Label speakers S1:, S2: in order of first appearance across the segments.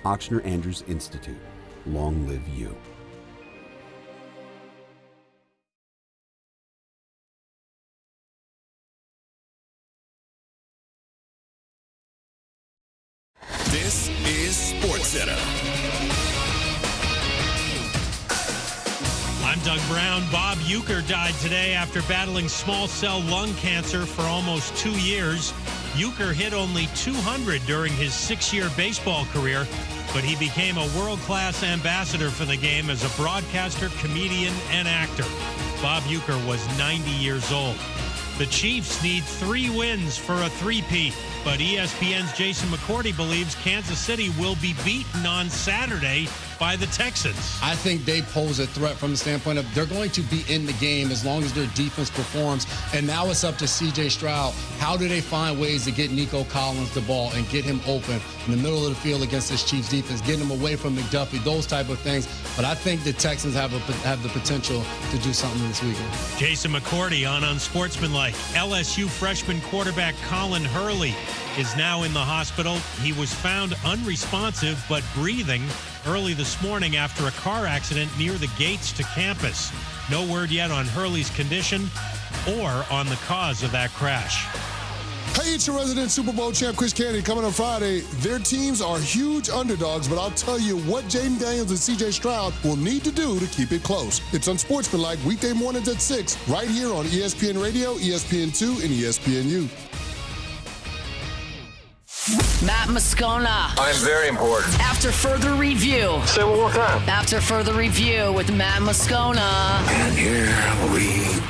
S1: Ochsner Andrews Institute. Long live you.
S2: This is SportsCenter.
S3: I'm Doug Brown. Bob Uecker died today after battling small cell lung cancer for almost 2 years. Uecker hit only .200 during his 6-year baseball career, but he became a world-class ambassador for the game as a broadcaster, comedian, and actor. Bob Uecker was 90 years old. The Chiefs need 3 wins for a three-peat, but ESPN's Jason McCourty believes Kansas City will be beaten on Saturday by the Texans.
S4: I think they pose a threat from the standpoint of they're going to be in the game as long as their defense performs. And now it's up to C.J. Stroud. How do they find ways to get Nico Collins the ball and get him open in the middle of the field against this Chiefs defense, get him away from McDuffie, those type of things. But I think the Texans have the potential to do something this weekend.
S3: Jason McCourty on Unsportsmanlike. LSU freshman quarterback Colin Hurley is now in the hospital. He was found unresponsive but breathing early this morning after a car accident near the gates to campus. No word yet on Hurley's condition or on the cause of that crash.
S5: Hey, it's your resident Super Bowl champ, Chris Candy, coming on Friday. Their teams are huge underdogs, but I'll tell you what Jaden Daniels and C.J. Stroud will need to do to keep it close. It's Unsportsmanlike, weekday mornings at 6, right here on ESPN Radio, ESPN2, and ESPNU.
S6: Matt Moscona.
S7: I'm very important.
S6: After further review.
S7: Say it one more time.
S6: After further review with Matt Moscona.
S7: And here we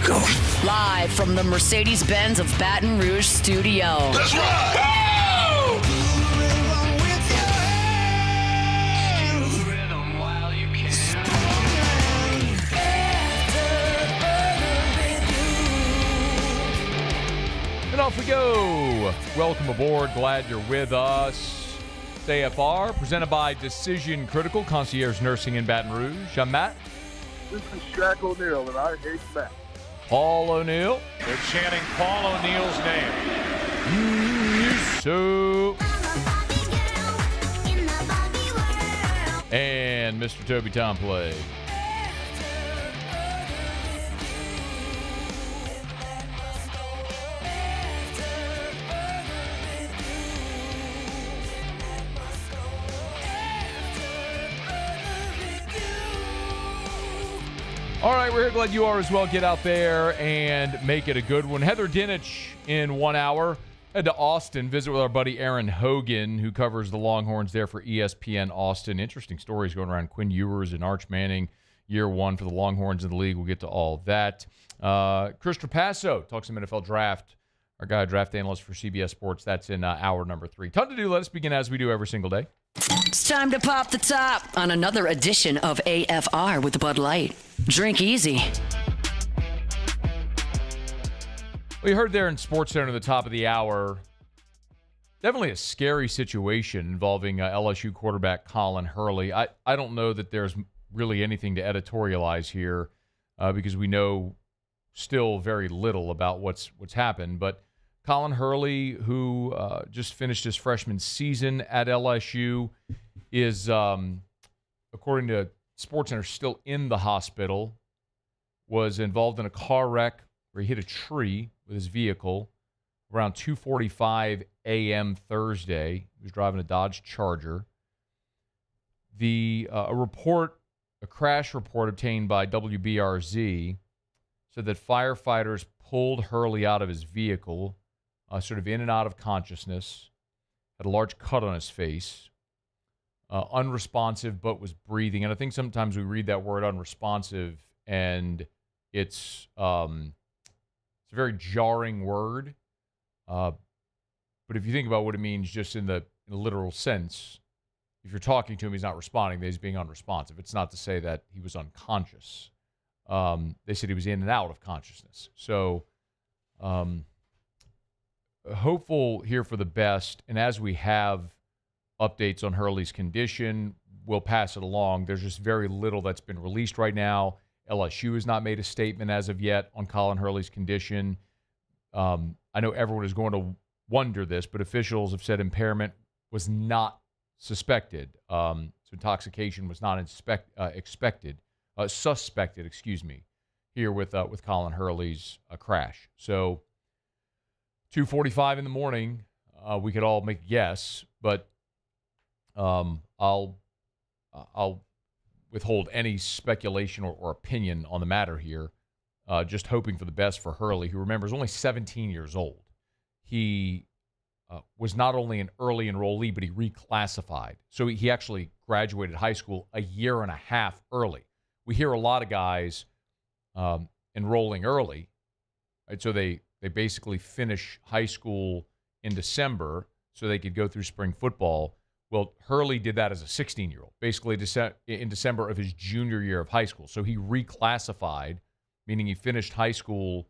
S7: go.
S6: Live from the Mercedes-Benz of Baton Rouge studio.
S7: Let's rock! Go!
S8: And off we go. Welcome aboard. Glad you're with us. It's AFR, presented by Decision Critical, Concierge Nursing in Baton Rouge. I'm Matt.
S9: This is Shaq O'Neal, and I hate Matt.
S8: Paul O'Neal.
S10: They're chanting Paul O'Neal's name.
S8: So. And Mr. Toby Tomplay. All right, we're glad you are as well. Get out there and make it a good one. Heather Dinich in 1 hour. Head to Austin, visit with our buddy Erin Hogan, who covers the Longhorns there for ESPN Austin. Interesting stories going around Quinn Ewers and Arch Manning, year 1 for the Longhorns in the league. We'll get to all of that. Chris Trapasso talks some NFL draft. Our guy, draft analyst for CBS Sports. That's in hour number 3. Ton to do. Let us begin as we do every single day.
S6: It's time to pop the top on another edition of AFR with Bud Light. Drink easy.
S8: We heard there in SportsCenter at the top of the hour, definitely a scary situation involving LSU quarterback Colin Hurley. I don't know that there's really anything to editorialize here because we know still very little about what's happened. But Colin Hurley, who just finished his freshman season at LSU, is, according to SportsCenter, still in the hospital, was involved in a car wreck where he hit a tree with his vehicle around 2:45 a.m. Thursday. He was driving a Dodge Charger. A crash report obtained by WBRZ said that firefighters pulled Hurley out of his vehicle, sort of in and out of consciousness, had a large cut on his face, unresponsive but was breathing. And I think sometimes we read that word unresponsive and it's a very jarring word. But if you think about what it means just in the literal sense, if you're talking to him, he's not responding, that he's being unresponsive. It's not to say that he was unconscious. They said he was in and out of consciousness. So hopeful here for the best. And as we have updates on Hurley's condition, we'll pass it along. There's just very little that's been released right now. LSU has not made a statement as of yet on Colin Hurley's condition. I know everyone is going to wonder this, but officials have said impairment was not suspected. So intoxication was not suspected, excuse me, here with Colin Hurley's crash. So 2:45 in the morning, we could all make a guess, but I'll withhold any speculation or opinion on the matter here, just hoping for the best for Hurley, who, remember, is only 17 years old. He was not only an early enrollee, but he reclassified. So he actually graduated high school a year and a half early. We hear a lot of guys enrolling early, right? So they basically finish high school in December so they could go through spring football. Well, Hurley did that as a 16-year-old, basically in December of his junior year of high school. So he reclassified, meaning he finished high school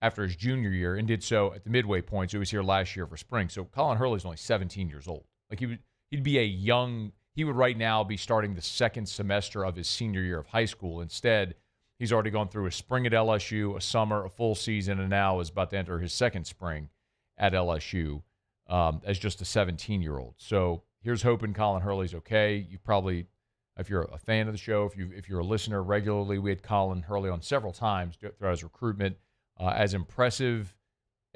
S8: after his junior year and did so at the midway point. So he was here last year for spring. So Colin Hurley's only 17 years old. Like he'd be he would right now be starting the second semester of his senior year of high school. Instead, he's already gone through a spring at LSU, a summer, a full season, and now is about to enter his second spring at LSU as just a 17-year-old. So here's hoping Colin Hurley's okay. You probably, if you're a fan of the show, if you're a listener regularly, we had Colin Hurley on several times throughout his recruitment. As impressive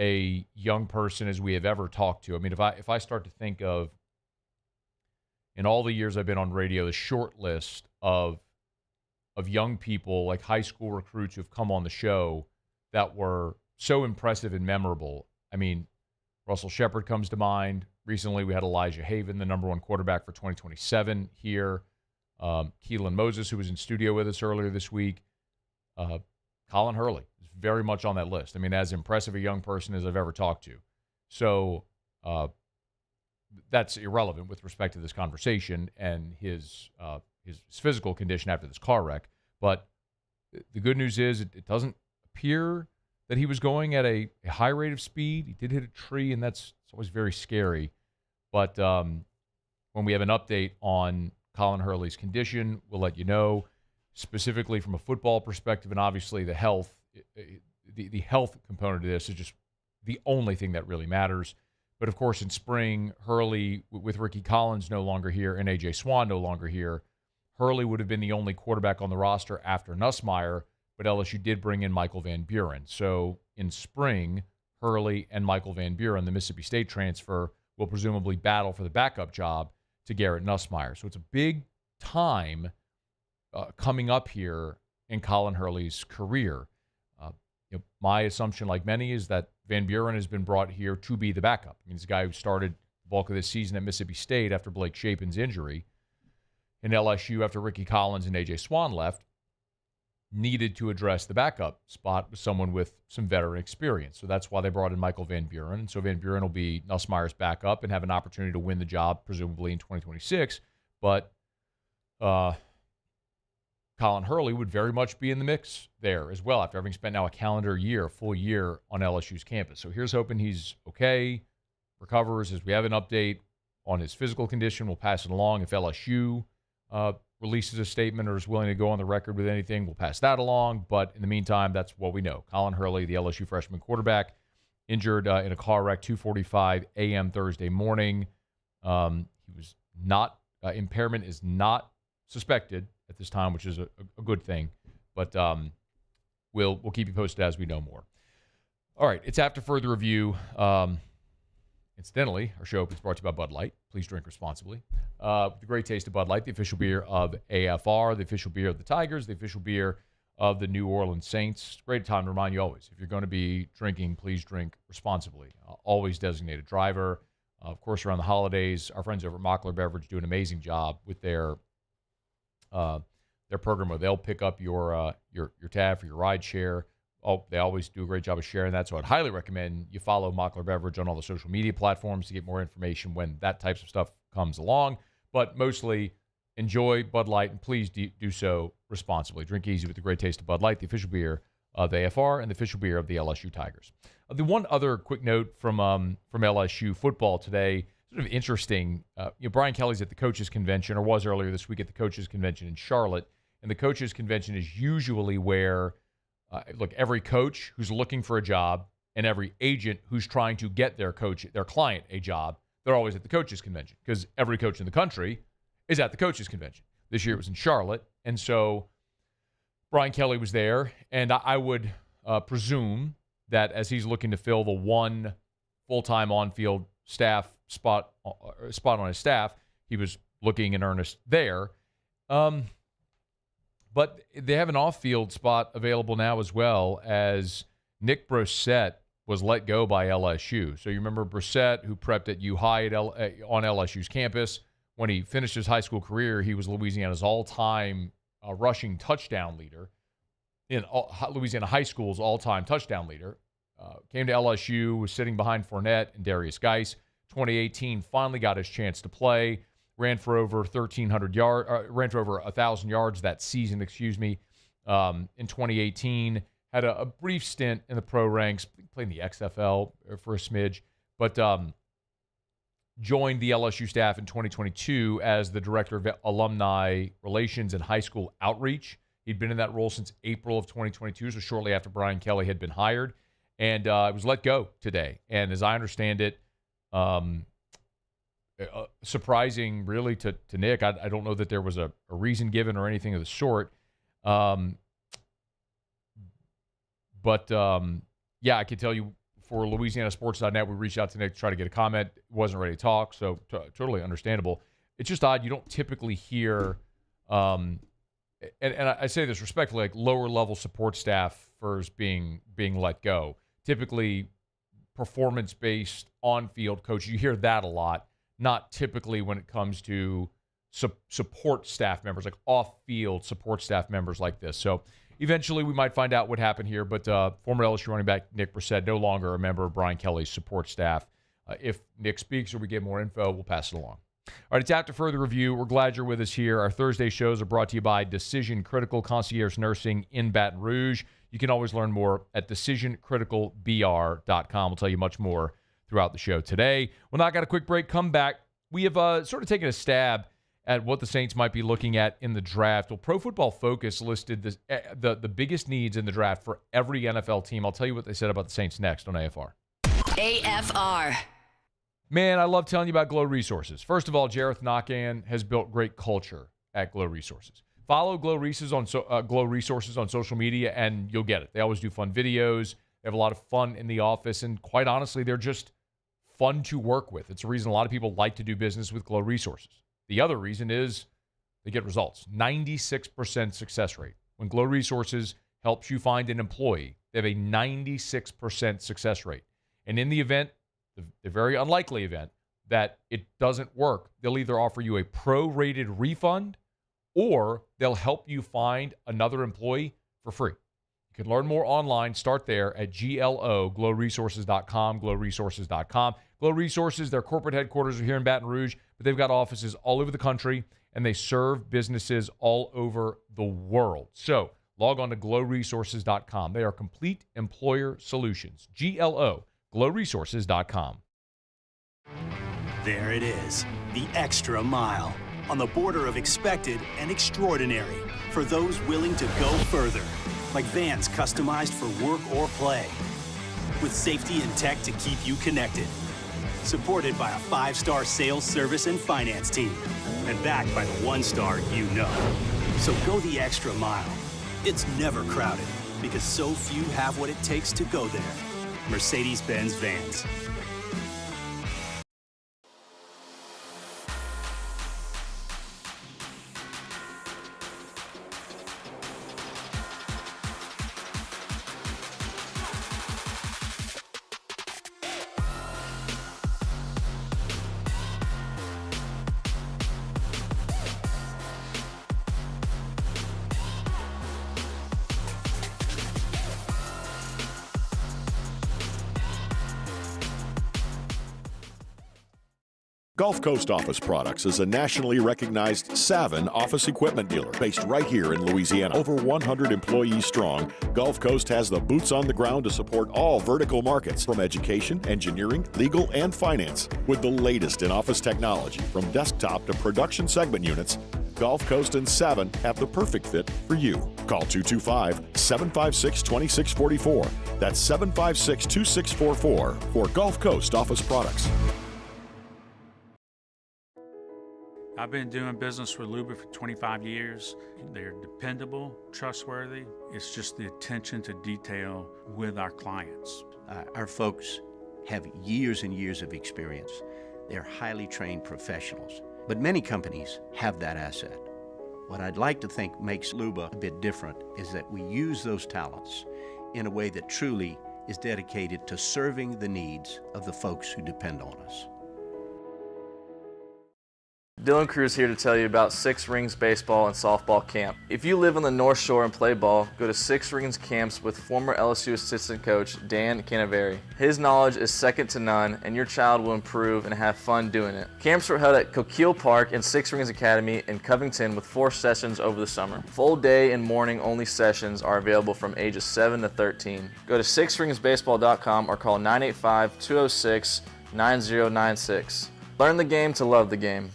S8: a young person as we have ever talked to. I mean, if I start to think of, in all the years I've been on radio, the short list of young people, like high school recruits who've come on the show that were so impressive and memorable. I mean, Russell Shepard comes to mind. Recently, we had Elijah Haven, the number one quarterback for 2027 here. Keelan Moses, who was in studio with us earlier this week. Colin Hurley is very much on that list. I mean, as impressive a young person as I've ever talked to. So that's irrelevant with respect to this conversation and his physical condition after this car wreck. But the good news is it doesn't appear that he was going at a high rate of speed. He did hit a tree, and it's always very scary. But when we have an update on Colin Hurley's condition, we'll let you know, specifically from a football perspective, and obviously the health component of this is just the only thing that really matters. But, of course, in spring, Hurley, with Ricky Collins no longer here and A.J. Swan no longer here, Hurley would have been the only quarterback on the roster after Nussmeier, but LSU did bring in Michael Van Buren. So in spring, Hurley and Michael Van Buren, the Mississippi State transfer, will presumably battle for the backup job to Garrett Nussmeier. So it's a big time coming up here in Colin Hurley's career. My assumption, like many, is that Van Buren has been brought here to be the backup. I mean, he's a guy who started the bulk of this season at Mississippi State after Blake Shapen's injury. In LSU, after Ricky Collins and A.J. Swan left, needed to address the backup spot with someone with some veteran experience. So that's why they brought in Michael Van Buren. And so Van Buren will be Nussmeier's backup and have an opportunity to win the job, presumably in 2026. But Colin Hurley would very much be in the mix there as well after having spent now a full year on LSU's campus. So here's hoping he's okay, recovers. As we have an update on his physical condition, we'll pass it along. If LSU releases a statement or is willing to go on the record with anything, we'll pass that along. But in the meantime, that's what we know. Colin Hurley, the LSU freshman quarterback, injured in a car wreck, 2:45 a.m. Thursday morning. He was not, impairment is not suspected at this time, which is a good thing. But we'll keep you posted as we know more. All right, it's after further review. Incidentally, our show is brought to you by Bud Light. Please drink responsibly. The great taste of Bud Light, the official beer of AFR, the official beer of the Tigers, the official beer of the New Orleans Saints. Great time to remind you always, if you're going to be drinking, please drink responsibly. Always designated driver. Of course, around the holidays, our friends over at Mockler Beverage do an amazing job with their program where they'll pick up your tab for your ride share. They always do a great job of sharing that. So I'd highly recommend you follow Mockler Beverage on all the social media platforms to get more information when that types of stuff comes along. But mostly enjoy Bud Light, and please do so responsibly. Drink easy with the great taste of Bud Light, the official beer of the AFR and the official beer of the LSU Tigers. The one other quick note from LSU football today, sort of interesting. Brian Kelly's at the coaches convention, or was earlier this week at the coaches convention in Charlotte. And the coaches convention is usually where, every coach who's looking for a job and every agent who's trying to get their client a job, they're always at the coaches' convention because every coach in the country is at the coaches' convention. This year it was in Charlotte, and so Brian Kelly was there, and I would presume that as he's looking to fill the one full-time on-field staff spot on his staff, he was looking in earnest there. But they have an off-field spot available now as well, as Nick Brossette was let go by LSU. So you remember Brossette, who prepped at U High on LSU's campus. When he finished his high school career, he was Louisiana's all-time rushing touchdown leader, Louisiana High School's all-time touchdown leader. Came to LSU, was sitting behind Fournette and Darius Geis. 2018, finally got his chance to play. Ran for over 1,300 yards, ran for over 1,000 yards that season, in 2018. Had a brief stint in the pro ranks, played in the XFL for a smidge, but joined the LSU staff in 2022 as the director of alumni relations and high school outreach. He'd been in that role since April of 2022, so shortly after Brian Kelly had been hired, and was let go today. And as I understand it, surprising really to Nick. I don't know that there was a reason given or anything of the sort. But yeah, I can tell you for LouisianaSports.net, we reached out to Nick to try to get a comment. Wasn't ready to talk, so totally understandable. It's just odd. You don't typically hear, and I say this respectfully, like lower-level support staffers being let go. Typically, performance-based on-field coaches, you hear that a lot. Not typically when it comes to support staff members, like off-field support staff members like this. So eventually we might find out what happened here, but former LSU running back Nick Brossette, no longer a member of Brian Kelly's support staff. If Nick speaks or we get more info, we'll pass it along. All right, it's after further review. We're glad you're with us here. Our Thursday shows are brought to you by Decision Critical Concierge Nursing in Baton Rouge. You can always learn more at decisioncriticalbr.com. We'll tell you much more throughout the show today. We'll now got a quick break. Come back. We have sort of taken a stab at what the Saints might be looking at in the draft. Well, Pro Football Focus listed the biggest needs in the draft for every NFL team. I'll tell you what they said about the Saints next on AFR.
S6: AFR.
S8: Man, I love telling you about Glow Resources. First of all, Jareth Nakan has built great culture at Glow Resources. Follow Glow Resources on social media, and you'll get it. They always do fun videos. They have a lot of fun in the office, and quite honestly, they're just fun to work with. It's a reason a lot of people like to do business with Glow Resources. The other reason is they get results. 96% success rate. When Glow Resources helps you find an employee, they have a 96% success rate. And in the event, the very unlikely event, that it doesn't work, they'll either offer you a pro-rated refund or they'll help you find another employee for free. You can learn more online. Start there at glowresources.com, glowresources.com. Glow Resources, their corporate headquarters are here in Baton Rouge, but they've got offices all over the country, and they serve businesses all over the world. So log on to glowresources.com. They are complete employer solutions. glowresources.com.
S11: There it is, the extra mile, on the border of expected and extraordinary, for those willing to go further, like vans customized for work or play, with safety and tech to keep you connected, supported by a 5-star sales, service, and finance team, and backed by the 1-star you know. So go the extra mile. It's never crowded, because so few have what it takes to go there. Mercedes-Benz Vans.
S12: Gulf Coast Office Products is a nationally recognized Savin office equipment dealer based right here in Louisiana. Over 100 employees strong, Gulf Coast has the boots on the ground to support all vertical markets, from education, engineering, legal, and finance. With the latest in office technology, from desktop to production segment units, Gulf Coast and Savin have the perfect fit for you. Call 225-756-2644. That's 756-2644 for Gulf Coast Office Products.
S13: I've been doing business with Luba for 25 years. They're dependable, trustworthy. It's just the attention to detail with our clients.
S14: Our folks have years and years of experience. They're highly trained professionals, but many companies have that asset. What I'd like to think makes Luba a bit different is that we use those talents in a way that truly is dedicated to serving the needs of the folks who depend on us.
S15: Dylan Cruz here to tell you about Six Rings Baseball and Softball Camp. If you live on the North Shore and play ball, go to Six Rings Camps with former LSU assistant coach Dan Canaveri. His knowledge is second to none, and your child will improve and have fun doing it. Camps were held at Coquille Park and Six Rings Academy in Covington with 4 sessions over the summer. Full day and morning only sessions are available from ages 7 to 13. Go to sixringsbaseball.com or call 985-206-9096. Learn the game to love the game.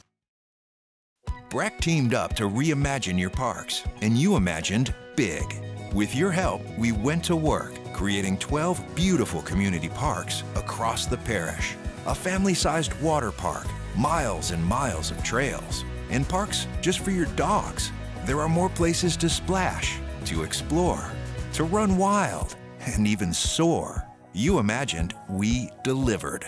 S16: Breck teamed up to reimagine your parks, and you imagined big. With your help, we went to work, creating 12 beautiful community parks across the parish. A family-sized water park, miles and miles of trails, and parks just for your dogs. There are more places to splash, to explore, to run wild, and even soar. You imagined, we delivered.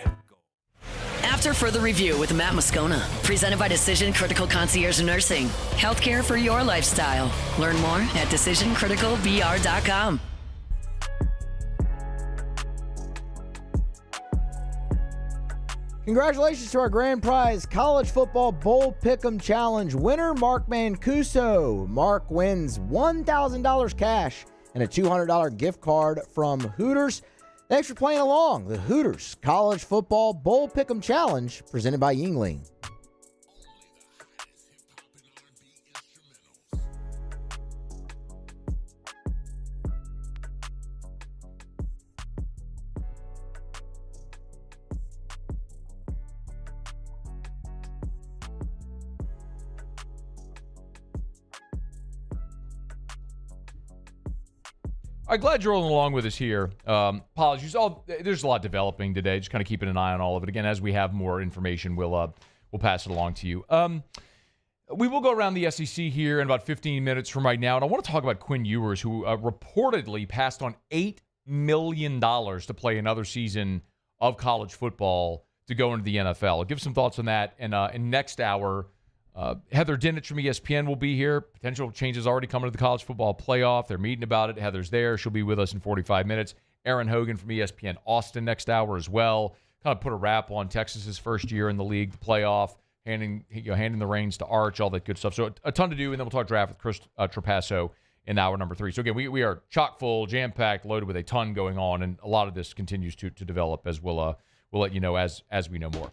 S6: After further review with Matt Moscona, presented by Decision Critical Concierge Nursing. Healthcare for your lifestyle. Learn more at decisioncriticalvr.com.
S17: Congratulations to our grand prize college football bowl pick'em challenge winner, Mark Mancuso. Mark wins $1,000 cash and a $200 gift card from Hooters. Thanks for playing along. The Hooters College Football Bowl Pick'em Challenge, presented by Yingling.
S8: I'm glad you're rolling along with us here. Apologies. There's a lot developing today. Just kind of keeping an eye on all of it. Again, as we have more information, we'll pass it along to you. We will go around the SEC here in about 15 minutes from right now, and I want to talk about Quinn Ewers, who reportedly passed on $8 million to play another season of college football to go into the NFL. I'll give some thoughts on that, and in next hour, Heather Dinich from ESPN will be here. Potential changes already coming to the college football playoff. They're meeting about it. Heather's there. She'll be with us in 45 minutes. Erin Hogan from ESPN Austin next hour as well. Kind of put a wrap on Texas's first year in the league, the playoff, handing the reins to Arch, all that good stuff. So a ton to do, and then we'll talk draft with Chris Trapasso in hour number 3. So again, we are chock full, jam-packed, loaded with a ton going on, and a lot of this continues to develop as we'll let you know as we know more.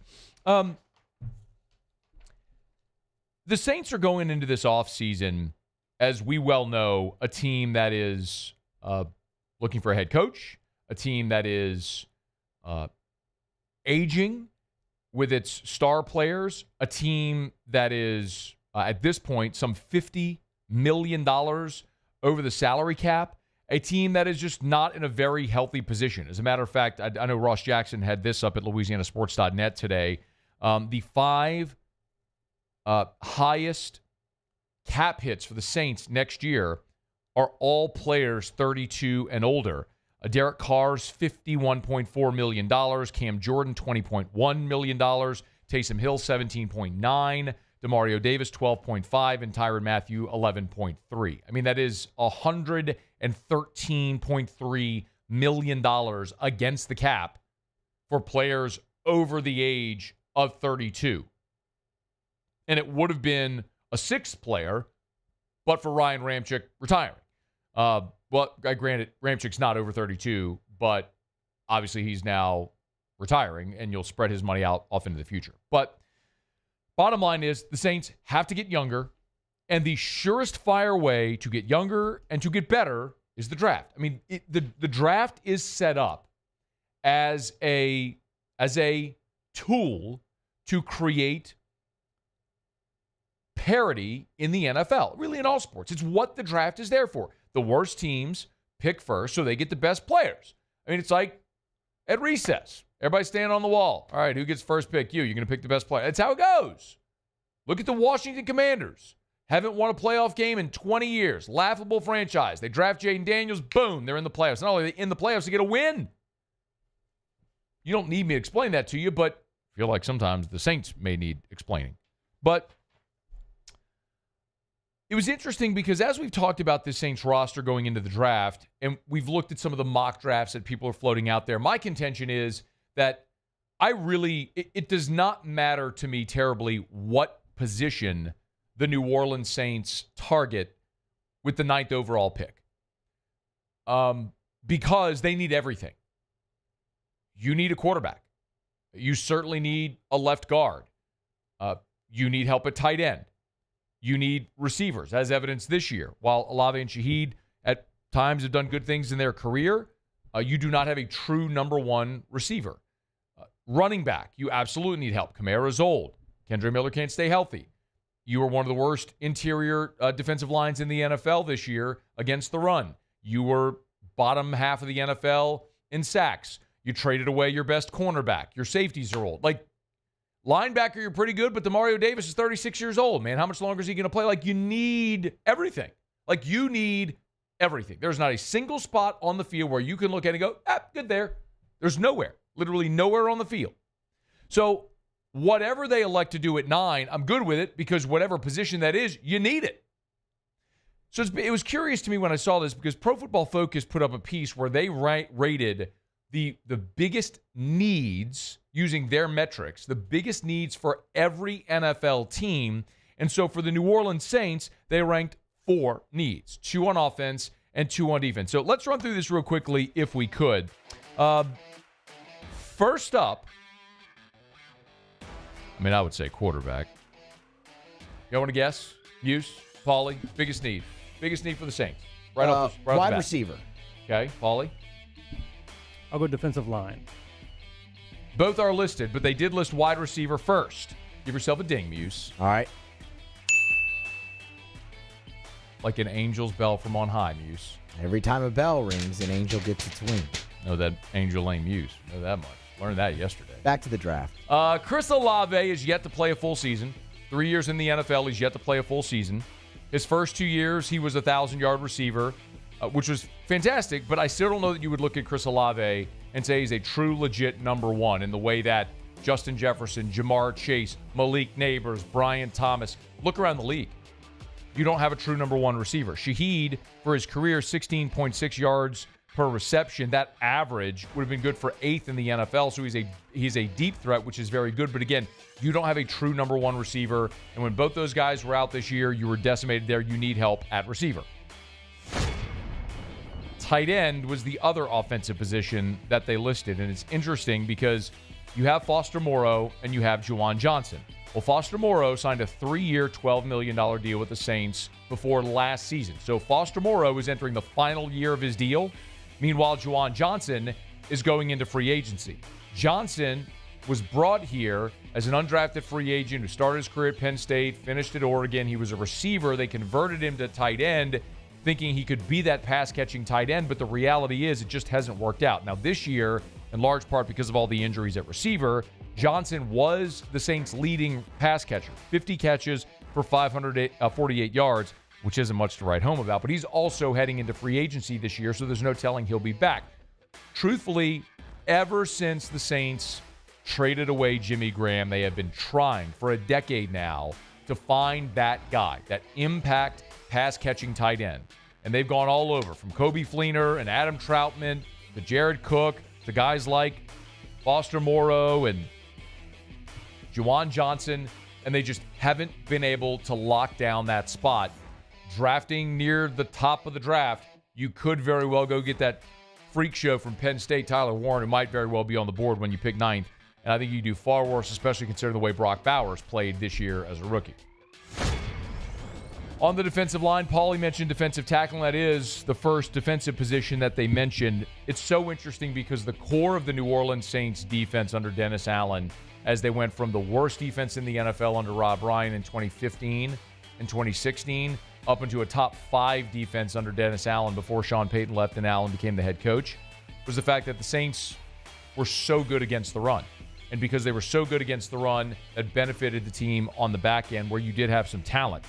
S8: The Saints are going into this offseason, as we well know, a team that is looking for a head coach, a team that is aging with its star players, a team that is, at this point, some $50 million over the salary cap, a team that is just not in a very healthy position. As a matter of fact, I know Ross Jackson had this up at LouisianaSports.net today. The 5 highest cap hits for the Saints next year are all players 32 and older. Derek Carr's $51.4 million. Cam Jordan, $20.1 million. Taysom Hill, $17.9. DeMario Davis, $12.5. And Tyrann Mathieu, $11.3. I mean, that is $113.3 million against the cap for players over the age of 32. And it would have been a 6th player, but for Ryan Ramczyk retiring. Well, granted, Ramczyk's not over 32, but obviously he's now retiring, and you'll spread his money out off into the future. But bottom line is the Saints have to get younger, and the surest fire way to get younger and to get better is the draft. I mean, the draft is set up as a tool to create parity in the NFL, really in all sports. It's what the draft is there for. The worst teams pick first so they get the best players. I mean, it's like at recess. Everybody's standing on the wall. All right, who gets first pick? You're going to pick the best player. That's how it goes. Look at the Washington Commanders. Haven't won a playoff game in 20 years. Laughable franchise. They draft Jaden Daniels. Boom, they're in the playoffs. Not only are they in the playoffs, they get a win. You don't need me to explain that to you, but I feel like sometimes the Saints may need explaining. But it was interesting because as we've talked about this Saints roster going into the draft, and we've looked at some of the mock drafts that people are floating out there, my contention is that it does not matter to me terribly what position the New Orleans Saints target with the 9th overall pick. Because they need everything. You need a quarterback. You certainly need a left guard. You need help at tight end. You need receivers, as evidenced this year. While Olave and Shaheed at times have done good things in their career, you do not have a true number one receiver. Running back, you absolutely need help. Kamara's old. Kendre Miller can't stay healthy. You were one of the worst interior defensive lines in the NFL this year against the run. You were bottom half of the NFL in sacks. You traded away your best cornerback. Your safeties are old. Like, linebacker, you're pretty good, but DeMario Davis is 36 years old, man. How much longer is he going to play? Like, you need everything. Like, you need everything. There's not a single spot on the field where you can look at it and go, good there. There's nowhere. Literally nowhere on the field. So, whatever they elect to do at 9, I'm good with it because whatever position that is, you need it. So it was curious to me when I saw this because Pro Football Focus put up a piece where they rated the biggest needs using their metrics, the biggest needs for every NFL team. And so for the New Orleans Saints, they ranked 4 needs, 2 on offense and 2 on defense. So let's run through this real quickly if we could. First up, I would say quarterback. Y'all want to guess? Muse, Paulie, biggest need for the Saints. Right
S17: wide receiver.
S8: Okay, Paulie.
S18: I'll go defensive line.
S8: Both are listed, but they did list wide receiver first. Give yourself a ding, Muse.
S17: All right.
S8: Like an angel's bell from on high, Muse.
S17: Every time a bell rings, an angel gets its wing.
S8: No, that angel ain't Muse. Know that much. Learned that yesterday.
S17: Back to the draft.
S8: Chris Olave is yet to play a full season. 3 years in the NFL, he's yet to play a full season. His first 2 years, he was a 1,000-yard receiver, which was fantastic, but I still don't know that you would look at Chris Olave and say he's a true, legit number one in the way that Justin Jefferson, Jamar Chase, Malik Neighbors, Brian Thomas, look around the league. You don't have a true number one receiver. Shaheed, for his career, 16.6 yards per reception. That average would have been good for 8th in the NFL, so he's a deep threat, which is very good. But again, you don't have a true number one receiver, and when both those guys were out this year, you were decimated there. You need help at receiver. Tight end was the other offensive position that they listed, and it's interesting because you have Foster Moreau and you have Juwan Johnson. Well, Foster Moreau signed a 3-year, $12 million deal with the Saints before last season. So Foster Moreau is entering the final year of his deal. Meanwhile, Juwan Johnson is going into free agency. Johnson was brought here as an undrafted free agent who started his career at Penn State, finished at Oregon. He was a receiver. They converted him to tight end, thinking he could be that pass-catching tight end, but the reality is it just hasn't worked out. Now, this year, in large part because of all the injuries at receiver, Johnson was the Saints' leading pass catcher, 50 catches for 548 yards, which isn't much to write home about, but he's also heading into free agency this year, so there's no telling he'll be back. Truthfully, ever since the Saints traded away Jimmy Graham, they have been trying for a decade now to find that guy, that impact pass-catching tight end. And they've gone all over, from Kobe Fleener and Adam Troutman to Jared Cook to guys like Foster Moreau and Juwan Johnson, and they just haven't been able to lock down that spot. Drafting near the top of the draft, you could very well go get that freak show from Penn State, Tyler Warren, who might very well be on the board when you pick 9th. And I think you do far worse, especially considering the way Brock Bowers played this year as a rookie. On the defensive line, Paulie mentioned defensive tackle, and that is the first defensive position that they mentioned. It's so interesting because the core of the New Orleans Saints defense under Dennis Allen, as they went from the worst defense in the NFL under Rob Ryan in 2015 and 2016 up into a top 5 defense under Dennis Allen before Sean Payton left and Allen became the head coach, was the fact that the Saints were so good against the run. and because they were so good against the run, that benefited the team on the back end where you did have some talent.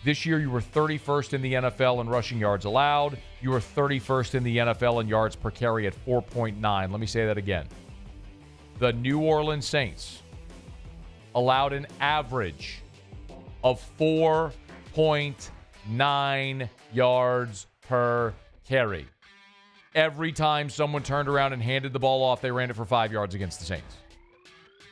S8: This year, you were 31st in the NFL in rushing yards allowed. You were 31st in the NFL in yards per carry at 4.9. Let me say that again. The New Orleans Saints allowed an average of 4.9 yards per carry. Every time someone turned around and handed the ball off, they ran it for 5 yards against the Saints.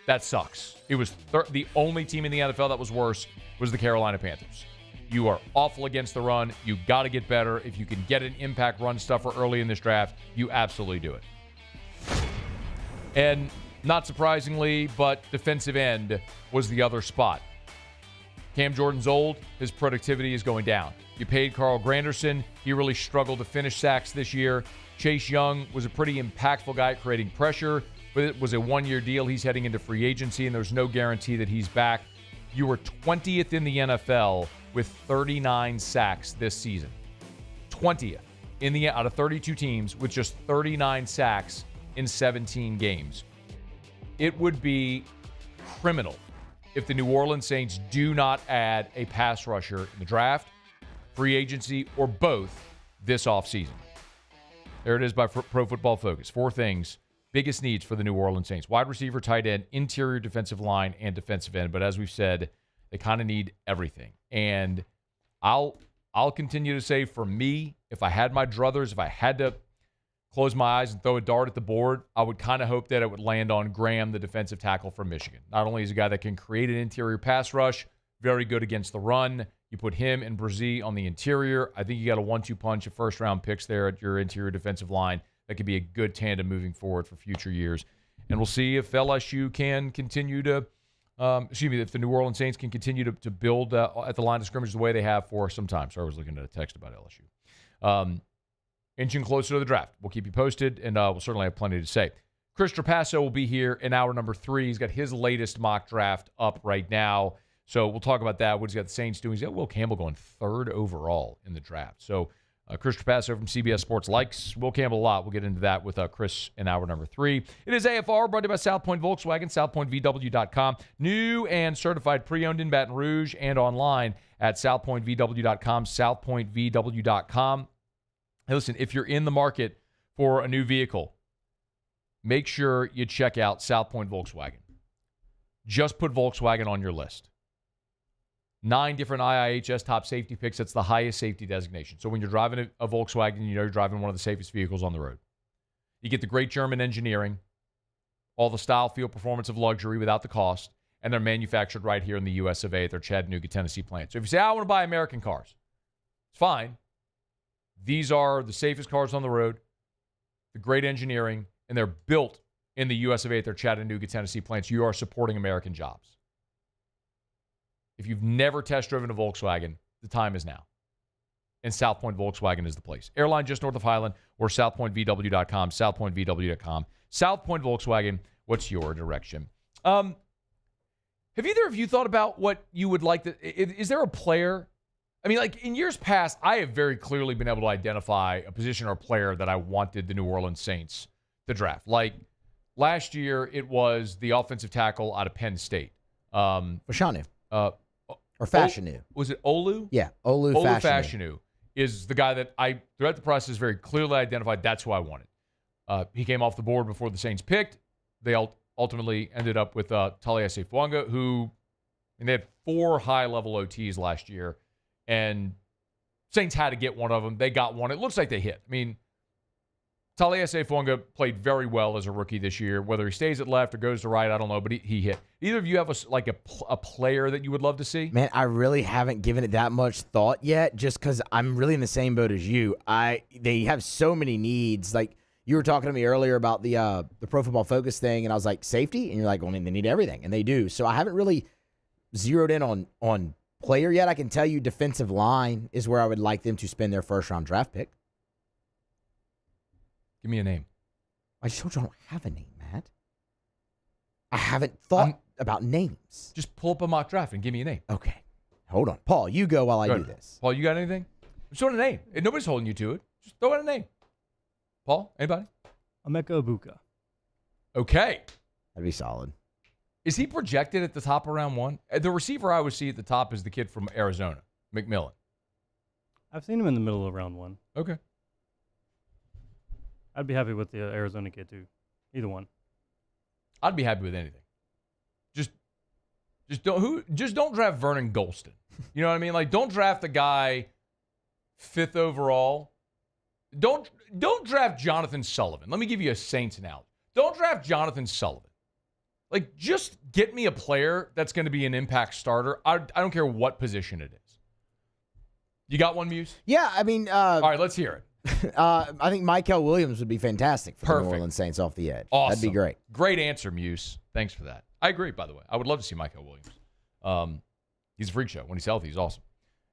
S8: That sucks. It was the only team in the NFL that was worse was the Carolina Panthers. You are awful against the run. You got to get better. If you can get an impact run stuffer early in this draft, you absolutely do it. And not surprisingly, but defensive end was the other spot. Cam Jordan's old. His productivity is going down. You paid Carl Granderson. He really struggled to finish sacks this year. Chase Young was a pretty impactful guy creating pressure, but it was a one-year deal. He's heading into free agency, and there's no guarantee that he's back. You were 20th in the NFL with 39 sacks this season. 20th out of 32 teams with just 39 sacks in 17 games. It would be criminal if the New Orleans Saints do not add a pass rusher in the draft, free agency, or both this offseason. There it is by Pro Football Focus. 4 things, biggest needs for the New Orleans Saints. Wide receiver, tight end, interior defensive line, and defensive end. But as we've said, they kind of need everything. And I'll continue to say, for me, if I had my druthers, if I had to close my eyes and throw a dart at the board, I would kind of hope that it would land on Graham, the defensive tackle from Michigan. Not only is he a guy that can create an interior pass rush, very good against the run. You put him and Brzee on the interior. I think you got a 1-2 punch of first-round picks there at your interior defensive line. That could be a good tandem moving forward for future years. And we'll see if LSU can continue to if the New Orleans Saints can continue to build at the line of scrimmage the way they have for some time. Sorry, I was looking at a text about LSU. Inching closer to the draft. We'll keep you posted, and we'll certainly have plenty to say. Chris Trapasso will be here in hour number 3. He's got his latest mock draft up right now. So we'll talk about that, what he's got the Saints doing. He's got Will Campbell going 3rd overall in the draft. So Chris Trapasso from CBS Sports likes Will Campbell a lot. We'll get into that with Chris in hour number 3. It is AFR, brought to you by South Point Volkswagen, southpointvw.com. New and certified pre-owned in Baton Rouge and online at southpointvw.com, southpointvw.com. Hey, listen, if you're in the market for a new vehicle, make sure you check out South Point Volkswagen. Just put Volkswagen on your list. 9 different IIHS top safety picks. That's the highest safety designation. So when you're driving a Volkswagen, you know you're driving one of the safest vehicles on the road. You get the great German engineering, all the style, feel, performance of luxury without the cost, and they're manufactured right here in the U.S. of A. at their Chattanooga, Tennessee plant. So if you say, I want to buy American cars, it's fine. These are the safest cars on the road, the great engineering, and they're built in the U.S. of A. at their Chattanooga, Tennessee plants. You are supporting American jobs. If you've never test driven a Volkswagen, the time is now. And South Point Volkswagen is the place. Airline just north of Highland or southpointvw.com, southpointvw.com. South Point Volkswagen, what's your direction? Have either of you thought about what you would like to... Is there a player... I mean, like in years past, I have very clearly been able to identify a position or a player that I wanted the New Orleans Saints to draft. Like last year, it was the offensive tackle out of Penn State.
S17: Fashanu. Or Fashanu.
S8: Was it Olu?
S17: Yeah, Olu
S8: Fashanu is the guy that I, throughout the process, very clearly identified that's who I wanted. He came off the board before the Saints picked. They ultimately ended up with Taliesin Fuanga, who, and they had 4 high-level OTs last year. And Saints had to get one of them. They got one. It looks like they hit. I mean, Taliesin Fuanga played very well as a rookie this year. Whether he stays at left or goes to right, I don't know, but he hit. Either of you have a player that you would love to see?
S17: Man, I really haven't given it that much thought yet, just because I'm really in the same boat as you. They have so many needs. Like you were talking to me earlier about the Pro Football Focus thing, and I was like, safety? And you're like, well, they need everything, and they do. So I haven't really zeroed in on player yet. I can tell you defensive line is where I would like them to spend their first-round draft pick.
S8: Give me a name.
S17: I just told you I don't have a name, Matt. I haven't thought about names.
S8: Just pull up a mock draft and give me a name.
S17: Okay. Hold on. Paul, you go while I do this.
S8: Paul, you got anything? Just throw out a name. Nobody's holding you to it. Just throw out a name. Paul, anybody?
S18: Emeka Egbuka.
S8: Okay.
S17: That'd be solid.
S8: Is he projected at the top of round 1? The receiver I would see at the top is the kid from Arizona, McMillan.
S18: I've seen him in the middle of round 1.
S8: Okay.
S18: I'd be happy with the Arizona kid, too. Either one.
S8: I'd be happy with anything. Just don't draft Vernon Golston. You know what I mean? Like, don't draft the guy 5th overall. Don't draft Jonathan Sullivan. Let me give you a Saints analogy. Don't draft Jonathan Sullivan. Like, just get me a player that's going to be an impact starter. I don't care what position it is. You got one, Muse?
S17: Yeah, I mean...
S8: all right, let's hear it.
S17: I think Michael Williams would be fantastic for the New Orleans Saints off the edge.
S8: Awesome.
S17: That'd be great.
S8: Great answer, Muse. Thanks for that. I agree, by the way. I would love to see Michael Williams. He's a freak show. When he's healthy, he's awesome.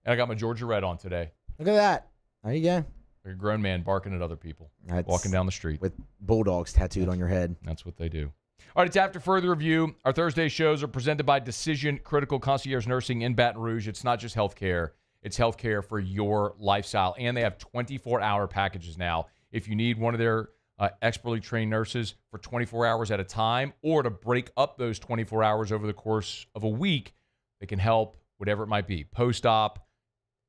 S8: And I got my Georgia Red on today.
S17: Look at that. There you go.
S8: Like a grown man barking at other people, walking down the street.
S17: With bulldogs tattooed on your head.
S8: That's what they do. All right, it's After Further Review. Our Thursday shows are presented by Decision Critical Concierge Nursing in Baton Rouge. It's not just healthcare. It's healthcare for your lifestyle. And they have 24-hour packages now. If you need one of their expertly trained nurses for 24 hours at a time or to break up those 24 hours over the course of a week, they can help, whatever it might be. Post-op,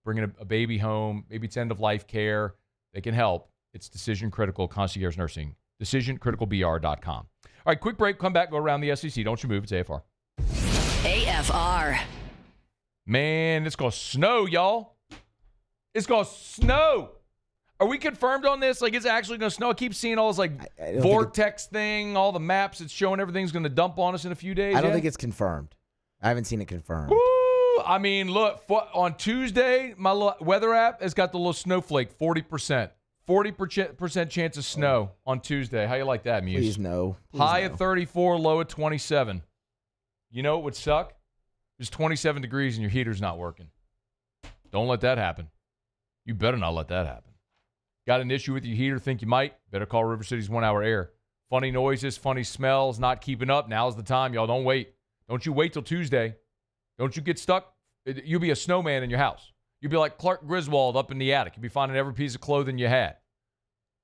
S8: bringing a baby home, maybe it's end-of-life care. They can help. It's Decision Critical Concierge Nursing. DecisionCriticalBR.com. All right, quick break. Come back, go around the SEC. Don't you move. It's AFR.
S6: AFR.
S8: Man, it's going to snow, y'all. It's going to snow. Are we confirmed on this? Like, it's actually going to snow? I keep seeing all this, vortex thing, all the maps. It's showing everything's going to dump on us in a few days.
S17: I don't think it's confirmed. I haven't seen it confirmed.
S8: Woo! I mean, look, on Tuesday, my weather app has got the little snowflake, 40%. 40% chance of snow on Tuesday. How you like that, Muse?
S17: Please no.
S8: High at 34, low at 27. You know what would suck? It's 27 degrees and your heater's not working. Don't let that happen. You better not let that happen. Got an issue with your heater? Think you might? Better call River City's 1 Hour Air. Funny noises, funny smells, not keeping up. Now's the time, y'all. Don't wait. Don't you wait till Tuesday. Don't you get stuck. You'll be a snowman in your house. You'll be like Clark Griswold up in the attic. You'll be finding every piece of clothing you had.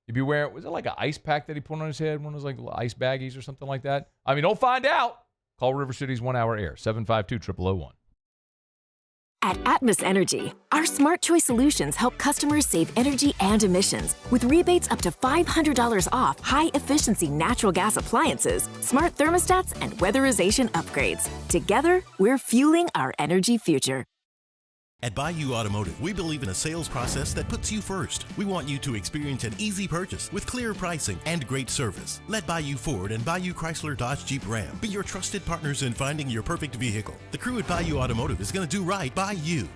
S8: You'll be wearing, was it like an ice pack that he put on his head? One of those like little ice baggies or something like that? I mean, don't find out. Call River City's 1 Hour Air, 752-0001.
S19: At Atmos Energy, our smart choice solutions help customers save energy and emissions with rebates up to $500 off high-efficiency natural gas appliances, smart thermostats, and weatherization upgrades. Together, we're fueling our energy future.
S20: At Bayou Automotive, we believe in a sales process that puts you first. We want you to experience an easy purchase with clear pricing and great service. Let Bayou Ford and Bayou Chrysler Dodge Jeep Ram be your trusted partners in finding your perfect vehicle. The crew at Bayou Automotive is going to do right by you.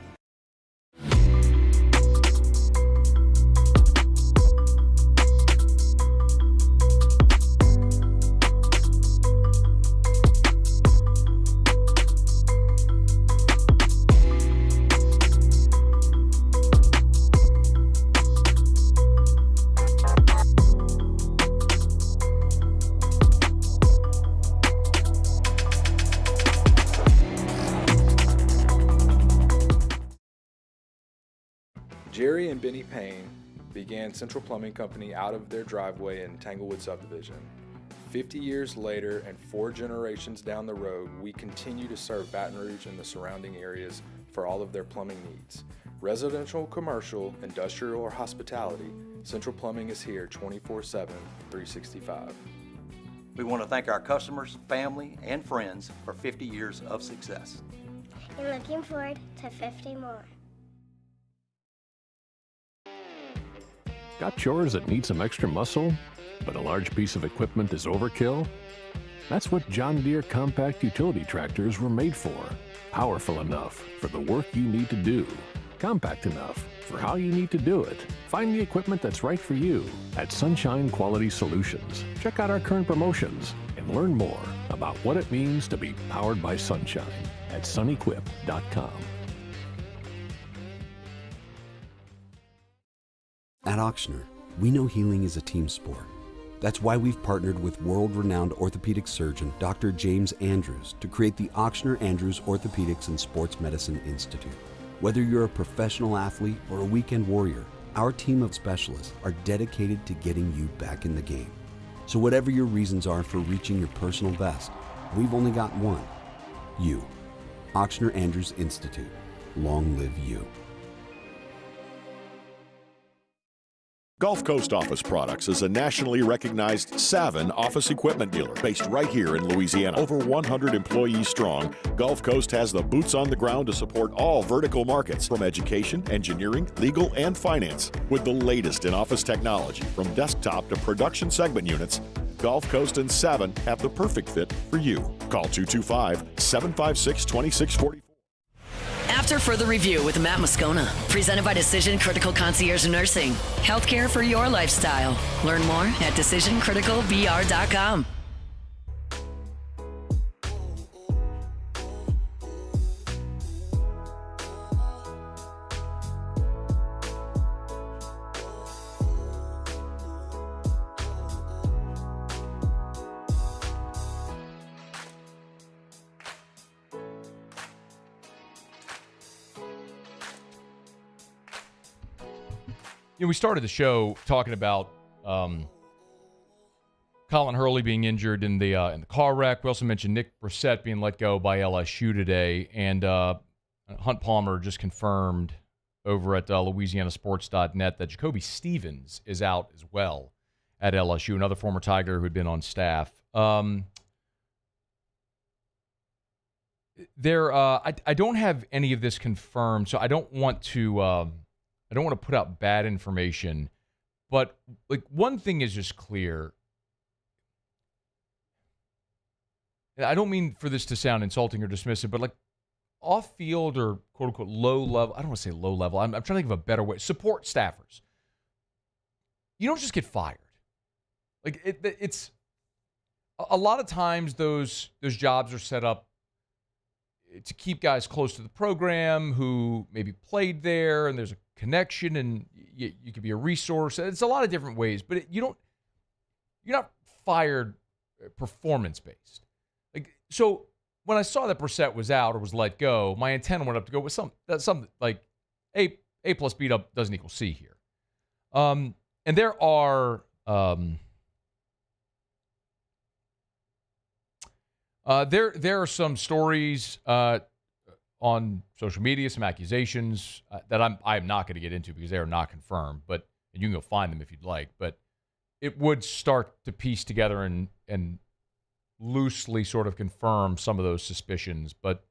S21: Jerry and Benny Payne began Central Plumbing Company out of their driveway in Tanglewood subdivision. 50 years later and 4 generations down the road, we continue to serve Baton Rouge and the surrounding areas for all of their plumbing needs. Residential, commercial, industrial, or hospitality, Central Plumbing is here 24/7, 365.
S22: We want to thank our customers, family, and friends for 50 years of success.
S23: And looking forward to 50 more.
S24: Got chores that need some extra muscle, but a large piece of equipment is overkill? That's what John Deere compact utility tractors were made for. Powerful enough for the work you need to do. Compact enough for how you need to do it. Find the equipment that's right for you at Sunshine Quality Solutions. Check out our current promotions and learn more about what it means to be powered by sunshine at sunequip.com.
S1: At Ochsner, we know healing is a team sport. That's why we've partnered with world-renowned orthopedic surgeon Dr. James Andrews to create the Ochsner Andrews Orthopedics and Sports Medicine Institute. Whether you're a professional athlete or a weekend warrior, our team of specialists are dedicated to getting you back in the game. So whatever your reasons are for reaching your personal best, we've only got one. You. Ochsner Andrews Institute. Long live you.
S12: Gulf Coast Office Products is a nationally recognized Savin office equipment dealer based right here in Louisiana. Over 100 employees strong, Gulf Coast has the boots on the ground to support all vertical markets from education, engineering, legal, and finance. With the latest in office technology from desktop to production segment units, Gulf Coast and Savin have the perfect fit for you. Call 225-756-2644.
S6: After further review with Matt Moscona, presented by Decision Critical Concierge Nursing. Healthcare for your lifestyle. Learn more at decisioncriticalbr.com.
S8: We started the show talking about Colin Hurley being injured in the car wreck. We also mentioned Nick Brissett being let go by LSU today, and Hunt Palmer just confirmed over at LouisianaSports.net that Jacoby Stevens is out as well at LSU, another former Tiger who had been on staff. I don't have any of this confirmed, so I don't want to put out bad information, but like one thing is just clear. And I don't mean for this to sound insulting or dismissive, but like off-field or quote-unquote low-level, I don't want to say low-level, I'm trying to think of a better way, support staffers. You don't just get fired. Like it's a lot of times those jobs are set up to keep guys close to the program who maybe played there, and there's a connection, and you could be a resource. It's a lot of different ways, but you're not fired performance-based. Like, so when I saw that Brissett was out or was let go, my antenna went up to go with something like A plus B doesn't equal C here. And there are there are some stories on social media, some accusations that I'm not going to get into because they are not confirmed, but and you can go find them if you'd like. But it would start to piece together and loosely sort of confirm some of those suspicions. But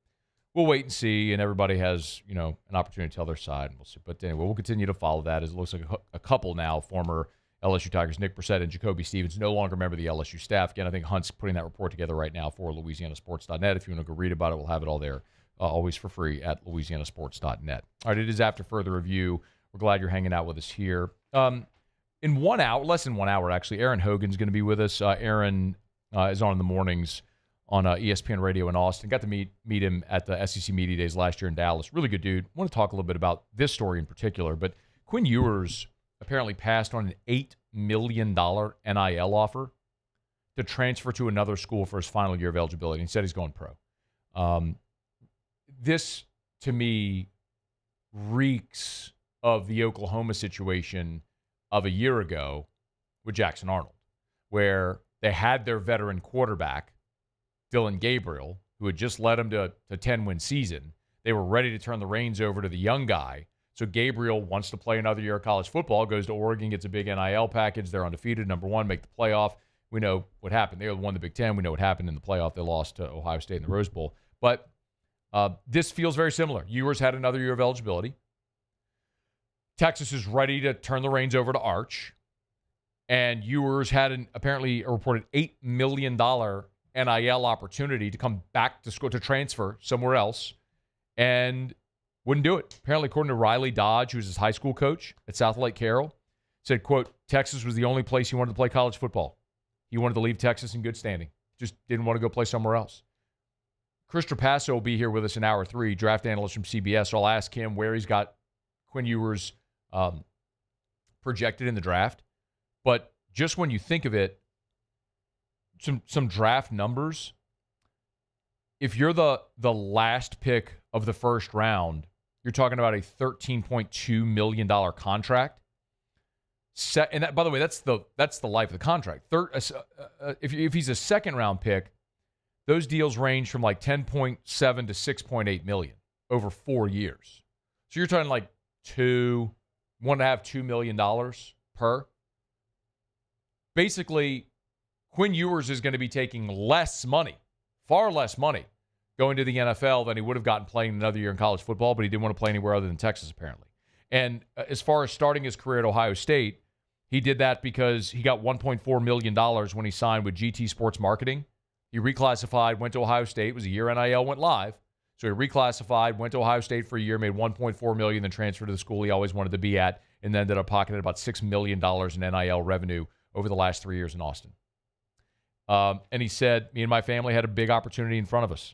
S8: we'll wait and see, and everybody has an opportunity to tell their side, and we'll see. But anyway, we'll continue to follow that as it looks like a couple now, former LSU Tigers, Nick Brissett and Jacoby Stevens, no longer member of the LSU staff. Again, I think Hunt's putting that report together right now for LouisianaSports.net. If you want to go read about it, we'll have it all there, always for free at LouisianaSports.net. All right, it is after further review. We're glad you're hanging out with us here. In 1 hour, less than 1 hour actually, Erin Hogan's going to be with us. Erin is on in the mornings on ESPN Radio in Austin. Got to meet him at the SEC Media Days last year in Dallas. Really good dude. Want to talk a little bit about this story in particular, but Quinn Ewers apparently passed on an $8 million NIL offer to transfer to another school for his final year of eligibility. He said he's going pro. This, to me, reeks of the Oklahoma situation of a year ago with Jackson Arnold, where they had their veteran quarterback, Dylan Gabriel, who had just led them to a 10-win season. They were ready to turn the reins over to the young guy. So Gabriel wants to play another year of college football, goes to Oregon, gets a big NIL package. They're undefeated, number one, make the playoff. We know what happened. They won the Big Ten. We know what happened in the playoff. They lost to Ohio State in the Rose Bowl. But this feels very similar. Ewers had another year of eligibility. Texas is ready to turn the reins over to Arch. And Ewers had apparently a reported $8 million NIL opportunity to come back to school, to transfer somewhere else, and wouldn't do it. Apparently, according to Riley Dodge, who's his high school coach at South Lake Carroll, said, quote, Texas was the only place he wanted to play college football. He wanted to leave Texas in good standing. Just didn't want to go play somewhere else. Chris Trapasso will be here with us in hour 3, draft analyst from CBS. So I'll ask him where he's got Quinn Ewers projected in the draft. But just when you think of it, some draft numbers, if you're the last pick of the first round, you're talking about a $13.2 million contract. And that, by the way, that's the life of the contract. If he's a second-round pick, those deals range from like 10.7 to 6.8 million over 4 years. So you're talking like $1.5, $2 million per. Basically, Quinn Ewers is going to be taking less money, far less money, going to the NFL than he would have gotten playing another year in college football, but he didn't want to play anywhere other than Texas, apparently. And as far as starting his career at Ohio State, he did that because he got $1.4 million when he signed with GT Sports Marketing. He reclassified, went to Ohio State. It was a year NIL went live. So he reclassified, went to Ohio State for a year, made $1.4 million, then transferred to the school he always wanted to be at, and then ended up pocketing about $6 million in NIL revenue over the last 3 years in Austin. And he said, me and my family had a big opportunity in front of us.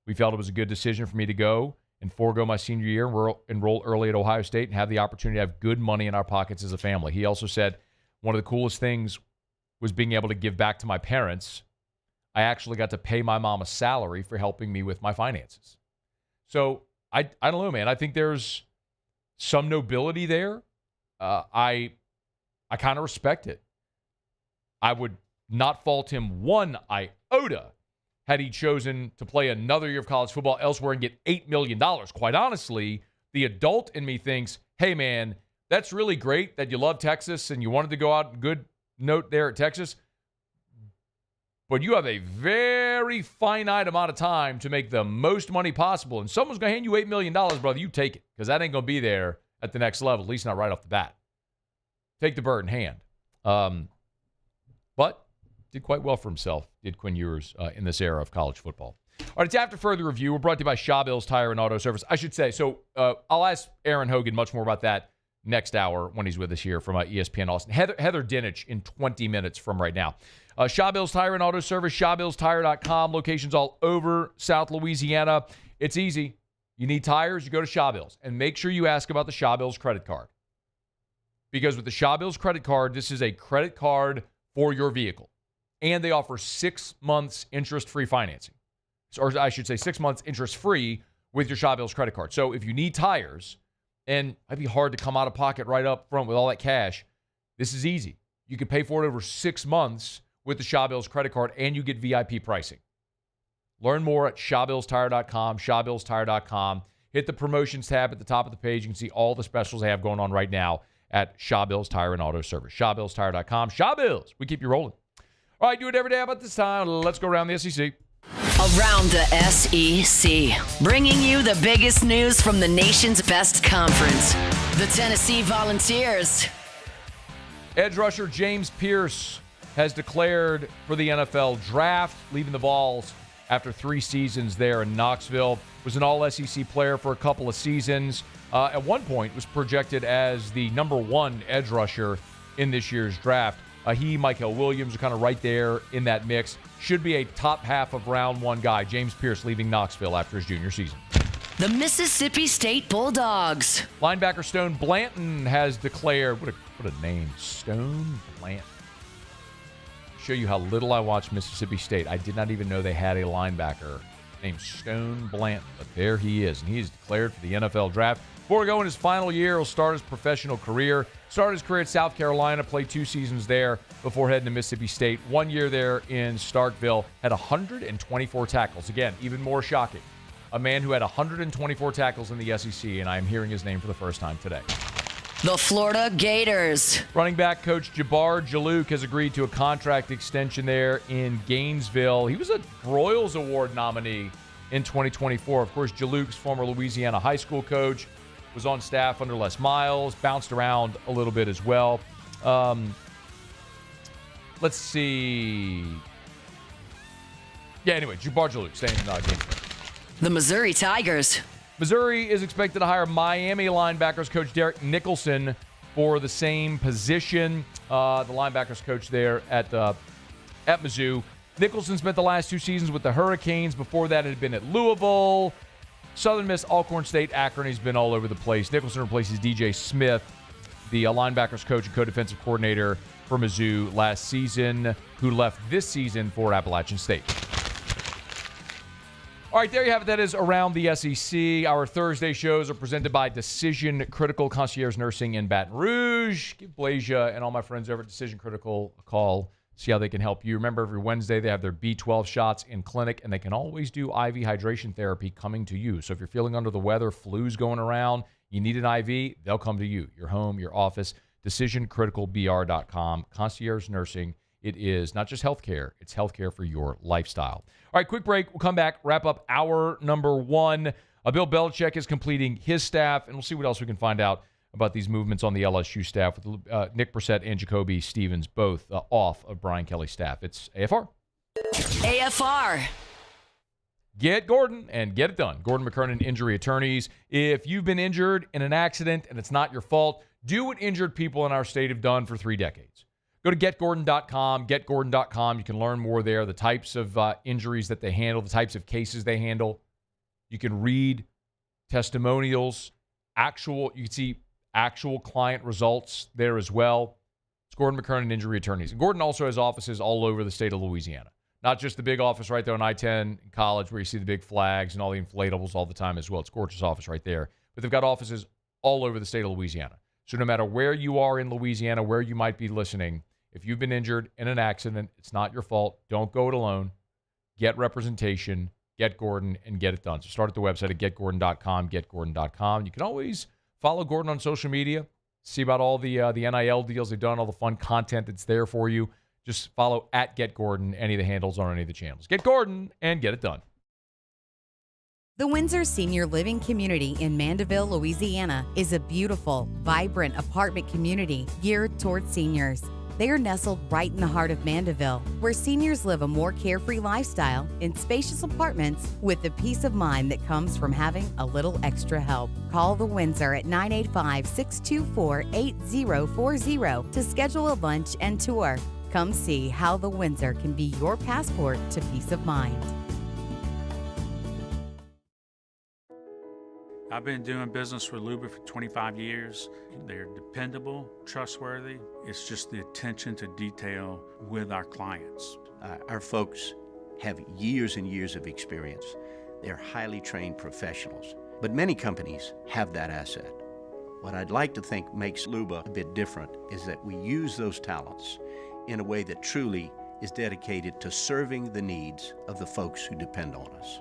S8: We felt it was a good decision for me to go and forego my senior year, enroll early at Ohio State, and have the opportunity to have good money in our pockets as a family. He also said, one of the coolest things was being able to give back to my parents. I actually got to pay my mom a salary for helping me with my finances. So I don't know, man. I think there's some nobility there. I kind of respect it. I would not fault him one iota had he chosen to play another year of college football elsewhere and get $8 million. Quite honestly, the adult in me thinks, hey, man, that's really great that you love Texas and you wanted to go out in good note there at Texas, but you have a very finite amount of time to make the most money possible, and someone's going to hand you $8 million, brother. You take it, because that ain't going to be there at the next level, at least not right off the bat. Take the bird in hand. But did quite well for himself, did Quinn Ewers in this era of college football. All right, it's After Further Review. We're brought to you by Shaw Bills Tire and Auto Service. I should say, so I'll ask Erin Hogan much more about that next hour when he's with us here from ESPN Austin. Heather Dinich in 20 minutes from right now. Shaw Bills Tire and Auto Service, ShawBillsTire.com. Locations all over South Louisiana. It's easy. You need tires, you go to Shaw Bills. And make sure you ask about the Shaw Bills credit card. Because with the Shaw Bills credit card, this is a credit card for your vehicle. And they offer 6 months interest-free financing. Or I should say 6 months interest-free with your Shaw Bills credit card. So if you need tires, and it'd be hard to come out of pocket right up front with all that cash, this is easy. You can pay for it over 6 months with the Shaw Bills credit card, and you get VIP pricing. Learn more at ShawBillsTire.com, ShawBillsTire.com. Hit the promotions tab at the top of the page. You can see all the specials they have going on right now at Shaw Bills Tire and Auto Service. ShawBillsTire.com. Shaw Bills, we keep you rolling. All right, do it every day. How about this time? Let's go around the SEC.
S6: Around the SEC, bringing you the biggest news from the nation's best conference, the Tennessee Volunteers.
S8: Edge rusher James Pierce has declared for the NFL draft, leaving the Vols after 3 seasons there in Knoxville. Was an all-SEC player for a couple of seasons. At one point, was projected as the number 1 edge rusher in this year's draft. He, Michael Williams, are kind of right there in that mix. Should be a top half of round 1 guy. James Pierce leaving Knoxville after his junior season.
S6: The Mississippi State Bulldogs.
S8: Linebacker Stone Blanton has declared, what a name, Stone Blanton. Show you how little I watch Mississippi State. I did not even know they had a linebacker named Stone Blanton, but there he is, and he is declared for the NFL draft. Before going his final year, he'll start his professional career. Started his career at South Carolina, played 2 seasons there before heading to Mississippi State. 1 year there in Starkville, had 124 tackles. Again, even more shocking. A man who had 124 tackles in the SEC, and I am hearing his name for the first time today.
S6: The Florida Gators.
S8: Running back coach Jabbar Jalouk has agreed to a contract extension there in Gainesville. He was a Broyles Award nominee in 2024. Of course, Jalouk's former Louisiana high school coach, was on staff under Les Miles, bounced around a little bit as well. Let's see. Yeah, anyway, Jabbar Jalouk staying in Gainesville.
S6: The Missouri Tigers.
S8: Missouri is expected to hire Miami linebackers coach Derek Nicholson for the same position. The linebackers coach there at Mizzou. Nicholson spent the last 2 seasons with the Hurricanes. Before that, it had been at Louisville, Southern Miss, Alcorn State, Akron. He's been all over the place. Nicholson replaces DJ Smith, the linebackers coach and co-defensive coordinator for Mizzou last season, who left this season for Appalachian State. All right, there you have it. That is Around the SEC. Our Thursday shows are presented by Decision Critical Concierge Nursing in Baton Rouge. Give Blasia and all my friends over at Decision Critical a call. See how they can help you. Remember, every Wednesday they have their B12 shots in clinic, and they can always do IV hydration therapy coming to you. So if you're feeling under the weather, flu's going around, you need an IV, they'll come to you, your home, your office. DecisionCriticalBR.com. Concierge Nursing. It is not just healthcare, it's healthcare for your lifestyle. All right, quick break. We'll come back, wrap up hour number one. Bill Belichick is completing his staff, and we'll see what else we can find out about these movements on the LSU staff with Nick Brissett and Jacoby Stevens both off of Brian Kelly's staff. It's AFR.
S6: AFR.
S8: Get Gordon and get it done. Gordon McKernan Injury Attorneys. If you've been injured in an accident and it's not your fault, do what injured people in our state have done for 3 decades. Go to getgordon.com, getgordon.com. You can learn more there, the types of injuries that they handle, the types of cases they handle. You can read testimonials, you can see actual client results there as well. It's Gordon McKernan Injury Attorneys. And Gordon also has offices all over the state of Louisiana. Not just the big office right there on I-10 in College where you see the big flags and all the inflatables all the time as well. It's a gorgeous office right there. But they've got offices all over the state of Louisiana. So no matter where you are in Louisiana, where you might be listening, if you've been injured in an accident, it's not your fault. Don't go it alone. Get representation, get Gordon, and get it done. So start at the website at getgordon.com, getgordon.com. You can always follow Gordon on social media, see about all the NIL deals they've done, all the fun content that's there for you. Just follow at Get Gordon, any of the handles on any of the channels. Get Gordon and get it done.
S2: The Windsor Senior Living Community in Mandeville, Louisiana is a beautiful, vibrant apartment community geared towards seniors. They are nestled right in the heart of Mandeville, where seniors live a more carefree lifestyle in spacious apartments with the peace of mind that comes from having a little extra help. Call the Windsor at 985-624-8040 to schedule a lunch and tour. Come see how the Windsor can be your passport to peace of mind.
S13: I've been doing business with Luba for 25 years. They're dependable, trustworthy. It's just the attention to detail with our clients.
S14: Our folks have years and years of experience. They're highly trained professionals, but many companies have that asset. What I'd like to think makes Luba a bit different is that we use those talents in a way that truly is dedicated to serving the needs of the folks who depend on us.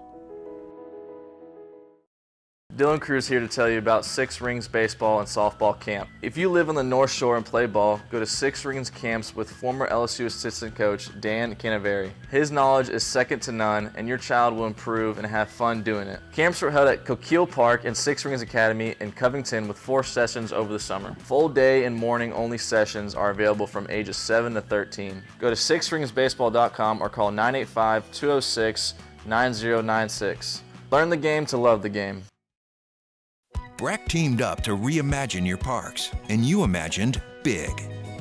S15: Dylan Cruz here to tell you about Six Rings Baseball and Softball Camp. If you live on the North Shore and play ball, go to Six Rings Camps with former LSU assistant coach Dan Canaveri. His knowledge is second to none, and your child will improve and have fun doing it. Camps were held at Coquille Park and Six Rings Academy in Covington with 4 sessions over the summer. Full day and morning only sessions are available from ages 7 to 13. Go to sixringsbaseball.com or call 985-206-9096. Learn the game to love the game.
S16: Breck teamed up to reimagine your parks, and you imagined big.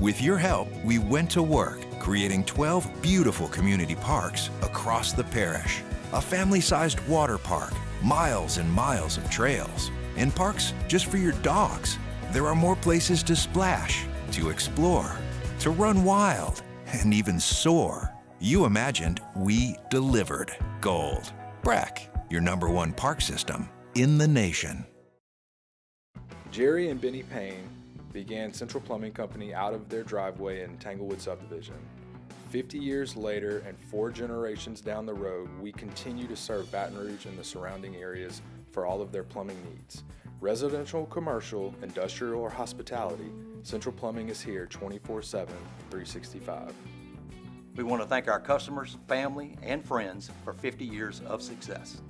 S16: With your help, we went to work, creating 12 beautiful community parks across the parish. A family-sized water park, miles and miles of trails, and parks just for your dogs. There are more places to splash, to explore, to run wild, and even soar. You imagined, we delivered. Gold. Breck, your #1 park system in the nation.
S21: Jerry and Benny Payne began Central Plumbing Company out of their driveway in Tanglewood Subdivision. 50 years later and 4 generations down the road, we continue to serve Baton Rouge and the surrounding areas for all of their plumbing needs. Residential, commercial, industrial, or hospitality, Central Plumbing is here 24/7, 365.
S22: We want to thank our customers, family, and friends for 50 years of success.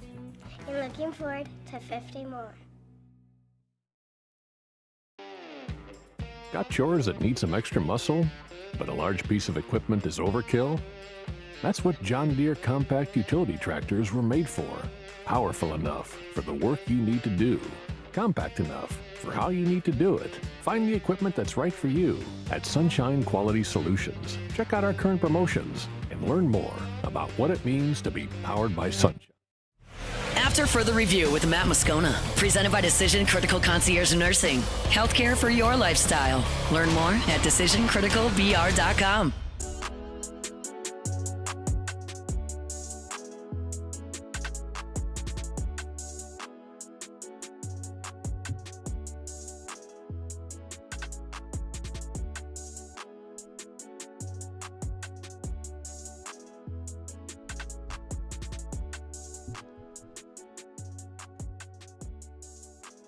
S23: And looking forward to 50 more.
S24: Got chores that need some extra muscle, but a large piece of equipment is overkill? That's what John Deere compact utility tractors were made for. Powerful enough for the work you need to do. Compact enough for how you need to do it. Find the equipment that's right for you at Sunshine Quality Solutions. Check out our current promotions and learn more about what it means to be powered by Sunshine.
S6: After Further Review with Matt Moscona, presented by Decision Critical Concierge Nursing. Healthcare for your lifestyle. Learn more at DecisionCriticalBR.com.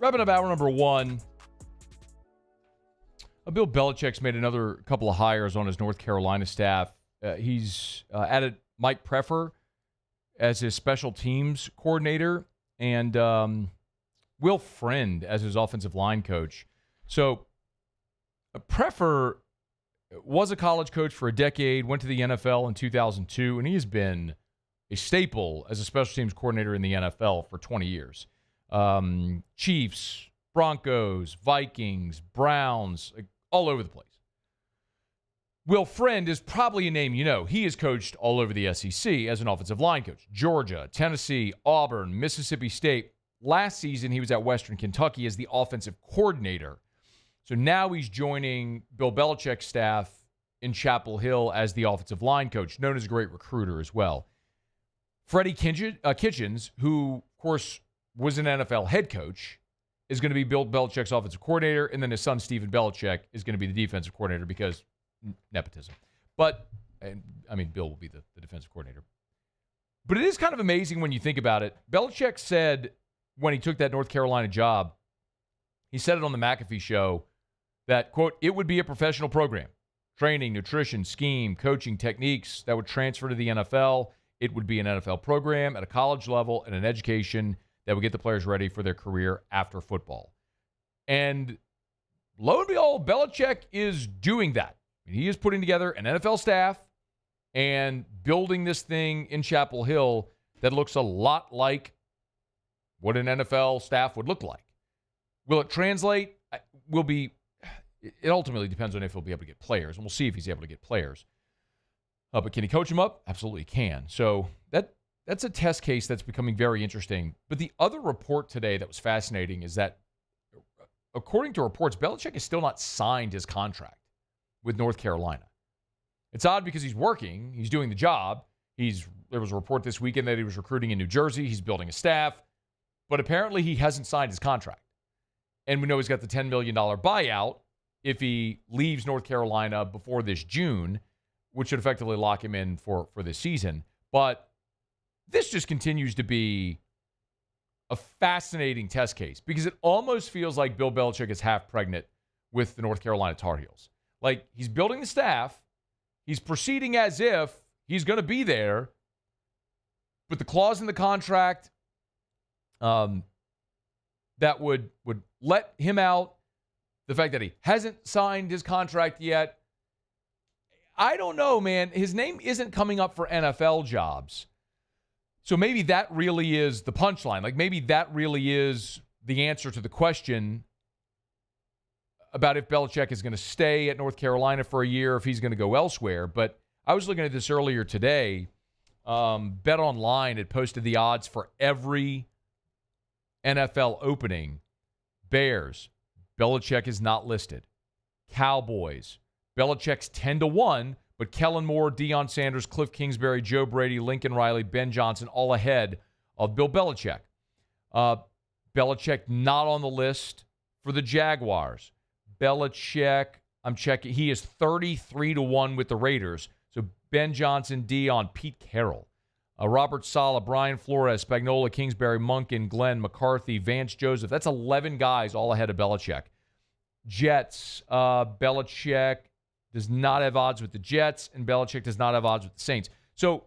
S8: Wrapping up hour number one. Bill Belichick's made another couple of hires on his North Carolina staff. He's added Mike Preffer as his special teams coordinator and Will Friend as his offensive line coach. So Preffer was a college coach for a decade, went to the NFL in 2002, and he has been a staple as a special teams coordinator in the NFL for 20 years. Chiefs, Broncos, Vikings, Browns, all over the place. Will Friend is probably a name you know. He has coached all over the SEC as an offensive line coach. Georgia, Tennessee, Auburn, Mississippi State. Last season, he was at Western Kentucky as the offensive coordinator. So now he's joining Bill Belichick's staff in Chapel Hill as the offensive line coach, known as a great recruiter as well. Freddie Kitchens, who, of course, was an NFL head coach, is going to be Bill Belichick's offensive coordinator, and then his son, Stephen Belichick, is going to be the defensive coordinator because nepotism. But, Bill will be the defensive coordinator. But it is kind of amazing when you think about it. Belichick said when he took that North Carolina job, he said it on the McAfee show that, quote, it would be a professional program. Training, nutrition, scheme, coaching techniques that would transfer to the NFL. It would be an NFL program at a college level and an education that would get the players ready for their career after football. And lo and behold, Belichick is doing that. He is putting together an NFL staff and building this thing in Chapel Hill that looks a lot like what an NFL staff would look like. Will it translate? It ultimately depends on if he'll be able to get players, and we'll see if he's able to get players. But can he coach them up? Absolutely can. So that's a test case that's becoming very interesting. But the other report today that was fascinating is that, according to reports, Belichick has still not signed his contract with North Carolina. It's odd because he's working. He's doing the job. There was a report this weekend that he was recruiting in New Jersey. He's building a staff. But apparently he hasn't signed his contract. And we know he's got the $10 million buyout if he leaves North Carolina before this June, which should effectively lock him in for this season. But this just continues to be a fascinating test case because it almost feels like Bill Belichick is half pregnant with the North Carolina Tar Heels. Like, he's building the staff. He's proceeding as if he's going to be there. But the clause in the contract that would let him out, the fact that he hasn't signed his contract yet, I don't know, man. His name isn't coming up for NFL jobs. So maybe that really is the punchline. Like, maybe that really is the answer to the question about if Belichick is going to stay at North Carolina for a year, if he's going to go elsewhere. But I was looking at this earlier today. Bet Online had posted the odds for every NFL opening. Bears, Belichick is not listed. Cowboys, Belichick's 10-1, but Kellen Moore, Deion Sanders, Cliff Kingsbury, Joe Brady, Lincoln Riley, Ben Johnson, all ahead of Bill Belichick. Belichick not on the list for the Jaguars. Belichick, I'm checking, he is 33-1 with the Raiders. So Ben Johnson, Deion, Pete Carroll, Robert Saleh, Brian Flores, Spagnuolo, Kingsbury, Munkin, Glenn, McCarthy, Vance Joseph. That's 11 guys all ahead of Belichick. Jets, Belichick does not have odds with the Jets, and Belichick does not have odds with the Saints. So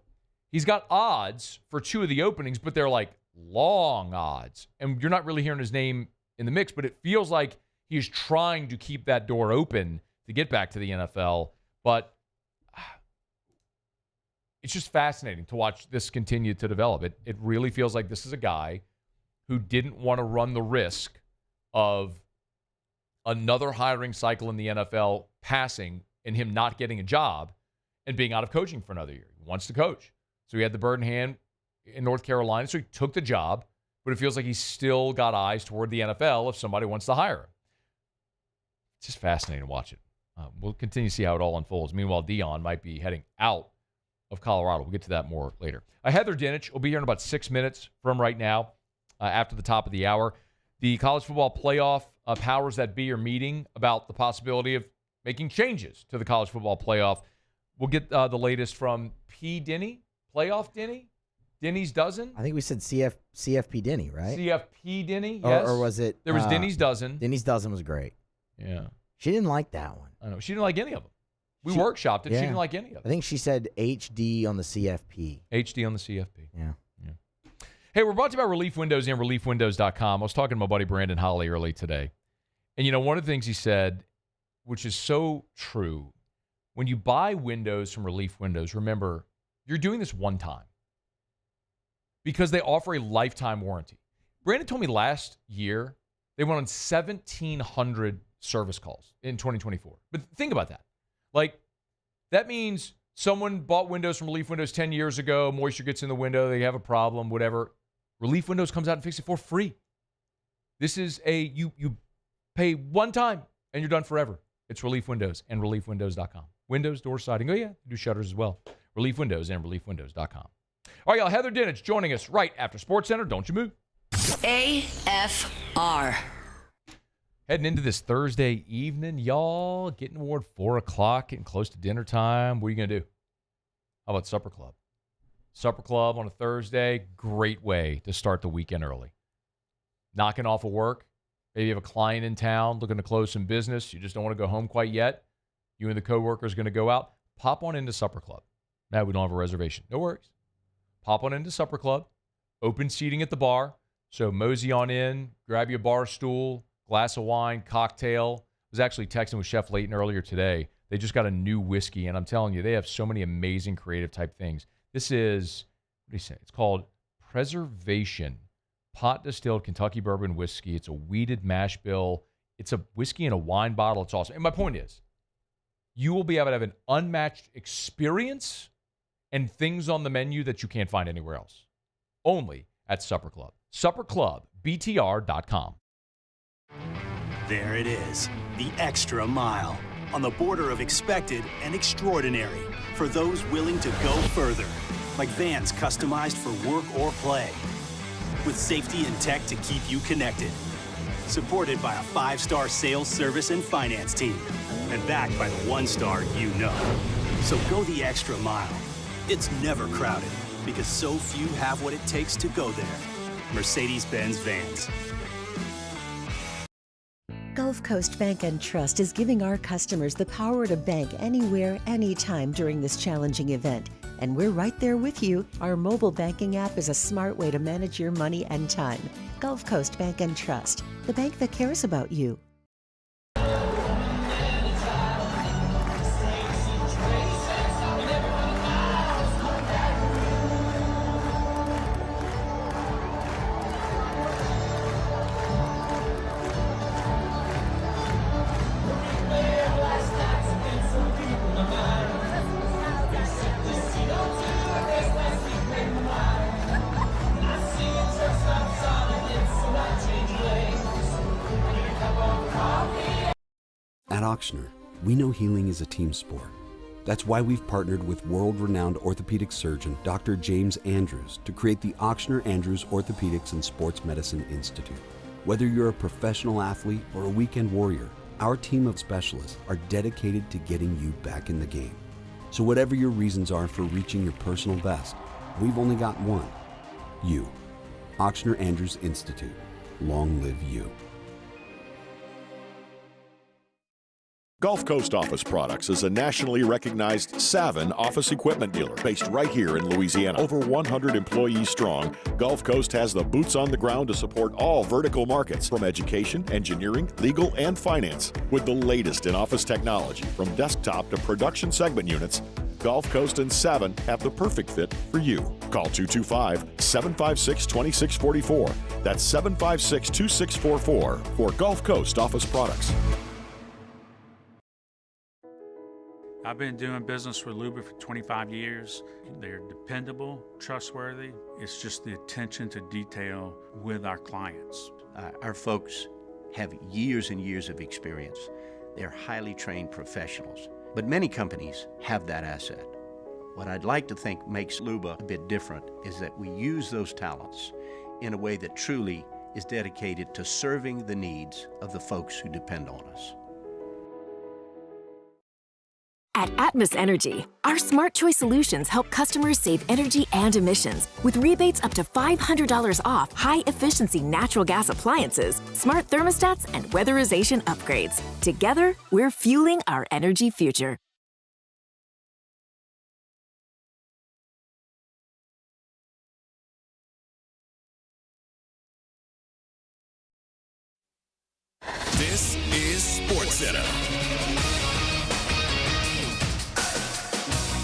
S8: he's got odds for two of the openings, but they're like long odds. And you're not really hearing his name in the mix, but it feels like he's trying to keep that door open to get back to the NFL. But it's just fascinating to watch this continue to develop. It really feels like this is a guy who didn't want to run the risk of another hiring cycle in the NFL passing and him not getting a job and being out of coaching for another year. He wants to coach. So he had the bird in hand in North Carolina, so he took the job, but it feels like he's still got eyes toward the NFL if somebody wants to hire him. It's just fascinating to watch it. We'll continue to see how it all unfolds. Meanwhile, Deion might be heading out of Colorado. We'll get to that more later. Heather Dinich will be here in about 6 minutes from right now after the top of the hour. The college football playoff powers that be are meeting about the possibility of making changes to the college football playoff. We'll get the latest from P. Dinich, playoff Dinich, Denny's dozen?
S17: I think we said CFP Denny, right?
S8: CFP Denny, yes.
S17: Or was it?
S8: There was Denny's dozen.
S17: Denny's dozen was great.
S8: Yeah.
S17: She didn't like that one.
S8: I know. She didn't like any of them. We workshopped it.
S17: Yeah.
S8: She didn't like any of them.
S17: I think she said HD on the CFP.
S8: HD on the CFP.
S17: Yeah.
S8: Hey, we're brought to you by Relief Windows and ReliefWindows.com. I was talking to my buddy Brandon Holly early today. And, one of the things he said, which is so true, when you buy windows from Relief Windows, remember, you're doing this one time because they offer a lifetime warranty. Brandon told me last year they went on 1,700 service calls in 2024. But think about that. That means someone bought windows from Relief Windows 10 years ago, moisture gets in the window, they have a problem, whatever. Relief Windows comes out and fixes it for free. This is you pay one time and you're done forever. It's Relief Windows and ReliefWindows.com. Windows, door siding. Oh, yeah, do shutters as well. Relief Windows and ReliefWindows.com. All right, y'all. Heather Dinich joining us right after SportsCenter. Don't you move.
S6: AFR.
S8: Heading into this Thursday evening, y'all. Getting toward 4 o'clock, getting close to dinner time. What are you going to do? How about Supper Club? Supper Club on a Thursday, great way to start the weekend early. Knocking off of work. Maybe you have a client in town looking to close some business. You just don't want to go home quite yet. You and the coworkers are going to go out. Pop on into Supper Club. Matt, we don't have a reservation. No worries. Pop on into Supper Club. Open seating at the bar. So mosey on in, grab you a bar stool, glass of wine, cocktail. I was actually texting with Chef Layton earlier today. They just got a new whiskey, and I'm telling you, they have so many amazing creative type things. This is, what do you say? It's called Preservation Pot Distilled Kentucky Bourbon Whiskey. It's a weeded mash bill. It's a whiskey in a wine bottle. It's awesome. And my point is, you will be able to have an unmatched experience and things on the menu that you can't find anywhere else. Only at Supper Club. SupperClubBTR.com.
S11: There it is, the extra mile, on the border of expected and extraordinary, for those willing to go further, like vans customized for work or play, with safety and tech to keep you connected, supported by a 5-star sales, service, and finance team, and backed by the 1-star you know. So go the extra mile. It's never crowded, because so few have what it takes to go there. Mercedes-Benz Vans.
S3: Gulf Coast Bank and Trust is giving our customers the power to bank anywhere, anytime during this challenging event. And we're right there with you. Our mobile banking app is a smart way to manage your money and time. Gulf Coast Bank and Trust, the bank that cares about you.
S1: At Auctioner, we know healing is a team sport. That's why we've partnered with world-renowned orthopedic surgeon Dr. James Andrews to create the Auctioner Andrews Orthopedics and Sports Medicine Institute. Whether you're a professional athlete or a weekend warrior, our team of specialists are dedicated to getting you back in the game. So whatever your reasons are for reaching your personal best, we've only got one. You. Auctioner Andrews Institute. Long live you.
S12: Gulf Coast Office Products is a nationally recognized Savin office equipment dealer based right here in Louisiana. Over 100 employees strong, Gulf Coast has the boots on the ground to support all vertical markets, from education, engineering, legal, and finance. With the latest in office technology, from desktop to production segment units, Gulf Coast and Savin have the perfect fit for you. Call 225-756-2644. That's 756-2644 for Gulf Coast Office Products.
S13: I've been doing business with Luba for 25 years. They're dependable, trustworthy. It's just the attention to detail with our clients.
S14: Our folks have years and years of experience. They're highly trained professionals, but many companies have that asset. What I'd like to think makes Luba a bit different is that we use those talents in a way that truly is dedicated to serving the needs of the folks who depend on us.
S19: At Atmos Energy, our smart choice solutions help customers save energy and emissions with rebates up to $500 off high-efficiency natural gas appliances, smart thermostats, and weatherization upgrades. Together, we're fueling our energy future.
S4: This is SportsCenter.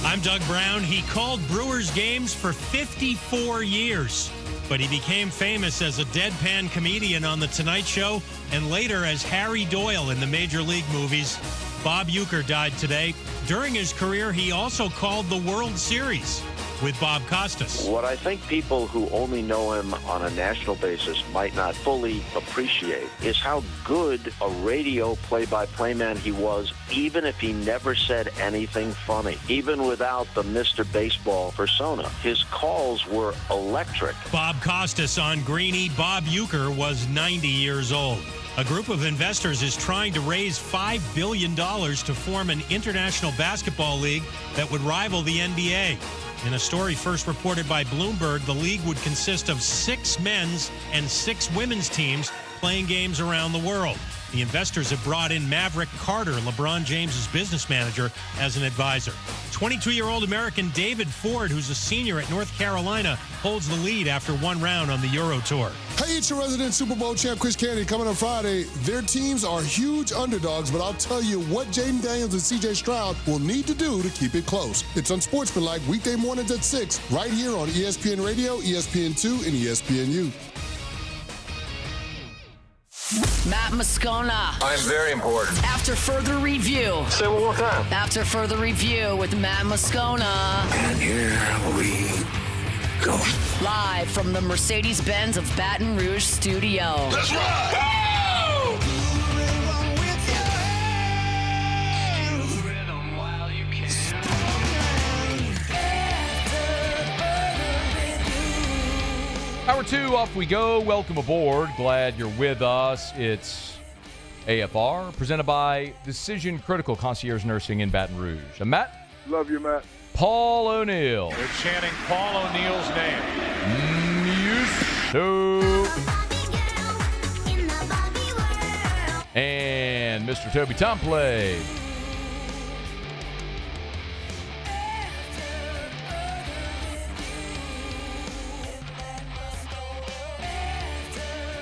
S5: I'm Doug Brown. He called Brewers games for 54 years, but he became famous as a deadpan comedian on The Tonight Show and later as Harry Doyle in the Major League movies. Bob Uecker died today. During his career, he also called the World Series with Bob Costas.
S7: What I think people who only know him on a national basis might not fully appreciate is how good a radio play-by-play man he was, even if he never said anything funny. Even without the Mr. Baseball persona, his calls were electric.
S5: Bob Costas on Greeny. Bob Uecker was 90 years old. A group of investors is trying to raise $5 billion to form an international basketball league that would rival the NBA. In a story first reported by Bloomberg, the league would consist of 6 men's and 6 women's teams playing games around the world. The investors have brought in Maverick Carter, LeBron James's business manager, as an advisor. 22-year-old American David Ford, who's a senior at North Carolina, holds the lead after one round on the Euro Tour.
S9: Hey, it's your resident Super Bowl champ, Chris Candy, coming on Friday. Their teams are huge underdogs, but I'll tell you what Jaden Daniels and C.J. Stroud will need to do to keep it close. It's Unsportsmanlike, weekday mornings at 6, right here on ESPN Radio, ESPN2, and ESPNU.
S6: Matt Moscona.
S4: I'm very important.
S6: After further review.
S4: Say it one more time.
S6: After further review with Matt Moscona.
S4: And here we go.
S6: Live from the Mercedes-Benz of Baton Rouge studio.
S4: Let's ride! Go!
S8: Hour 2, off we go. Welcome aboard. Glad you're with us. It's AFR, presented by Decision Critical Concierge Nursing in Baton Rouge. I'm Matt.
S25: Love you, Matt.
S8: Paul O'Neill.
S10: They're chanting Paul O'Neill's name.
S8: And Mr. Toby Tomplay.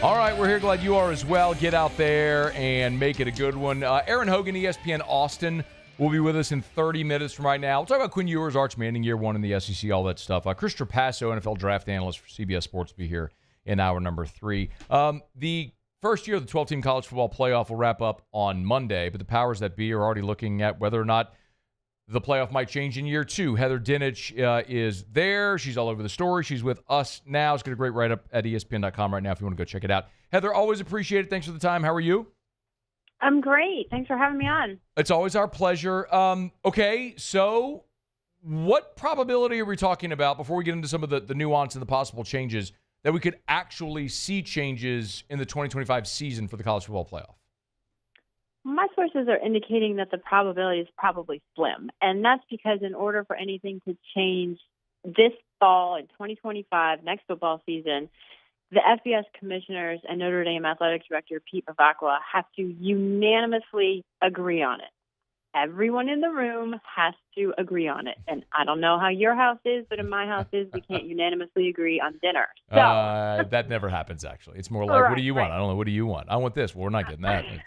S8: All right, we're here. Glad you are as well. Get out there and make it a good one. Erin Hogan, ESPN Austin, will be with us in 30 minutes from right now. We'll talk about Quinn Ewers, Arch Manning, year 1 in the SEC, all that stuff. Chris Trapasso, NFL draft analyst for CBS Sports, will be here in hour number 3. The first year of the 12-team college football playoff will wrap up on Monday, but the powers that be are already looking at whether or not the playoff might change in year 2. Heather Dinich is there. She's all over the story. She's with us now. She's got a great write-up at ESPN.com right now if you want to go check it out. Heather, always appreciate it. Thanks for the time. How are you?
S26: I'm great. Thanks for having me on.
S8: It's always our pleasure. Okay, so what probability are we talking about before we get into some of the nuance and the possible changes that we could actually see changes in the 2025 season for the college football playoff?
S26: My sources are indicating that the probability is probably slim, and that's because in order for anything to change this fall in 2025, next football season, the FBS commissioners and Notre Dame athletic director Pete Bavacqua have to unanimously agree on it. Everyone in the room has to agree on it, and I don't know how your house is, but in my house is we can't unanimously agree on dinner. So
S8: that never happens, actually. It's more like,
S26: right,
S8: what do you want? I don't know. What do you want? I want this. Well, we're not getting that. Okay.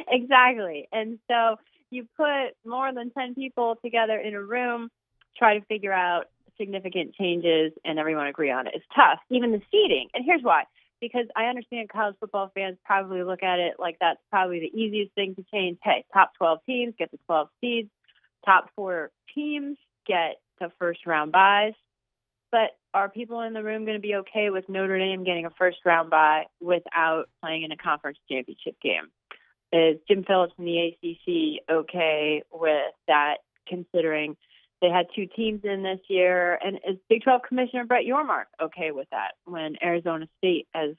S26: Exactly. And so you put more than 10 people together in a room, try to figure out significant changes, and everyone agree on it. It's tough, even the seeding. And here's why. Because I understand college football fans probably look at it like that's probably the easiest thing to change. Hey, top 12 teams get the 12 seeds. Top 4 teams get the first-round byes. But are people in the room going to be okay with Notre Dame getting a first-round bye without playing in a conference championship game? Is Jim Phillips and the ACC okay with that, considering they had 2 teams in this year? And is Big 12 Commissioner Brett Yormark okay with that when Arizona State, I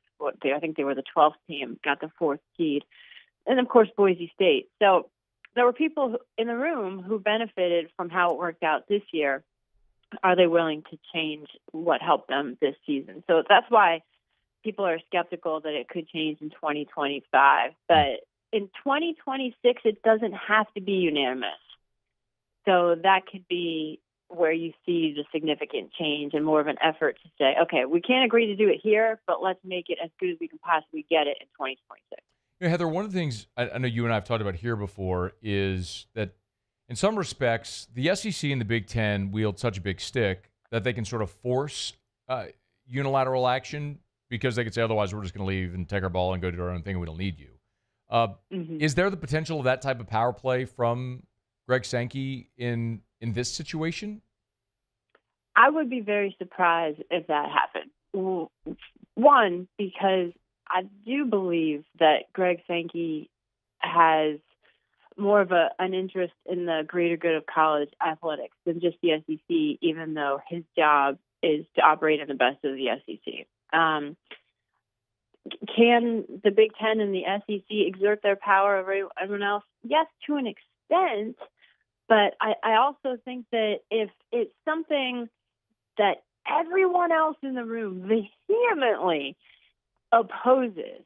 S26: think they were the 12th team, got the 4th seed? And, of course, Boise State. So there were people in the room who benefited from how it worked out this year. Are they willing to change what helped them this season? So that's why people are skeptical that it could change in 2025. But in 2026, it doesn't have to be unanimous. So that could be where you see the significant change and more of an effort to say, okay, we can't agree to do it here, but let's make it as good as we can possibly get it in 2026.
S8: Heather, one of the things I know you and I have talked about here before is that in some respects, the SEC and the Big Ten wield such a big stick that they can sort of force unilateral action because they could say, otherwise we're just going to leave and take our ball and go do our own thing and we don't need you. Is there the potential of that type of power play from Greg Sankey in this situation?
S26: I would be very surprised if that happened. One, because I do believe that Greg Sankey has more of an interest in the greater good of college athletics than just the SEC, even though his job is to operate in the best of the SEC. Can the Big Ten and the SEC exert their power over everyone else? Yes, to an extent. But I also think that if it's something that everyone else in the room vehemently opposes,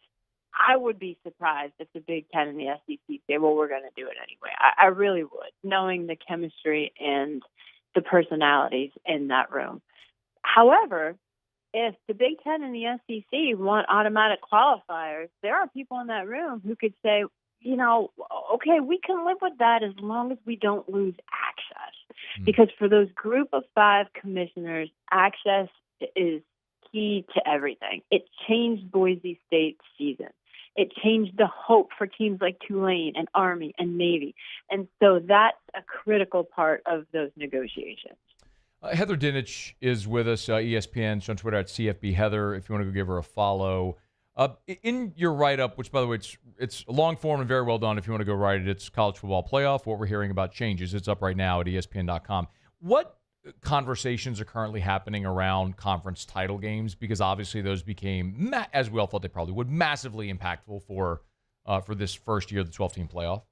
S26: I would be surprised if the Big Ten and the SEC say, well, we're going to do it anyway. I really would, knowing the chemistry and the personalities in that room. However, if the Big Ten and the SEC want automatic qualifiers, there are people in that room who could say, you know, okay, we can live with that as long as we don't lose access. Because for those group of 5 commissioners, access is key to everything. It changed Boise State's season. It changed the hope for teams like Tulane and Army and Navy. And so that's a critical part of those negotiations.
S8: Heather Dinich is with us, ESPN. She's on Twitter at CFB Heather, if you want to go give her a follow. In your write-up, which, by the way, it's long form and very well done if you want to go write it, it's College Football Playoff, what we're hearing about changes. It's up right now at ESPN.com. What conversations are currently happening around conference title games? Because obviously those became, as we all thought they probably would, massively impactful for this first year of the 12-team playoff.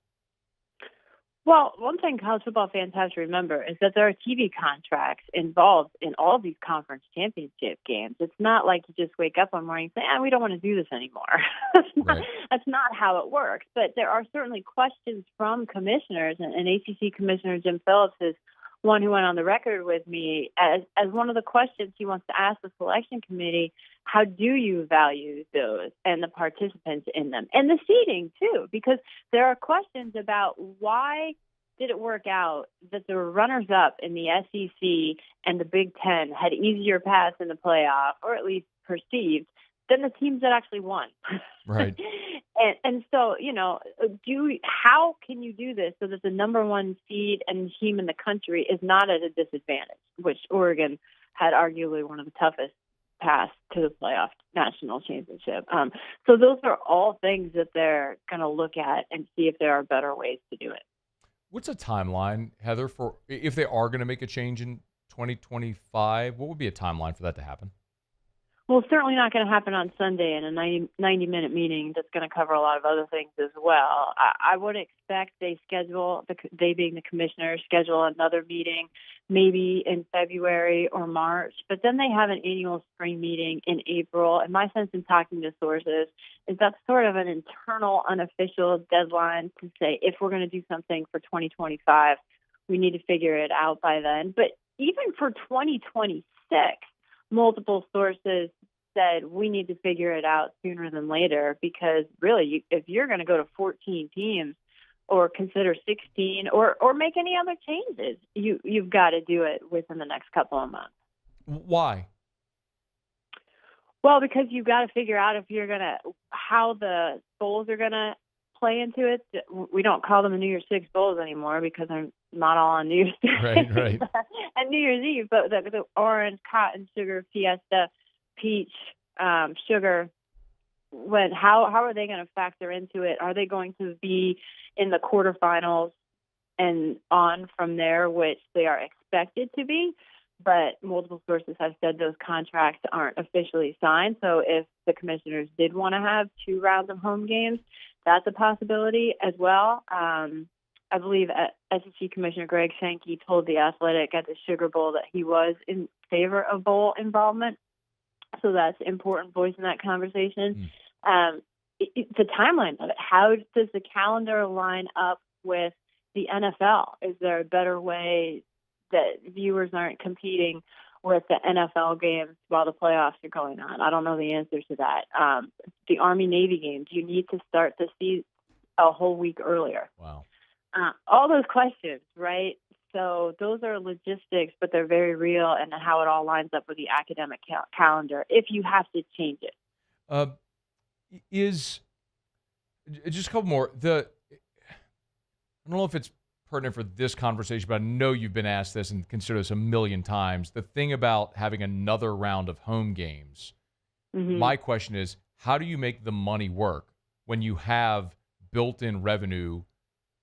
S26: Well, one thing college football fans have to remember is that there are TV contracts involved in all these conference championship games. It's not like you just wake up one morning and say, we don't want to do this anymore. That's not how it works. But there are certainly questions from commissioners, and ACC Commissioner Jim Phillips is one who went on the record with me as one of the questions he wants to ask the selection committee. How do you value those and the participants in them and the seeding too? Because there are questions about why did it work out that the runners-up in the SEC and the Big Ten had easier paths in the playoff, or at least perceived, than the teams that actually won.
S8: Right.
S26: and so, you know, how can you do this so that the number one seed and team in the country is not at a disadvantage, which Oregon had arguably one of the toughest paths to the playoff national championship. So those are all things that they're going to look at and see if there are better ways to do it.
S8: What's a timeline, Heather, for if they are going to make a change in 2025? What would be a timeline for that to happen?
S26: Well, it's certainly not going to happen on Sunday in a 90-minute meeting that's going to cover a lot of other things as well. I would expect they being the commissioners, schedule another meeting maybe in February or March, but then they have an annual spring meeting in April. And my sense in talking to sources is that's sort of an internal, unofficial deadline to say if we're going to do something for 2025, we need to figure it out by then. But even for 2026, multiple sources said we need to figure it out sooner than later, because really, if you're going to go to 14 teams or consider 16 or make any other changes, you've got to do it within the next couple of months.
S8: Why?
S26: Well, because you've got to figure out how the bowls are going to play into it. We don't call them the New Year's Six bowls anymore because they're not all on New Year's Day.
S8: Right.
S26: And New Year's Eve, but the orange, cotton, sugar, fiesta, peach, sugar, how are they going to factor into it? Are they going to be in the quarterfinals and on from there, which they are expected to be? But multiple sources have said those contracts aren't officially signed. So if the commissioners did want to have 2 rounds of home games, that's a possibility as well. I believe SEC Commissioner Greg Sankey told The Athletic at the Sugar Bowl that he was in favor of bowl involvement. So that's an important voice in that conversation. The timeline of it, how does the calendar line up with the NFL? Is there a better way that viewers aren't competing with the NFL games while the playoffs are going on? I don't know the answer to that. The Army-Navy game, do you need to start the season a whole week earlier?
S8: Wow.
S26: All those questions, right? So those are logistics, but they're very real, and how it all lines up with the academic calendar if you have to change it.
S8: Is just a couple more. I don't know if it's pertinent for this conversation, but I know you've been asked this and considered this a million times. The thing about having another round of home games, my question is, how do you make the money work when you have built-in revenue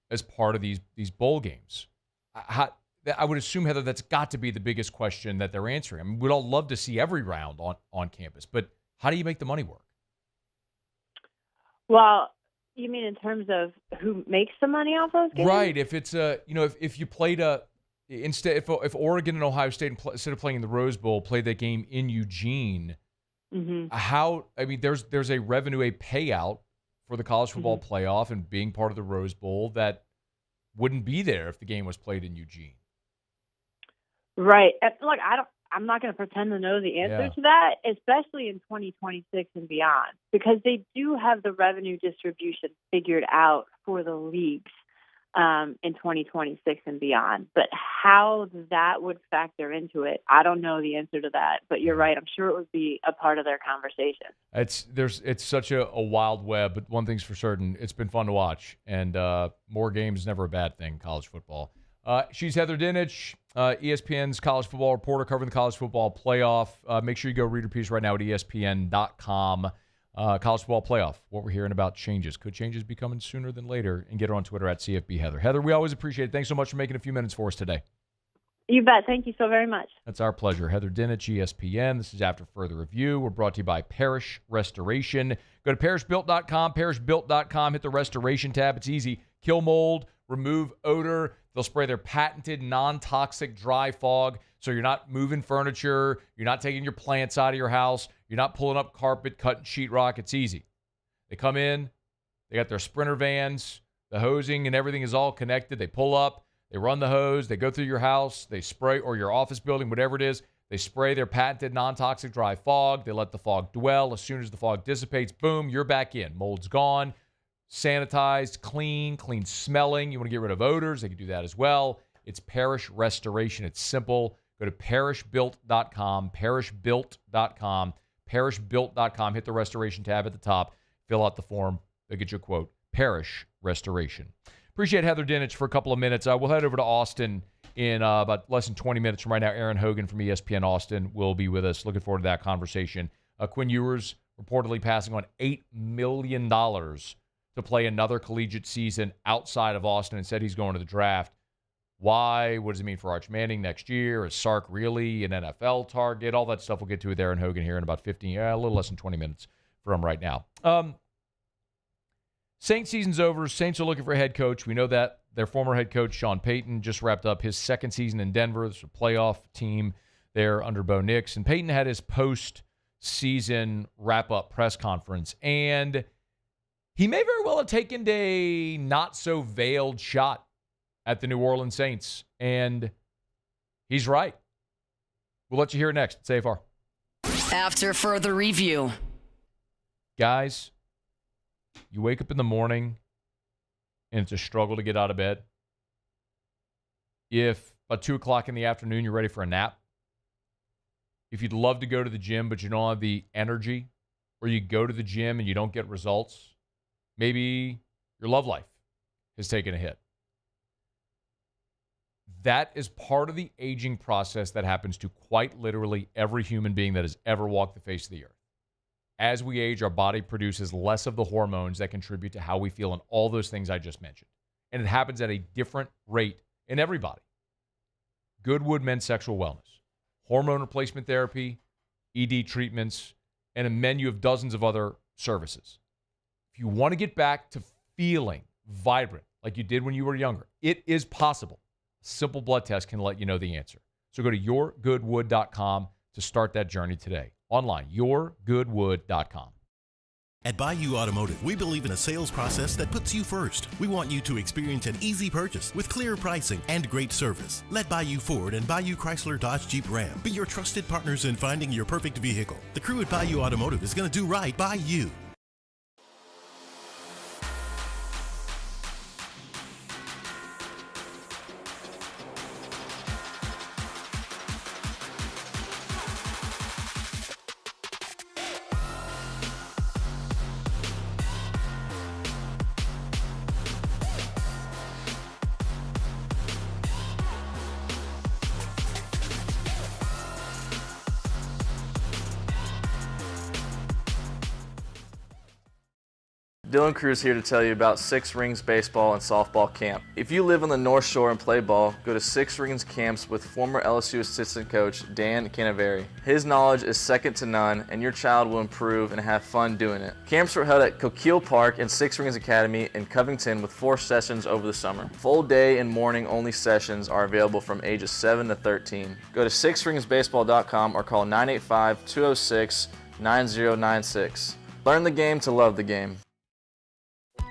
S8: as part of these bowl games? I would assume, Heather, that's got to be the biggest question that they're answering. I mean, we'd all love to see every round on campus, but how do you make the money work?
S26: Well, you mean in terms of who makes the money off those games?
S8: Right. If it's if you played if Oregon and Ohio State, instead of playing in the Rose Bowl, played that game in Eugene, there's a revenue, a payout for the college football playoff and being part of the Rose Bowl that wouldn't be there if the game was played in Eugene.
S26: Right. Look, I'm not going to pretend to know the answer to that, especially in 2026 and beyond, because they do have the revenue distribution figured out for the leagues in 2026 and beyond. But how that would factor into it, I don't know the answer to that. But you're right. I'm sure it would be a part of their conversation.
S8: It's such a wild web, but one thing's for certain, it's been fun to watch. And more games is never a bad thing in college football. She's Heather Dinich, ESPN's college football reporter covering the college football playoff. Make sure you go read her piece right now at ESPN.com. College football playoff, what we're hearing about changes. Could changes be coming sooner than later? And get her on Twitter at CFB Heather. Heather, we always appreciate it. Thanks so much for making a few minutes for us today.
S26: You bet. Thank you so very much.
S8: That's our pleasure. Heather Dinich, ESPN. This is After Further Review. We're brought to you by Parish Restoration. Go to parishbuilt.com, parishbuilt.com. Hit the restoration tab. It's easy. Kill mold, remove odor. They'll spray their patented non-toxic dry fog, so you're not moving furniture, you're not taking your plants out of your house, you're not pulling up carpet, cutting sheetrock. It's easy. They come in, they got their Sprinter vans, the hosing and everything is all connected. They pull up, they run the hose, they go through your house, they spray, or your office building, whatever it is, they spray their patented non-toxic dry fog. They let the fog dwell. As soon as the fog dissipates, boom, you're back in. Mold's gone. Sanitized, clean smelling. You want to get rid of odors, they can do that as well. It's Parish Restoration. It's simple. Go to parishbuilt.com, parishbuilt.com, parishbuilt.com. Hit the restoration tab at the top. Fill out the form. They'll get you a quote. Parish Restoration. Appreciate Heather Dinich for a couple of minutes. We'll head over to Austin in about less than 20 minutes from right now. Erin Hogan from ESPN Austin will be with us. Looking forward to that conversation. Quinn Ewers reportedly passing on $8 million to play another collegiate season outside of Austin and said he's going to the draft. Why? What does it mean for Arch Manning next year? Is Sark really an NFL target? All that stuff we'll get to with Aaron Hogan here in about a little less than 20 minutes from right now. Saints season's over. Saints are looking for a head coach. We know that their former head coach, Sean Payton, just wrapped up his second season in Denver. It's a playoff team there under Bo Nix. And Payton had his post-season wrap-up press conference. And he may very well have taken a not-so-veiled shot at the New Orleans Saints, and he's right. We'll let you hear it next. It's AFR.
S6: After Further Review.
S8: Guys, you wake up in the morning, and it's a struggle to get out of bed. If about 2 o'clock in the afternoon you're ready for a nap, if you'd love to go to the gym but you don't have the energy, or you go to the gym and you don't get results, maybe your love life has taken a hit. That is part of the aging process that happens to quite literally every human being that has ever walked the face of the earth. As we age, our body produces less of the hormones that contribute to how we feel and all those things I just mentioned. And it happens at a different rate in everybody. Goodwood Men's Sexual Wellness, hormone replacement therapy, ED treatments, and a menu of dozens of other services. If you want to get back to feeling vibrant, like you did when you were younger. It is possible. A simple blood test can let you know the answer. So go to yourgoodwood.com to start that journey today. Online, yourgoodwood.com.
S2: At Bayou Automotive, we believe in a sales process that puts you first. We want you to experience an easy purchase with clear pricing and great service. Let Bayou Ford and Bayou Chrysler Dodge Jeep Ram be your trusted partners in finding your perfect vehicle. The crew at Bayou Automotive is going to do right by you.
S15: Dylan Cruz here to tell you about Six Rings Baseball and Softball Camp. If you live on the North Shore and play ball, go to Six Rings Camps with former LSU assistant coach Dan Canaveri. His knowledge is second to none, and your child will improve and have fun doing it. Camps were held at Coquille Park and Six Rings Academy in Covington with 4 sessions over the summer. Full day and morning only sessions are available from ages 7 to 13. Go to sixringsbaseball.com or call 985-206-9096. Learn the game to love the game.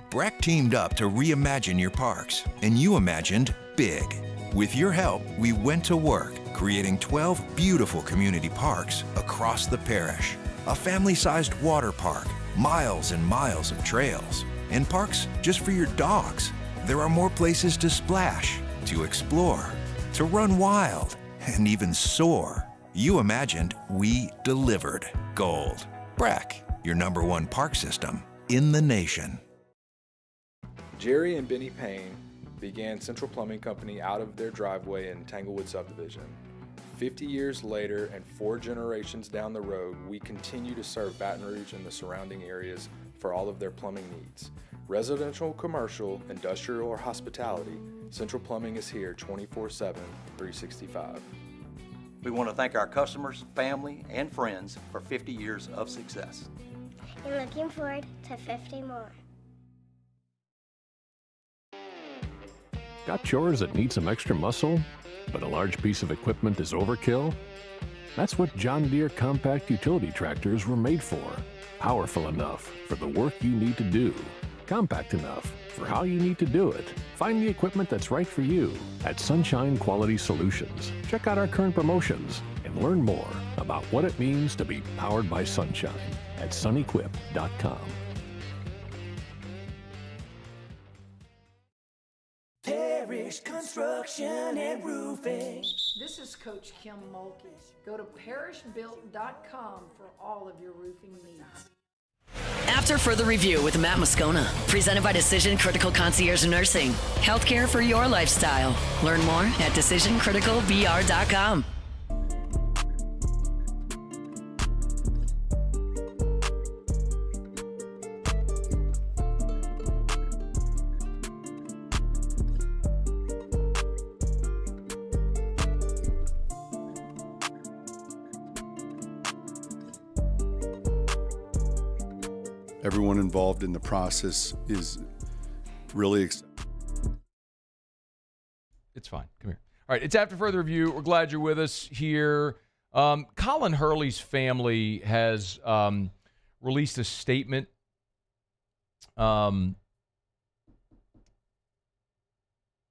S16: BRAC teamed up to reimagine your parks, and you imagined big. With your help, we went to work, creating 12 beautiful community parks across the parish. A family-sized water park, miles and miles of trails, and parks just for your dogs. There are more places to splash, to explore, to run wild, and even soar. You imagined, we delivered. Gold. BRAC, your #1 park system in the nation.
S21: Jerry and Benny Payne began Central Plumbing Company out of their driveway in Tanglewood subdivision. 50 years later and 4 generations down the road, we continue to serve Baton Rouge and the surrounding areas for all of their plumbing needs. Residential, commercial, industrial, or hospitality, Central Plumbing is here 24/7, 365.
S22: We want to thank our customers, family, and friends for 50 years of success.
S23: And looking forward to 50 more.
S24: Got chores that need some extra muscle, but a large piece of equipment is overkill? That's what John Deere compact utility tractors were made for. Powerful enough for the work you need to do. Compact enough for how you need to do it. Find the equipment that's right for you at Sunshine Quality Solutions. Check out our current promotions and learn more about what it means to be powered by sunshine at sunequip.com.
S18: Parish Construction and Roofing.
S20: This is Coach Kim Mulkey. Go to parishbuilt.com for all of your roofing needs.
S6: After further review with Matt Moscona, presented by Decision Critical Concierge Nursing. Healthcare for your lifestyle. Learn more at decisioncriticalbr.com.
S25: Everyone involved in the process is really excited.
S8: It's fine. Come here. All right. It's after further review. We're glad you're with us here. Colin Hurley's family has released a statement on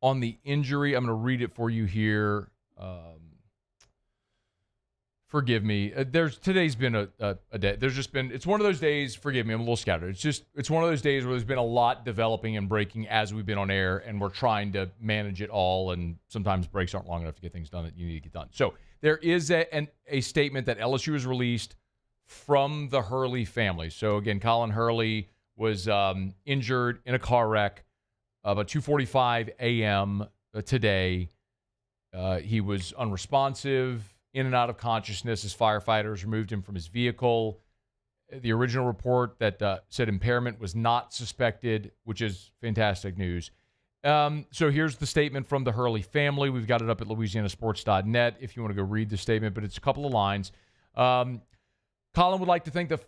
S8: the injury. I'm going to read it for you here. Forgive me. Today's been a day. It's one of those days. Forgive me. I'm a little scattered. It's one of those days where there's been a lot developing and breaking as we've been on air, and we're trying to manage it all. And sometimes breaks aren't long enough to get things done that you need to get done. So there is a statement that LSU has released from the Hurley family. So again, Colin Hurley was injured in a car wreck about 2:45 a.m. Today. He was unresponsive, in and out of consciousness as firefighters removed him from his vehicle. The original report that said impairment was not suspected, which is fantastic news. So here's the statement from the Hurley family. We've got it up at louisianasports.net if you want to go read the statement, but it's a couple of lines. Colin would like to thank the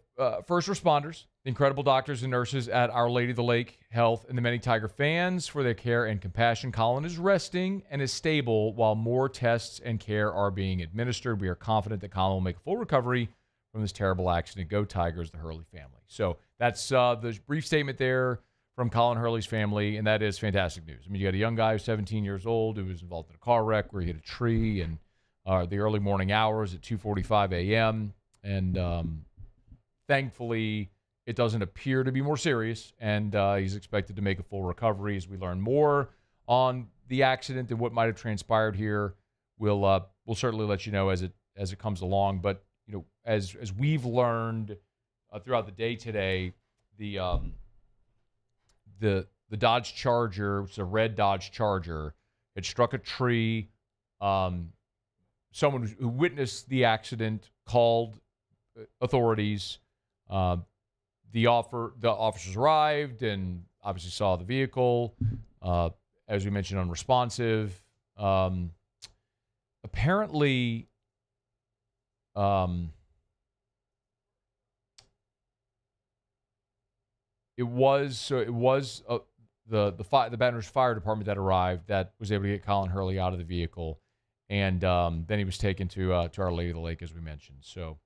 S8: first responders, incredible doctors and nurses at Our Lady of the Lake Health and the many Tiger fans for their care and compassion. Colin is resting and is stable while more tests and care are being administered. We are confident that Colin will make a full recovery from this terrible accident. Go Tigers, the Hurley family. So that's the brief statement there from Colin Hurley's family, and that is fantastic news. I mean, you got a young guy who's 17 years old who was involved in a car wreck where he hit a tree in the early morning hours at 2:45 a.m., and thankfully it doesn't appear to be more serious, and he's expected to make a full recovery. As we learn more on the accident and what might have transpired here, we'll certainly let you know as it comes along. But you know, as we've learned throughout the day today, the Dodge Charger, which is a red Dodge Charger, had struck a tree. Someone who witnessed the accident called authorities. The officers arrived and obviously saw the vehicle. As we mentioned, unresponsive. Apparently, it was the Baton Rouge Fire Department that arrived that was able to get Colin Hurley out of the vehicle, and then he was taken to Our Lady of the Lake, as we mentioned. So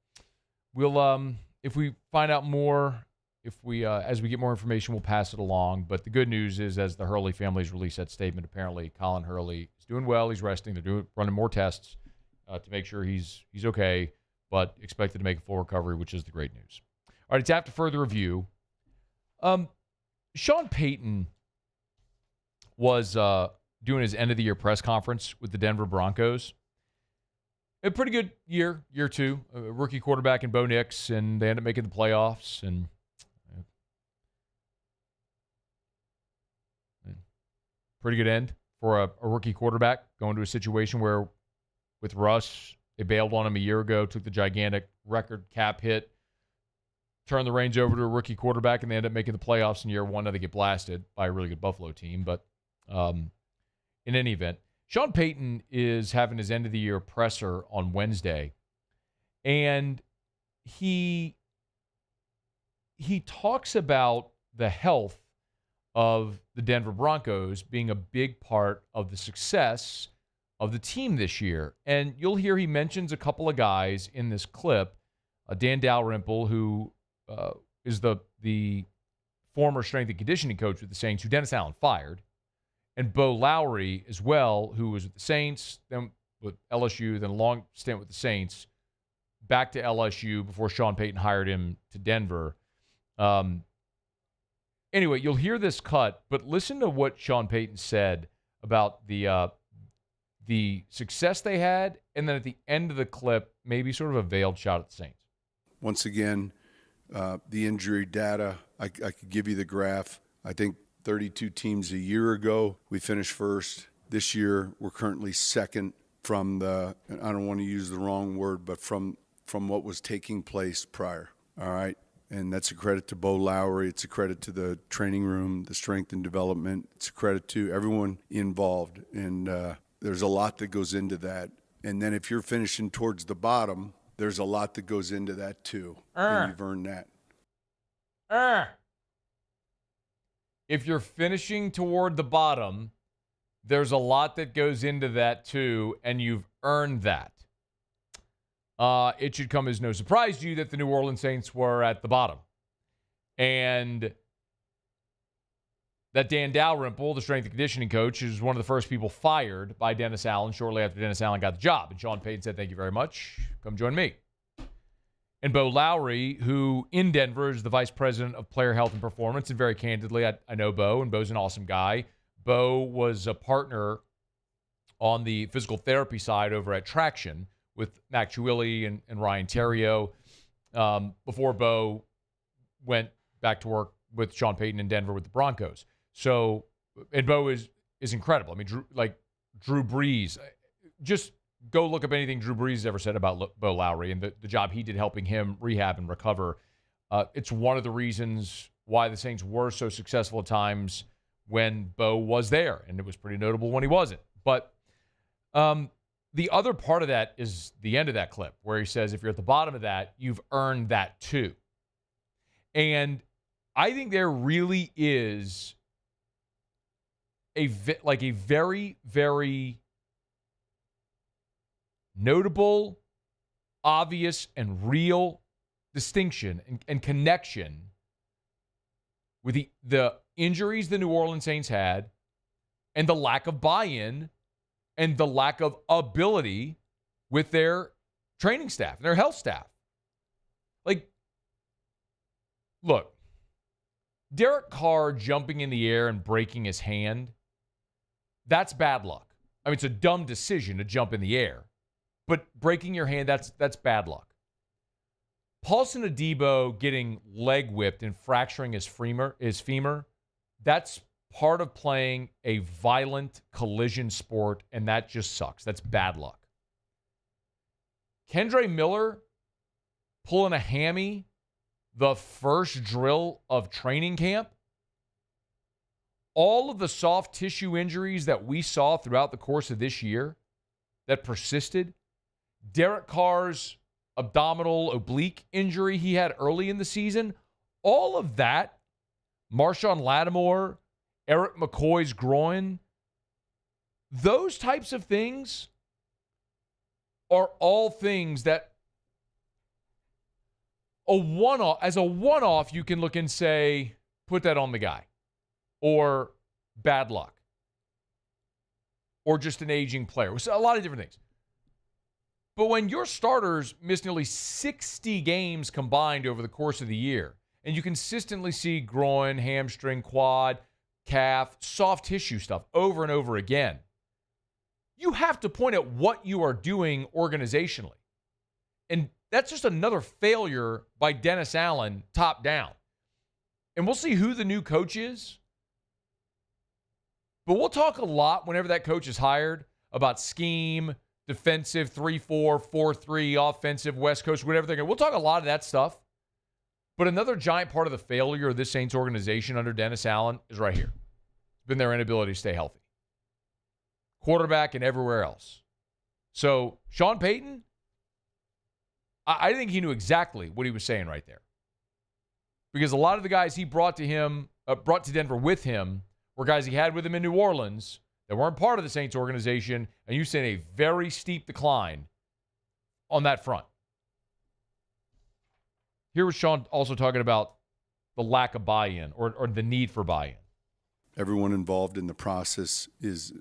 S8: we'll if we find out more, as we get more information, we'll pass it along. But the good news is, as the Hurley family's released that statement, apparently Colin Hurley is doing well. He's resting. They're running more tests to make sure he's okay, but expected to make a full recovery, which is the great news. All right, it's after further review. Sean Payton was doing his end-of-the-year press conference with the Denver Broncos. A pretty good year two. A rookie quarterback in Bo Nix, and they ended up making the playoffs. And pretty good end for a rookie quarterback going to a situation where, with Russ, they bailed on him a year ago, took the gigantic record cap hit, turned the reins over to a rookie quarterback, and they end up making the playoffs in year one. Now they get blasted by a really good Buffalo team. But in any event, Sean Payton is having his end-of-the-year presser on Wednesday, and he talks about the health of the Denver Broncos being a big part of the success of the team this year. And you'll hear he mentions a couple of guys in this clip. Dan Dalrymple, who is the former strength and conditioning coach with the Saints, who Dennis Allen fired, and Bo Lowry as well, who was with the Saints, then with LSU, then a long stint with the Saints, back to LSU before Sean Payton hired him to Denver. Anyway, you'll hear this cut, but listen to what Sean Payton said about the success they had, and then at the end of the clip, maybe sort of a veiled shot at the Saints.
S25: Once again, the injury data, I could give you the graph. I think 32 teams a year ago, we finished first. This year, we're currently second from I don't want to use the wrong word, but from what was taking place prior, all right? And that's a credit to Bo Lowry. It's a credit to the training room, the strength and development. It's a credit to everyone involved. And there's a lot that goes into that. And then if you're finishing towards the bottom, there's a lot that goes into that too. And you've earned that.
S8: If you're finishing toward the bottom, there's a lot that goes into that too, and you've earned that. It should come as no surprise to you that the New Orleans Saints were at the bottom. And that Dan Dalrymple, the strength and conditioning coach, is one of the first people fired by Dennis Allen shortly after Dennis Allen got the job. And Sean Payton said, "Thank you very much. Come join me." And Bo Lowry, who in Denver is the vice president of player health and performance, and very candidly, I know Bo, and Bo's an awesome guy. Bo was a partner on the physical therapy side over at Traction with Mac Chiwilli and Ryan Terrio before Bo went back to work with Sean Payton in Denver with the Broncos. So, and Bo is incredible. I mean, Drew Brees, just go look up anything Drew Brees has ever said about Bo Lowry and the job he did helping him rehab and recover. It's one of the reasons why the Saints were so successful at times when Bo was there, and it was pretty notable when he wasn't. But the other part of that is the end of that clip where he says, if you're at the bottom of that, you've earned that too. And I think there really is a very, very notable, obvious, and real distinction and connection with the injuries the New Orleans Saints had and the lack of buy-in and the lack of ability with their training staff and their health staff. Like, look, Derek Carr jumping in the air and breaking his hand, that's bad luck. I mean, it's a dumb decision to jump in the air. But breaking your hand, that's bad luck. Paulson Adebo getting leg whipped and fracturing his femur, that's part of playing a violent collision sport, and that just sucks. That's bad luck. Kendre Miller pulling a hammy the first drill of training camp. All of the soft tissue injuries that we saw throughout the course of this year that persisted. Derek Carr's abdominal oblique injury he had early in the season. All of that. Marshawn Lattimore, Eric McCoy's groin. Those types of things are all things that as a one-off, you can look and say, put that on the guy. Or bad luck. Or just an aging player. So a lot of different things. But when your starters miss nearly 60 games combined over the course of the year, and you consistently see groin, hamstring, quad, calf, soft tissue stuff over and over again, you have to point at what you are doing organizationally. And that's just another failure by Dennis Allen, top down. And we'll see who the new coach is. But we'll talk a lot whenever that coach is hired about scheme, defensive, 3-4, 4-3, offensive, West Coast, whatever they're going to. We'll talk a lot of that stuff. But another giant part of the failure of this Saints organization under Dennis Allen is right here. It's been their inability to stay healthy. Quarterback and everywhere else. So Sean Payton, I think he knew exactly what he was saying right there. Because a lot of the guys he brought to Denver with him were guys he had with him in New Orleans that weren't part of the Saints organization, and you've seen a very steep decline on that front. Here was Sean also talking about the lack of buy-in or the need for buy-in.
S25: Everyone involved in the process is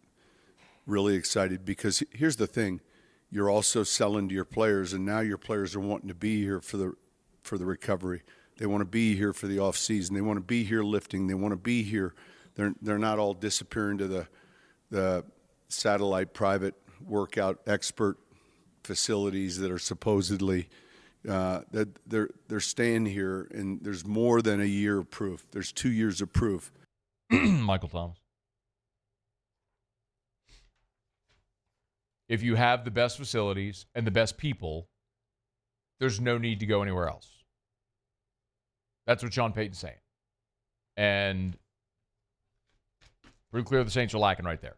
S25: really excited because here's the thing. You're also selling to your players, and now your players are wanting to be here for the recovery. They want to be here for the off season. They want to be here lifting. They want to be here. They're not all disappearing to the satellite private workout expert facilities that are supposedly that they're staying here, and there's more than a year of proof. There's 2 years of proof.
S8: Michael Thomas. If you have the best facilities and the best people, there's no need to go anywhere else. That's what Sean Payton's saying. And pretty clear the Saints are lacking right there.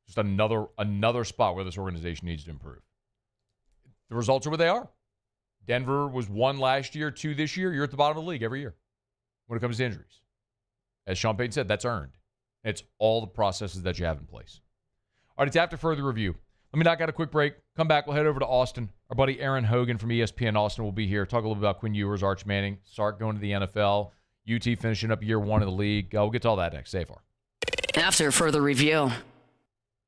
S8: Just another spot where this organization needs to improve. The results are what they are. Denver was 1 last year, 2 this year. You're at the bottom of the league every year when it comes to injuries. As Sean Payton said, that's earned. It's all the processes that you have in place. All right, it's after further review. Let me knock out a quick break. Come back. We'll head over to Austin. Our buddy Erin Hogan from ESPN Austin will be here. Talk a little bit about Quinn Ewers, Arch Manning, Sark going to the NFL, UT finishing up year 1 of the league. We'll get to all that next. Stay far.
S6: After further review.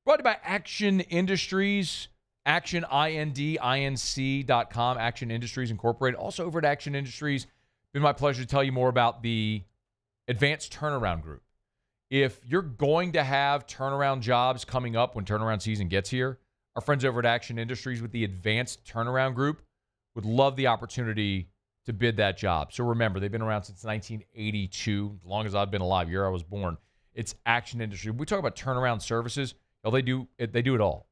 S8: Brought to you by Action Industries. Action, INC.com. Action Industries Incorporated. Also over at Action Industries, been my pleasure to tell you more about the Advanced Turnaround Group. If you're going to have turnaround jobs coming up when turnaround season gets here, our friends over at Action Industries with the Advanced Turnaround Group would love the opportunity to bid that job. So remember, they've been around since 1982, as long as I've been alive, year I was born. It's Action Industries. We talk about turnaround services. Well, they do it all.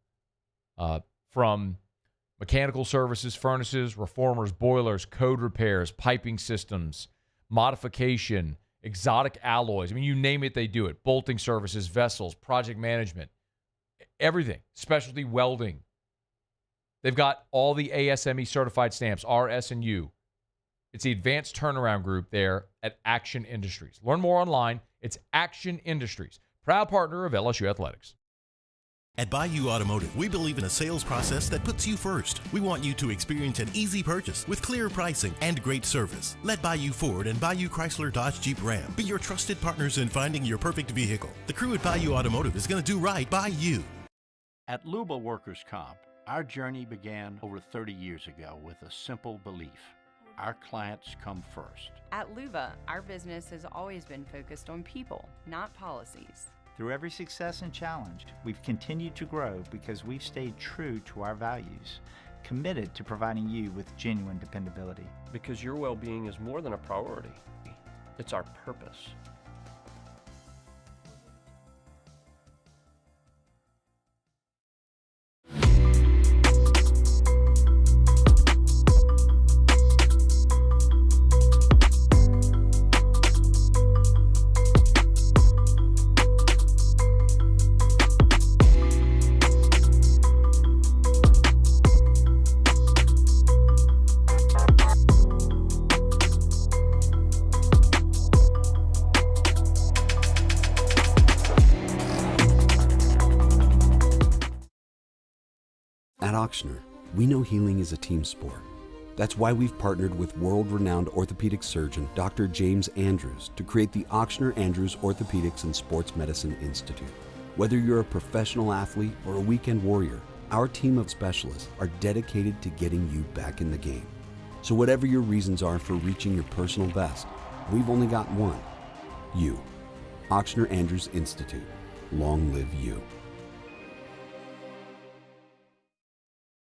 S8: From mechanical services, furnaces, reformers, boilers, code repairs, piping systems, modification, exotic alloys. I mean, you name it, they do it. Bolting services, vessels, project management, everything. Specialty welding. They've got all the ASME certified stamps, R, S, and U. It's the advanced turnaround group there at Action Industries. Learn more online. It's Action Industries, proud partner of LSU Athletics.
S2: At Bayou Automotive, we believe in a sales process that puts you first. We want you to experience an easy purchase with clear pricing and great service. Let Bayou Ford and Bayou Chrysler Dodge Jeep Ram be your trusted partners in finding your perfect vehicle. The crew at Bayou Automotive is going to do right by you.
S14: At Luba Workers' Comp, our journey began over 30 years ago with a simple belief. Our clients come first.
S1: At Luba, our business has always been focused on people, not policies.
S3: Through every success and challenge, we've continued to grow because we've stayed true to our values, committed to providing you with genuine dependability.
S11: Because your well-being is more than a priority. It's our purpose.
S12: At Ochsner, we know healing is a team sport. That's why we've partnered with world-renowned orthopedic surgeon Dr. James Andrews to create the Ochsner Andrews Orthopedics and Sports Medicine Institute. Whether you're a professional athlete or a weekend warrior, our team of specialists are dedicated to getting you back in the game. So whatever your reasons are for reaching your personal best, we've only got one: you. Ochsner Andrews Institute. Long live you.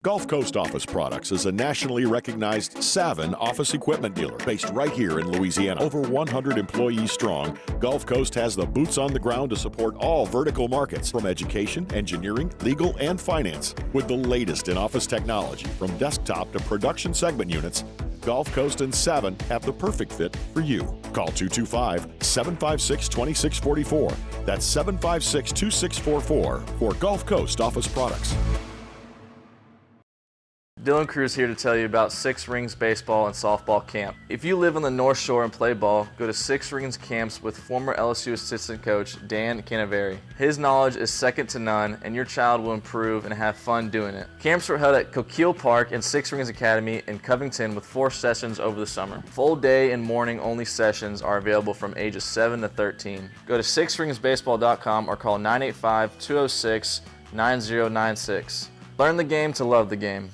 S13: Gulf Coast Office Products is a nationally recognized Savin office equipment dealer based right here in Louisiana. Over 100 employees strong, Gulf Coast has the boots on the ground to support all vertical markets, from education, engineering, legal, and finance. With the latest in office technology, from desktop to production segment units, Gulf Coast and Savin have the perfect fit for you. Call 225-756-2644. That's 756-2644 for Gulf Coast Office Products.
S15: Dylan Cruz here to tell you about Six Rings Baseball and Softball Camp. If you live on the North Shore and play ball, go to Six Rings Camps with former LSU assistant coach Dan Canaveri. His knowledge is second to none, and your child will improve and have fun doing it. Camps were held at Coquille Park and Six Rings Academy in Covington with 4 sessions over the summer. Full day and morning only sessions are available from ages 7 to 13. Go to sixringsbaseball.com or call 985-206-9096. Learn the game to love the game.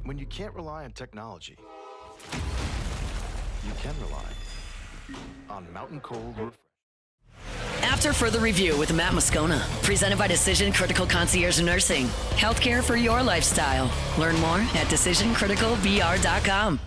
S17: When you can't rely on technology, you can rely on Mountain Cold Refresh.
S6: After further review with Matt Moscona, presented by Decision Critical Concierge Nursing. Healthcare for your lifestyle. Learn more at decisioncriticalvr.com.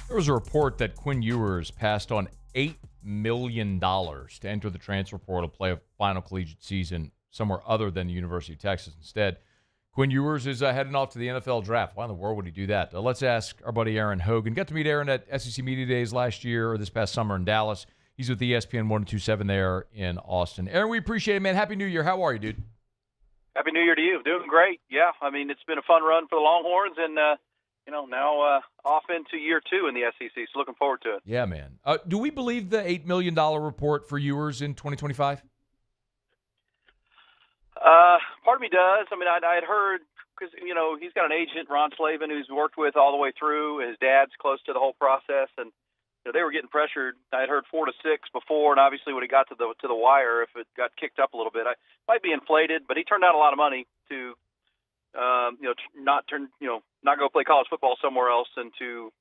S8: There was a report that Quinn Ewers passed on $8 million to enter the transfer portal, play a final collegiate season somewhere other than the University of Texas. Instead, Quinn Ewers is heading off to the NFL draft. Why in the world would he do that? Let's ask our buddy Erin Hogan. Got to meet Erin at SEC Media Days last year or this past summer in Dallas. He's with ESPN 127 there in Austin. Erin, we appreciate it, man. Happy New Year. How are you, dude?
S27: Happy New Year to you. Doing great. Yeah, I mean, it's been a fun run for the Longhorns, and now off into year 2 in the SEC, so looking forward to it.
S8: Yeah, man. Do we believe the $8 million report for Ewers in 2025?
S27: Part of me does. I mean, I had heard, because, he's got an agent, Ron Slavin, who's worked with all the way through. His dad's close to the whole process, and they were getting pressured. I had heard 4 to 6 before, and obviously when it got to the wire, if it got kicked up a little bit, I might be inflated, but he turned down a lot of money to not go play college football somewhere else, and to,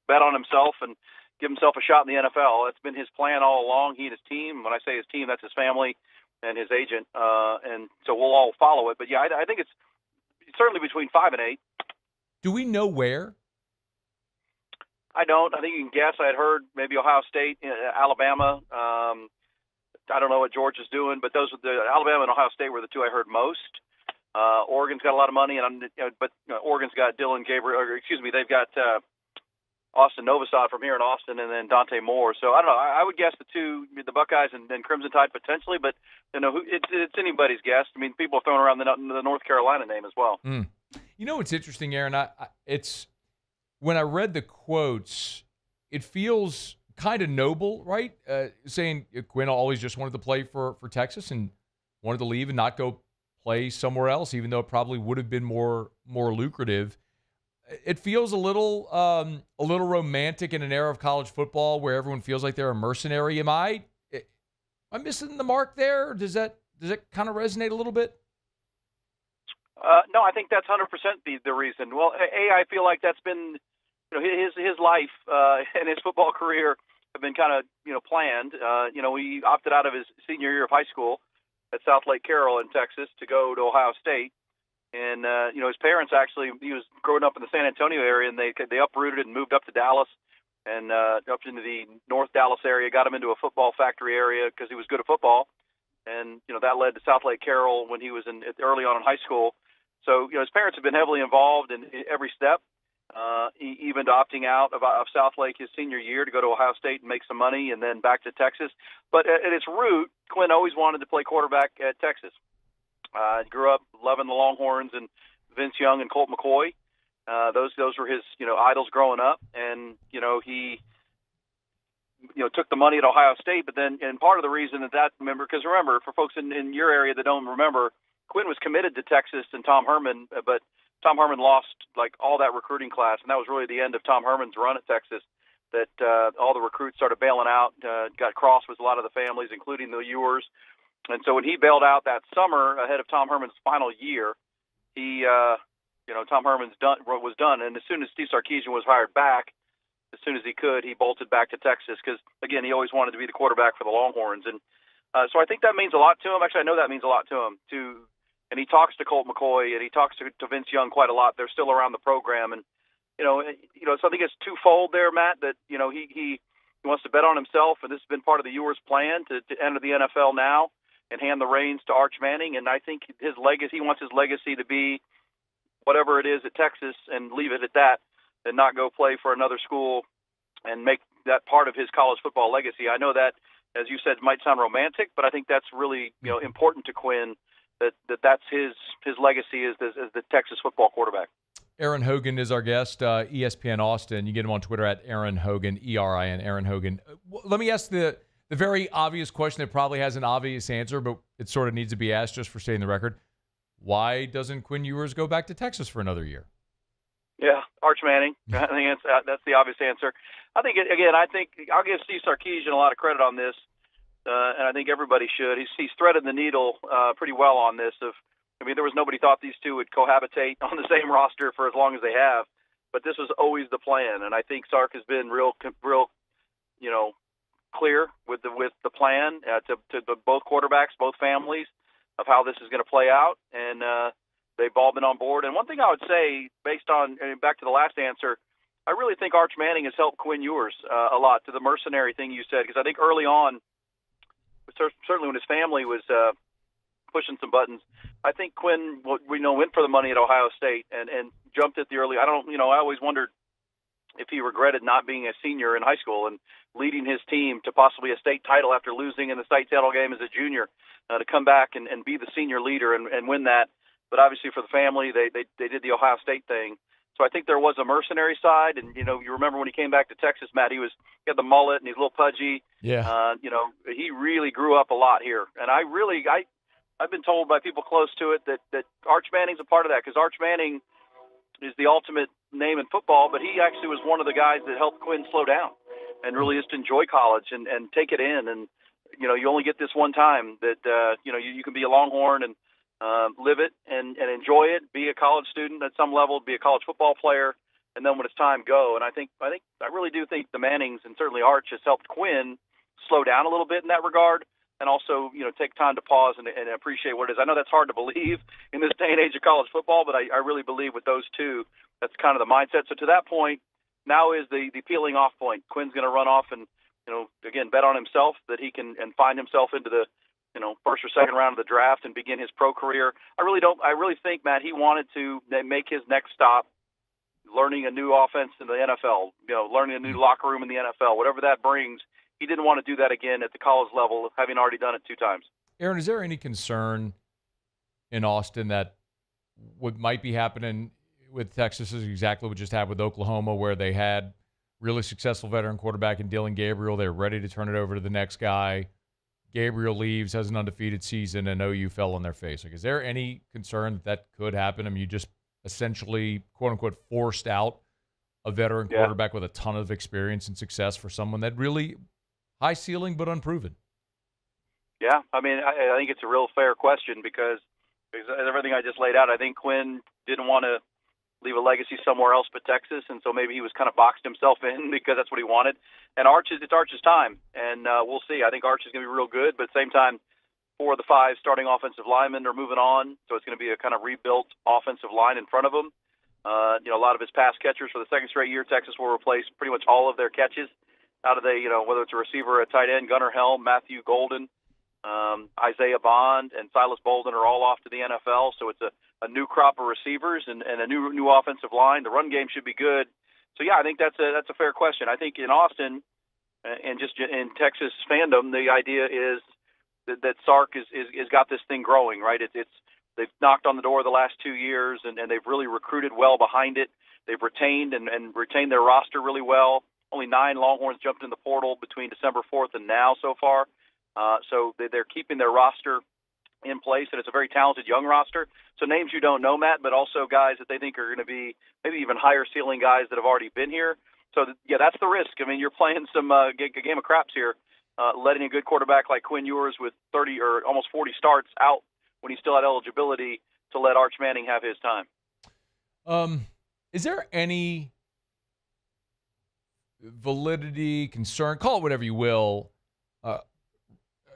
S27: bet on himself and give himself a shot in the NFL. That's been his plan all along, he and his team. When I say his team, that's his family and his agent. And so we'll all follow it. But yeah, I think it's certainly between 5 and 8.
S8: Do we know where?
S27: I don't. I think you can guess. I had heard maybe Ohio State, Alabama. I don't know what Georgia's doing, but those Alabama and Ohio State were the 2 I heard most. Oregon's got a lot of money, but Oregon's got Dylan Gabriel. They've got Austin Novosad from here in Austin, and then Dante Moore. So I don't know. I would guess the two, the Buckeyes and Crimson Tide potentially, but it's anybody's guess. I mean, people are throwing around the North Carolina name as well.
S8: You know what's interesting, Erin? It's when I read the quotes, it feels kind of noble, right? Saying Quinn always just wanted to play for Texas and wanted to leave and not go play somewhere else, even though it probably would have been more lucrative. It feels a little romantic in an era of college football where everyone feels like they're a mercenary. Am I missing the mark there? Does that kind of resonate a little bit?
S27: No, I think that's 100% the reason. Well, I feel like that's been his life and his football career have been kind of planned. He opted out of his senior year of high school at South Lake Carroll in Texas to go to Ohio State. And, his parents actually, he was growing up in the San Antonio area, and they uprooted and moved up to Dallas and up into the North Dallas area, got him into a football factory area because he was good at football. And, that led to South Lake Carroll when he was early on in high school. So, his parents have been heavily involved in every step, even to opting out of South Lake his senior year to go to Ohio State and make some money and then back to Texas. But at its root, Quinn always wanted to play quarterback at Texas. He grew up loving the Longhorns and Vince Young and Colt McCoy. Those were his, idols growing up. And, he, took the money at Ohio State. But then, and part of the reason because remember, for folks in your area that don't remember, Quinn was committed to Texas and Tom Herman, but Tom Herman lost all that recruiting class. And that was really the end of Tom Herman's run at Texas, that all the recruits started bailing out, got cross with a lot of the families, including the Ewers. And so when he bailed out that summer ahead of Tom Herman's final year, Tom Herman's was done. And as soon as Steve Sarkisian was hired back, as soon as he could, he bolted back to Texas because, again, he always wanted to be the quarterback for the Longhorns. And so I think that means a lot to him. Actually, I know that means a lot to him, too. And he talks to Colt McCoy and he talks to Vince Young quite a lot. They're still around the program. And, so I think it's twofold there, Matt, that, he wants to bet on himself. And this has been part of the Ewers' plan to enter the NFL now and hand the reins to Arch Manning. And I think he wants his legacy to be whatever it is at Texas and leave it at that and not go play for another school and make that part of his college football legacy. I know that, as you said, might sound romantic, but I think that's really, important to Quinn, that's his legacy is the Texas football quarterback.
S8: Erin Hogan is our guest, ESPN Austin. You get him on Twitter at Erin Hogan, ERIN, Erin Hogan. Let me ask the very obvious question that probably has an obvious answer, but it sort of needs to be asked just for staying the record. Why doesn't Quinn Ewers go back to Texas for another year?
S27: Yeah, Arch Manning. I think that's the obvious answer. I think, I'll give Steve Sarkisian a lot of credit on this, and I think everybody should. He's threaded the needle pretty well on this. There was nobody thought these two would cohabitate on the same roster for as long as they have, but this was always the plan, and I think Sark has been real, clear with the plan to both quarterbacks, both families, of how this is going to play out, and they've all been on board. And one thing I would say, based on back to the last answer, I really think Arch Manning has helped Quinn Ewers a lot, to the mercenary thing you said, because I think early on, certainly when his family was pushing some buttons, I think Quinn went for the money at Ohio State and jumped at the early. I always wondered if he regretted not being a senior in high school and leading his team to possibly a state title after losing in the state title game as a junior, to come back and be the senior leader and win that. But obviously for the family, they did the Ohio State thing. So I think there was a mercenary side. And, you remember when he came back to Texas, Matt, he had the mullet and he's a little pudgy.
S8: Yeah.
S27: He really grew up a lot here. And I've been told by people close to it that Arch Manning's a part of that, because Arch Manning is the ultimate name in football, but he actually was one of the guys that helped Quinn slow down and really just enjoy college and take it in. And, you only get this one time that, you can be a Longhorn and live it and enjoy it, be a college student at some level, be a college football player, and then when it's time, go. And I really do think the Mannings and certainly Arch has helped Quinn slow down a little bit in that regard, and also, take time to pause and appreciate what it is. I know that's hard to believe in this day and age of college football, but I really believe with those two, that's kind of the mindset. So to that point, now is the peeling off point. Quinn's going to run off and, again, bet on himself that he can and find himself into the, first or second round of the draft and begin his pro career. I really think, Matt, he wanted to make his next stop learning a new offense in the NFL, learning a new locker room in the NFL, whatever that brings. He didn't want to do that again at the college level, having already done it 2 times.
S8: Erin, is there any concern in Austin that what might be happening with Texas is exactly what just happened with Oklahoma, where they had really successful veteran quarterback in Dylan Gabriel. They're ready to turn it over to the next guy. Gabriel leaves, has an undefeated season, and OU fell on their face. Like, is there any concern that could happen? I mean, you just essentially, quote-unquote, forced out a veteran quarterback with a ton of experience and success for someone that really high ceiling but unproven.
S27: Yeah, I mean, I think it's a real fair question because everything I just laid out, I think Quinn didn't want to leave a legacy somewhere else but Texas, and so maybe he was kind of boxed himself in because that's what he wanted. And it's Arch's time, and we'll see. I think Arch is going to be real good, but at the same time, 4 of the 5 starting offensive linemen are moving on, so it's going to be a kind of rebuilt offensive line in front of him. A lot of his pass catchers for the second straight year, Texas will replace pretty much all of their catches out of whether it's a receiver or a tight end. Gunnar Helm, Matthew Golden, Isaiah Bond, and Silas Bolden are all off to the NFL, so it's a new crop of receivers and a new offensive line. The run game should be good. So, yeah, I think that's a fair question. I think in Austin and just in Texas fandom, the idea is that Sark is got this thing growing, right? They've knocked on the door the last 2 years, and they've really recruited well behind it. They've retained and retained their roster really well. Only 9 Longhorns jumped in the portal between December 4th and now so far. So they're keeping their roster in place, and it's a very talented young roster. So names you don't know, Matt, but also guys that they think are going to be maybe even higher ceiling guys that have already been here. So, yeah, that's the risk. I mean, you're playing some a game of craps here, letting a good quarterback like Quinn Ewers with 30 or almost 40 starts out when he still had eligibility to let Arch Manning have his time.
S8: Is there any validity, concern, call it whatever you will,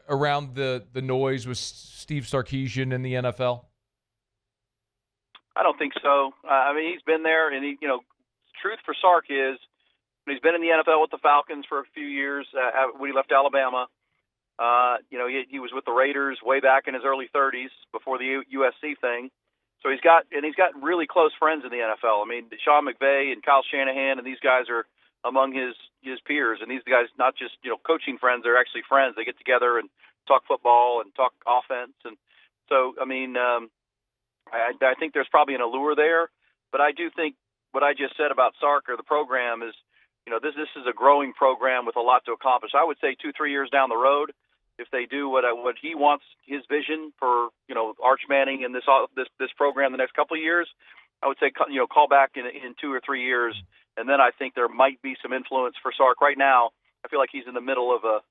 S8: around the noise with Steve Sarkisian in the NFL?
S27: I don't think so. I mean, he's been there, and truth for Sark is he's been in the NFL with the Falcons for a few years when he left Alabama. He was with the Raiders way back in his early 30s before the USC thing. So he's got really close friends in the NFL. I mean, Sean McVay and Kyle Shanahan and these guys are among his peers, and these guys not just coaching friends, they're actually friends. They get together and talk football and talk offense, and so I mean I think there's probably an allure there, but I do think what I just said about Sark or the program is this is a growing program with a lot to accomplish. I would say 2-3 years down the road, if they do what he wants, his vision for Arch Manning and this program the next couple of years, I would say call back in 2 or 3 years. And then I think there might be some influence for Sark. Right now, I feel like he's in the middle of a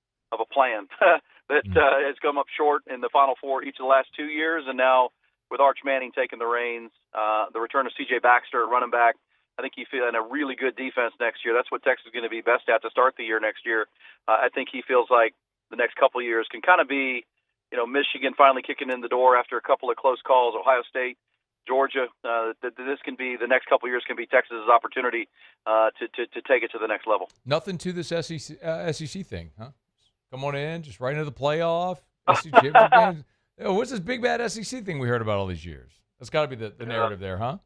S27: plan that has come up short in the Final Four each of the last 2 years. And now with Arch Manning taking the reins, the return of C.J. Baxter at running back, I think he's feeling a really good defense next year. That's what Texas is going to be best at to start the year next year. I think he feels like the next couple of years can kind of be, Michigan finally kicking in the door after a couple of close calls, Ohio State, Georgia. This can be the next couple of years can be Texas's opportunity to take it to the next level.
S8: Nothing to this SEC thing, huh? Come on in, just right into the playoff. What's this big bad SEC thing we heard about all these years? That's got to be the narrative there, huh?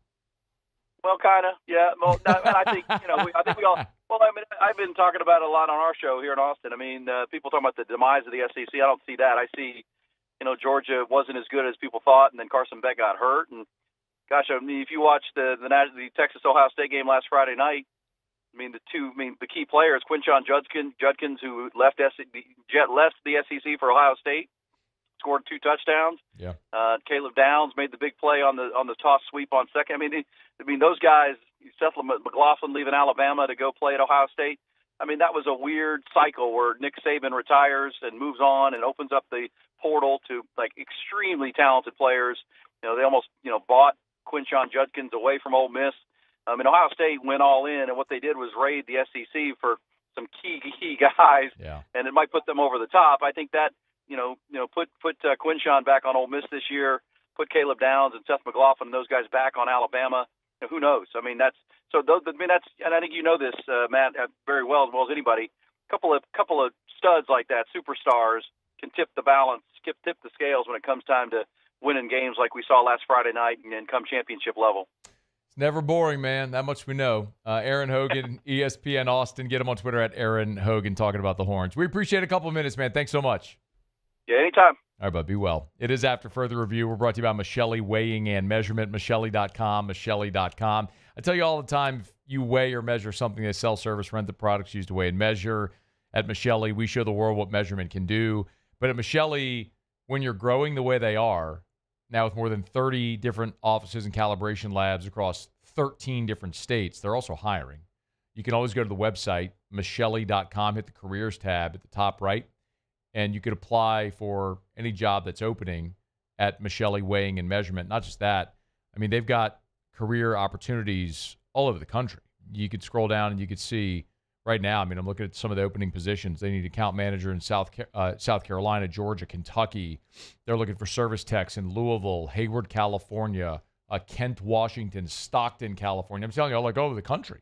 S27: Well, kind of, yeah. Well, I think I think we all. Well, I mean, I've been talking about it a lot on our show here in Austin. I mean, people talking about the demise of the SEC. I don't see that. I see, Georgia wasn't as good as people thought, and then Carson Beck got hurt. And gosh, I mean, if you watch the Texas Ohio State game last Friday night, the key players, Quinshon Judkins, who left the SEC for Ohio State, scored 2 touchdowns.
S8: Yeah.
S27: Caleb Downs made the big play on the toss sweep on second. I mean those guys, Seth McLaughlin leaving Alabama to go play at Ohio State. I mean, that was a weird cycle where Nick Saban retires and moves on and opens up the portal to extremely talented players. They almost bought Quinshon Judkins away from Ole Miss. Ohio State went all in, and what they did was raid the SEC for some key guys, and it might put them over the top. I think that put Quinshon back on Ole Miss this year, put Caleb Downs and Seth McLaughlin and those guys back on Alabama. Who knows? I mean, that's, and I think this, Matt, very well as anybody. Couple of studs like that, superstars, can tip the balance, tip the scales when it comes time to winning games like we saw last Friday night and come championship level.
S8: It's never boring, man. That much we know. Erin Hogan, ESPN Austin. Get him on Twitter at Erin Hogan talking about the Horns. We appreciate a couple of minutes, man. Thanks so much.
S27: Yeah, anytime.
S8: All right, bud. Be well. It is After Further Review. We're brought to you by Michelli Weighing and Measurement. Michelli.com, Michelli.com. I tell you all the time, if you weigh or measure something, they sell, service, rent the products used to weigh and measure. At Michelli, we show the world what measurement can do. But at Michelli, when you're growing the way they are, now with more than 30 different offices and calibration labs across 13 different states, they're also hiring. You can always go to the website, Michelli.com, hit the careers tab at the top right, and you could apply for any job that's opening at Michelli Weighing and Measurement. Not just that. I mean, they've got career opportunities all over the country. You could scroll down and you could see right now, I mean, I'm looking at some of the opening positions. They need account manager in South Carolina, Georgia, Kentucky. They're looking for service techs in Louisville, Hayward, California, Kent, Washington, Stockton, California. I'm telling you, all over the country.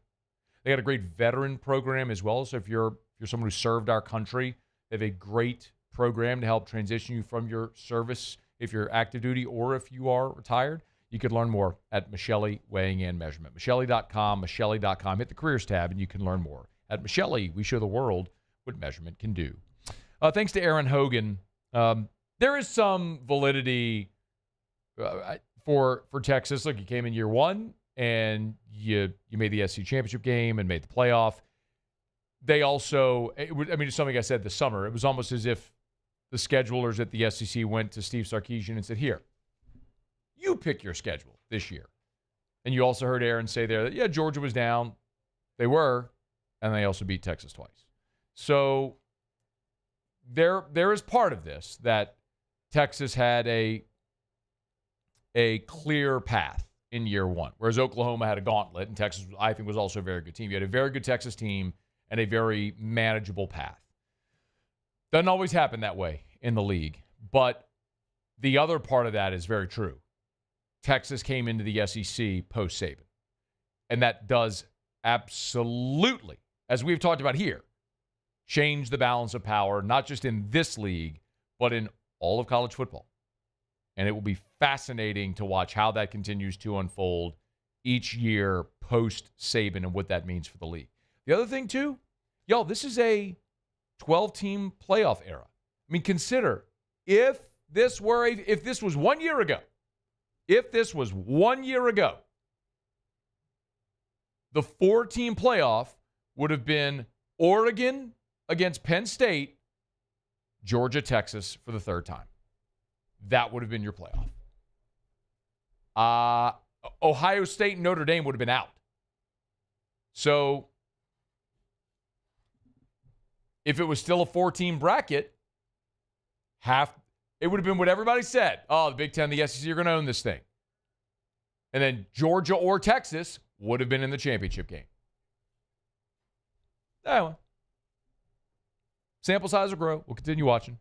S8: They got a great veteran program as well. So if you're someone who served our country, they have a great program to help transition you from your service if you're active duty or if you are retired. You can learn more at Michelli Weighing and Measurement. Michelli.com, Michelli.com. Hit the careers tab and you can learn more. At Michelli, we show the world what measurement can do. Thanks to Erin Hogan. There is some validity for Texas. Look, you came in year one and you made the SEC championship game and made the playoff. They also, it's something I said this summer. It was almost as if the schedulers at the SEC went to Steve Sarkisian and said, here, you pick your schedule this year. And you also heard Erin say there that, yeah, Georgia was down. They were, and they also beat Texas twice. So there is part of this that Texas had a clear path in year one, whereas Oklahoma had a gauntlet, and Texas, I think, was also a very good team. You had a very good Texas team and a very manageable path. Doesn't always happen that way in the league, but the other part of that is very true. Texas came into the SEC post-Saban, and that does absolutely, as we've talked about here, change the balance of power, not just in this league, but in all of college football. And it will be fascinating to watch how that continues to unfold each year post-Saban and what that means for the league. The other thing, too, this is a 12-team playoff era. I mean, consider if this was 1 year ago, the 4-team playoff would have been Oregon against Penn State, Georgia, Texas for the third time. That would have been your playoff. Ohio State and Notre Dame would have been out. So if it was still a 4-team bracket, it would have been what everybody said. Oh, the Big Ten, the SEC are going to own this thing. And then Georgia or Texas would have been in the championship game. Anyway, sample size will grow. We'll continue watching.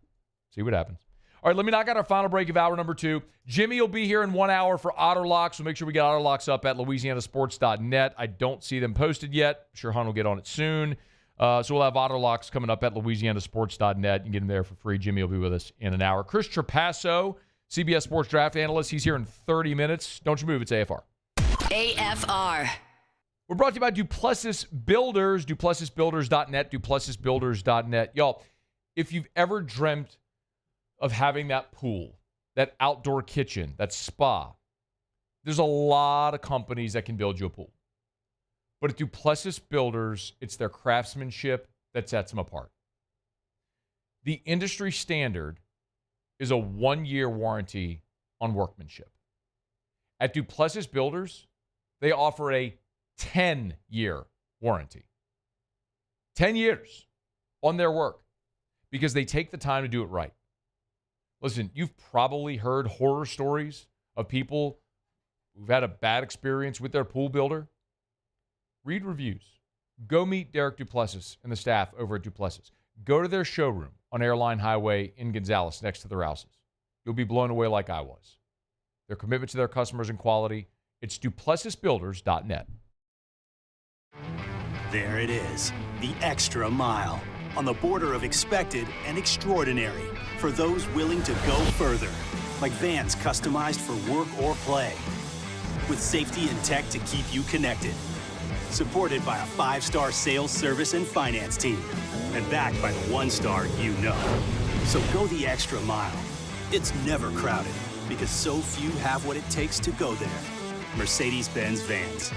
S8: See what happens. All right, let me knock out our final break of hour number 2. Jimmy will be here in 1 hour for Otter Locks. So make sure we get Otter Locks up at LouisianaSports.net. I don't see them posted yet. I'm sure Hun will get on it soon. So we'll have Otter Locks coming up at LouisianaSports.net. You can get them there for free. Jimmy will be with us in an hour. Chris Trapasso, CBS Sports Draft Analyst. He's here in 30 minutes. Don't you move. It's AFR.
S6: AFR.
S8: We're brought to you by Duplessis Builders, DuplessisBuilders.net, DuplessisBuilders.net. Y'all, if you've ever dreamt of having that pool, that outdoor kitchen, that spa, there's a lot of companies that can build you a pool. But at Duplessis Builders, it's their craftsmanship that sets them apart. The industry standard is a 1-year warranty on workmanship. At Duplessis Builders, they offer a 10-year warranty. 10 years on their work because they take the time to do it right. Listen, you've probably heard horror stories of people who've had a bad experience with their pool builder. Read reviews. Go meet Derek Duplessis and the staff over at Duplessis. Go to their showroom on Airline Highway in Gonzales next to their houses. You'll be blown away like I was. Their commitment to their customers and quality, it's DuplessisBuilders.net.
S4: There it is, the extra mile, on the border of expected and extraordinary, for those willing to go further, like vans customized for work or play. with safety and tech to keep you connected. Supported by a 5-star sales, service, and finance team. And backed by the 1-star you know. So go the extra mile. It's never crowded because so few have what it takes to go there. Mercedes-Benz Vans.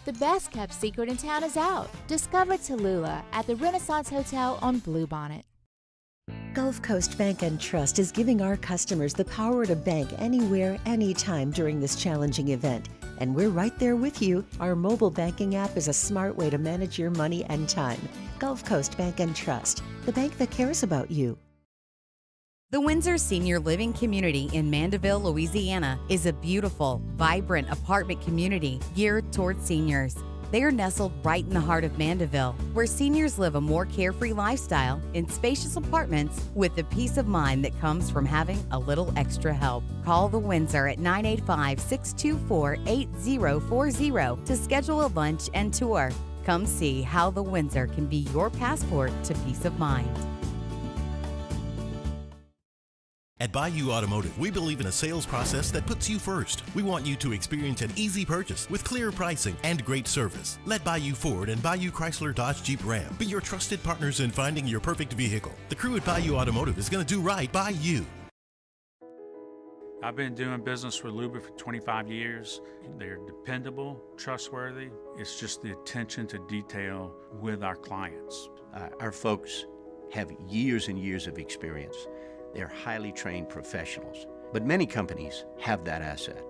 S5: The best kept secret in town is out. Discover Tallulah at the Renaissance Hotel on Bluebonnet.
S7: Gulf Coast Bank and Trust is giving our customers the power to bank anywhere, anytime during this challenging event. And we're right there with you. Our mobile banking app is a smart way to manage your money and time. Gulf Coast Bank and Trust, the bank that cares about you.
S9: The Windsor Senior Living Community in Mandeville, Louisiana is a beautiful, vibrant apartment community geared toward seniors. They are nestled right in the heart of Mandeville, where seniors live a more carefree lifestyle in spacious apartments with the peace of mind that comes from having a little extra help. Call the Windsor at 985-624-8040 to schedule a lunch and tour. Come see how the Windsor can be your passport to peace of mind.
S2: At Bayou Automotive, we believe in a sales process that puts you first. We want you to experience an easy purchase with clear pricing and great service. Let Bayou Ford and Bayou Chrysler Dodge Jeep Ram be your trusted partners in finding your perfect vehicle. The crew at Bayou Automotive is going to do right by you.
S10: I've been doing business with Luba for 25 years. They're dependable, trustworthy. It's just the attention to detail with our clients.
S14: Our folks have years and years of experience. They're highly trained professionals, but many companies have that asset.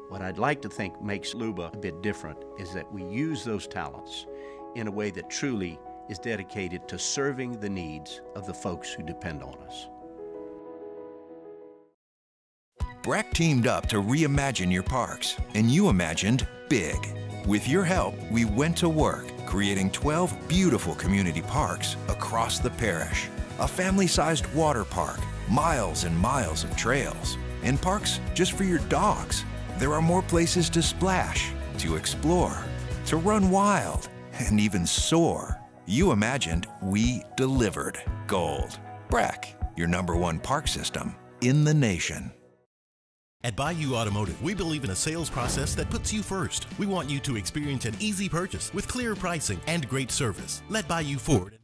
S14: What I'd like to think makes Luba a bit different is that we use those talents in a way that truly is dedicated to serving the needs of the folks who depend on us.
S16: Breck teamed up to reimagine your parks, and you imagined big. With your help, we went to work, creating 12 beautiful community parks across the parish. A family-sized water park, miles and miles of trails, and parks just for your dogs. There are more places to splash, to explore, to run wild, and even soar. You imagined, we delivered. Gold. Breck, your #1 park system in the nation.
S2: At Bayou Automotive, we believe in a sales process that puts you first. We want you to experience an easy purchase with clear pricing and great service. Let Bayou Ford.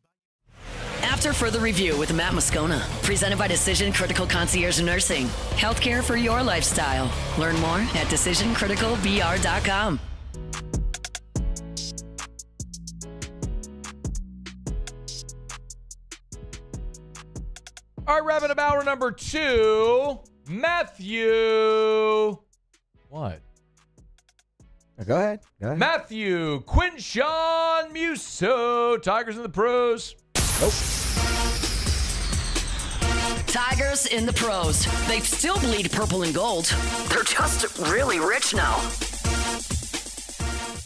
S6: After Further Review with Matt Moscona, presented by Decision Critical Concierge Nursing. Healthcare for your lifestyle. Learn more at decisioncriticalbr.com.
S8: All right, wrapping up hour number 2. Matthew. What?
S19: Go ahead.
S8: Matthew Quinshawn Musso. Tigers in the pros.
S19: Nope.
S6: Tigers in the pros. They still bleed purple and gold. They're just really rich now.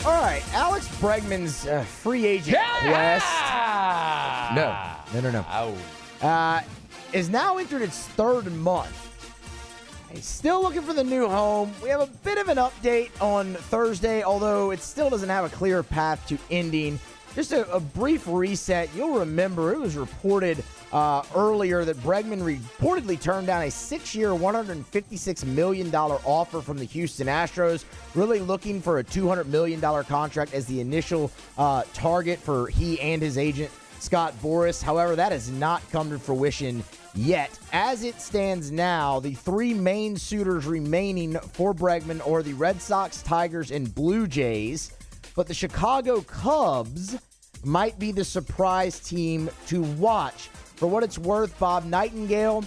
S19: All right, Alex Bregman's free agent quest. No. Is now entered its 3rd month. He's still looking for the new home. We have a bit of an update on Thursday, although it still doesn't have a clear path to ending. Just a brief reset. You'll remember it was reported earlier that Bregman reportedly turned down a 6-year, $156 million offer from the Houston Astros, really looking for a $200 million contract as the initial target for he and his agent, Scott Boras. However, that has not come to fruition yet. As it stands now, the 3 main suitors remaining for Bregman are the Red Sox, Tigers, and Blue Jays. But the Chicago Cubs might be the surprise team to watch. For what it's worth, Bob Nightingale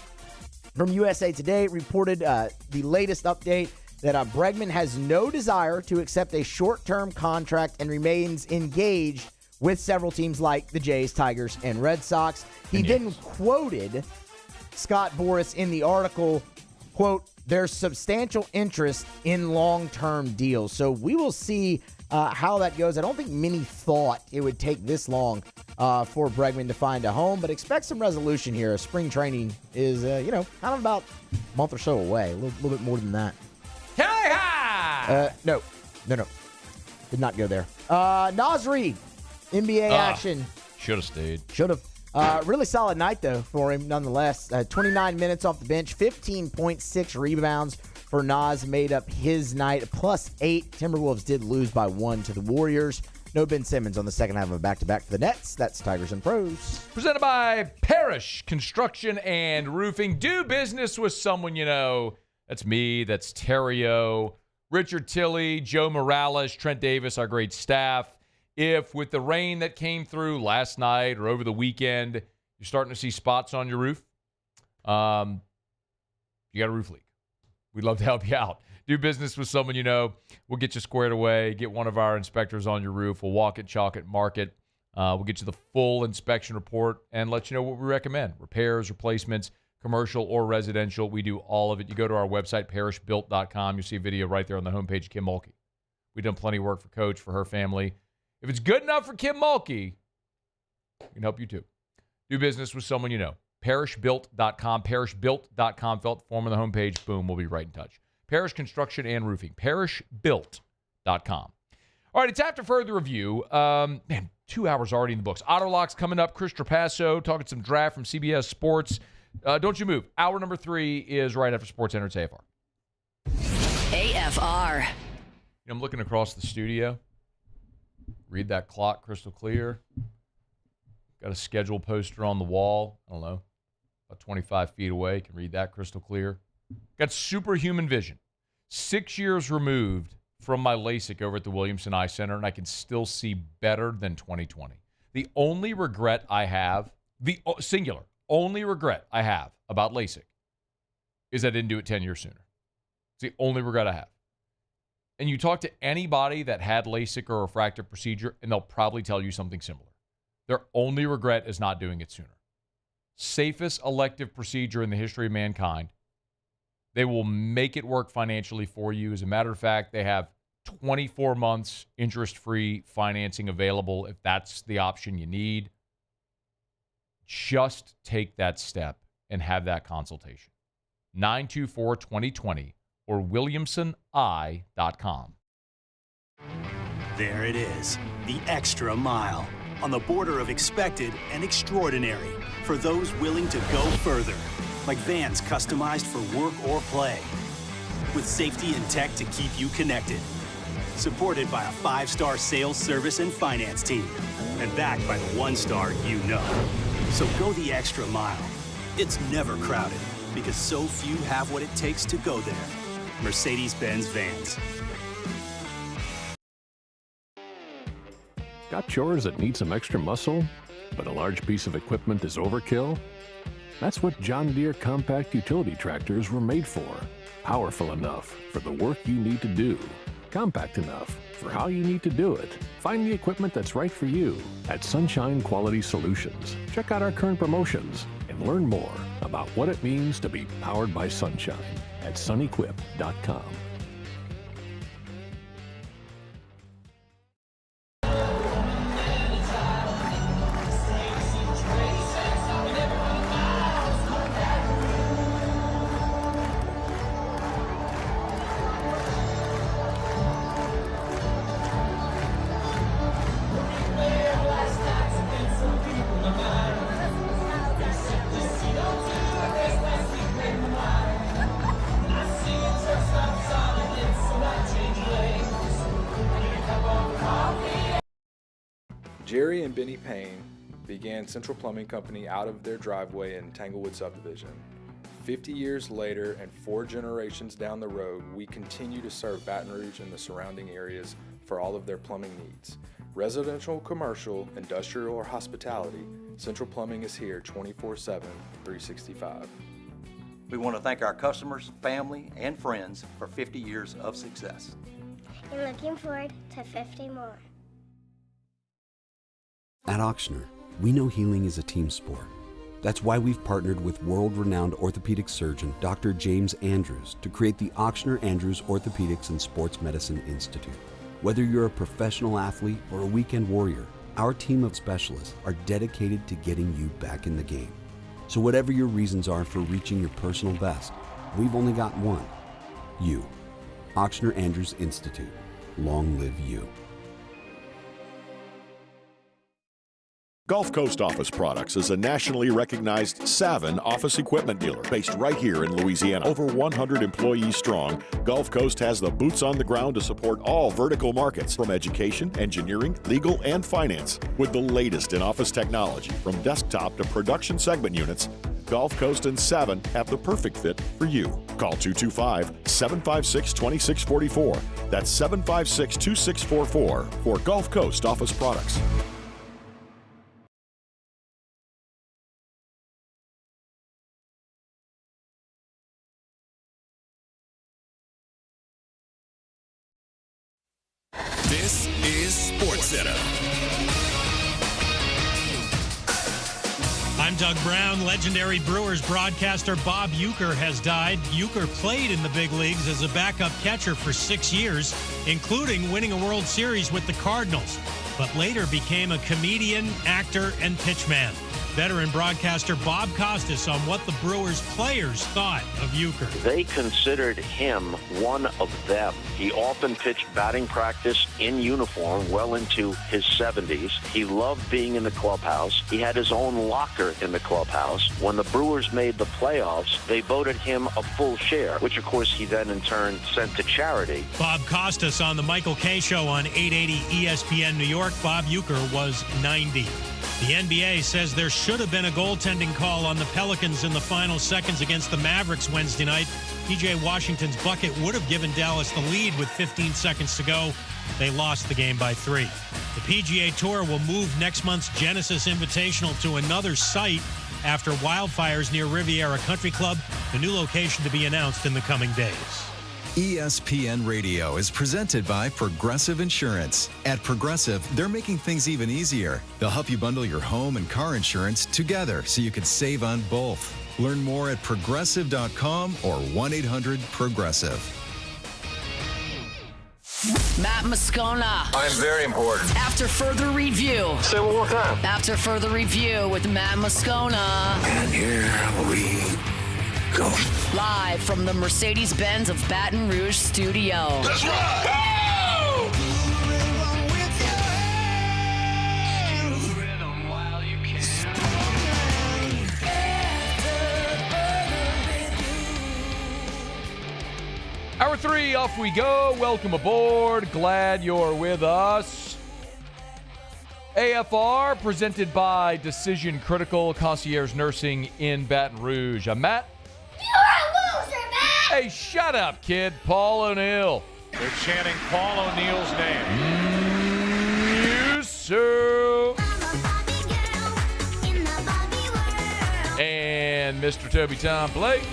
S19: from USA Today reported the latest update that Bregman has no desire to accept a short-term contract and remains engaged with several teams like the Jays, Tigers, and Red Sox. He then quoted Scott Boras in the article, quote, "There's substantial interest in long-term deals." So we will see how that goes. I don't think many thought it would take this long for Bregman to find a home, but expect some resolution here. Spring training is, kind of about a month or so away, a little bit more than that.
S8: No.
S19: Did not go there. Nas Reed NBA action.
S8: Should have stayed.
S19: Should have. Really solid night, though, for him nonetheless. 29 minutes off the bench, 15.6 rebounds for Nas made up his night, +8. Timberwolves did lose by 1 to the Warriors. No Ben Simmons on the second half of a back-to-back for the Nets. That's Tigers and Pros.
S8: Presented by Parrish Construction and Roofing. Do business with someone you know. That's me. That's Terrio, Richard Tilley, Joe Morales, Trent Davis, our great staff. If with the rain that came through last night or over the weekend, you're starting to see spots on your roof, you got a roof leak. We'd love to help you out. Do business with someone you know. We'll get you squared away, get one of our inspectors on your roof. We'll walk it, chalk it, mark it. We'll get you the full inspection report and let you know what we recommend. Repairs, replacements, commercial or residential. We do all of it. You go to our website, parishbuilt.com. You'll see a video right there on the homepage, Kim Mulkey. We've done plenty of work for Coach, for her family. If it's good enough for Kim Mulkey, we can help you too. Do business with someone you know. Parishbuilt.com. Parishbuilt.com. Fill out the form on the homepage. Boom, we'll be right in touch. Parrish Construction and Roofing. Parishbuilt.com. All right, it's after further review. 2 hours already in the books. Otter Locks coming up. Chris Trapasso talking some draft from CBS Sports. Don't you move. Hour number 3 is right after Sports Center. It's AFR.
S6: AFR.
S8: I'm looking across the studio. Read that clock crystal clear. Got a schedule poster on the wall. I don't know, about 25 feet away. Can read that crystal clear. Got superhuman vision. 6 years removed from my LASIK over at the Williamson Eye Center, and I can still see better than 2020. The only regret I have, the singular only regret I have about LASIK is I didn't do it 10 years sooner. It's the only regret I have. And you talk to anybody that had LASIK or refractive procedure, and they'll probably tell you something similar. Their only regret is not doing it sooner. Safest elective procedure in the history of mankind. They will make it work financially for you. As a matter of fact, they have 24 months interest-free financing available if that's the option you need. Just take that step and have that consultation. 924-2020 or williamsoneye.com.
S4: There it is, the extra mile, on the border of expected and extraordinary for those willing to go further, like vans customized for work or play, with safety and tech to keep you connected. Supported by a 5-star sales, service, and finance team, and backed by the 1-star you know. So go the extra mile. It's never crowded, because so few have what it takes to go there. Mercedes-Benz Vans.
S18: Got chores that need some extra muscle, but a large piece of equipment is overkill? That's what John Deere compact utility tractors were made for. Powerful enough for the work you need to do. Compact enough for how you need to do it. Find the equipment that's right for you at Sunshine Quality Solutions. Check out our current promotions and learn more about what it means to be powered by sunshine at sunequip.com.
S20: Jerry and Benny Payne began Central Plumbing Company out of their driveway in Tanglewood subdivision. 50 years later and 4 generations down the road, we continue to serve Baton Rouge and the surrounding areas for all of their plumbing needs. Residential, commercial, industrial, or hospitality, Central Plumbing is here 24/7, 365.
S21: We want to thank our customers, family, and friends for 50 years of success.
S22: And looking forward to 50 more.
S12: At Ochsner, we know healing is a team sport. That's why we've partnered with world-renowned orthopedic surgeon Dr. James Andrews to create the Ochsner Andrews Orthopedics and Sports Medicine Institute. Whether you're a professional athlete or a weekend warrior, our team of specialists are dedicated to getting you back in the game. So whatever your reasons are for reaching your personal best, we've only got one: you. Ochsner Andrews Institute. Long live you.
S13: Gulf Coast Office Products is a nationally recognized Savin office equipment dealer based right here in Louisiana. Over 100 employees strong, Gulf Coast has the boots on the ground to support all vertical markets, from education, engineering, legal, and finance. With the latest in office technology, from desktop to production segment units, Gulf Coast and Savin have the perfect fit for you. Call 225-756-2644. That's 756-2644 for Gulf Coast Office Products.
S1: This is SportsCenter.
S3: I'm Doug Brown. Legendary Brewers broadcaster Bob Uecker has died. Uecker played in the big leagues as a backup catcher for 6 years, including winning a World Series with the Cardinals, but later became a comedian, actor, and pitchman. Veteran broadcaster Bob Costas on what the Brewers players thought of Uecker.
S11: They considered him one of them. He often pitched batting practice in uniform well into his 70s. He loved being in the clubhouse. He had his own locker in the clubhouse. When the Brewers made the playoffs, they voted him a full share, which of course he then in turn sent to charity.
S3: Bob Costas on the Michael Kay Show on 880 ESPN New York. Bob Uecker was 90. The NBA says there should have been a goaltending call on the Pelicans in the final seconds against the Mavericks Wednesday night. P.J. Washington's bucket would have given Dallas the lead with 15 seconds to go. They lost the game by 3. The PGA Tour will move next month's Genesis Invitational to another site after wildfires near Riviera Country Club, the new location to be announced in the coming days.
S23: ESPN Radio is presented by Progressive Insurance. At Progressive, they're making things even easier. They'll help you bundle your home and car insurance together so you can save on both. Learn more at progressive.com or 1-800-PROGRESSIVE.
S6: Matt Moscona.
S1: I'm very important.
S6: After further review.
S1: Say it one more time.
S6: After further review with Matt Moscona.
S1: And here we go.
S6: Live from the Mercedes-Benz of Baton Rouge studio.
S1: Let's rock! Go!
S8: Hour 3, off we go. Welcome aboard. Glad you're with us. AFR, presented by Decision Critical Concierge Nursing in Baton Rouge. I'm Matt.
S22: You're a loser, Matt!
S8: Hey, shut up, kid. Paul O'Neill.
S24: They're chanting Paul O'Neill's name.
S8: You sir. And Mr. Toby Tom Blake.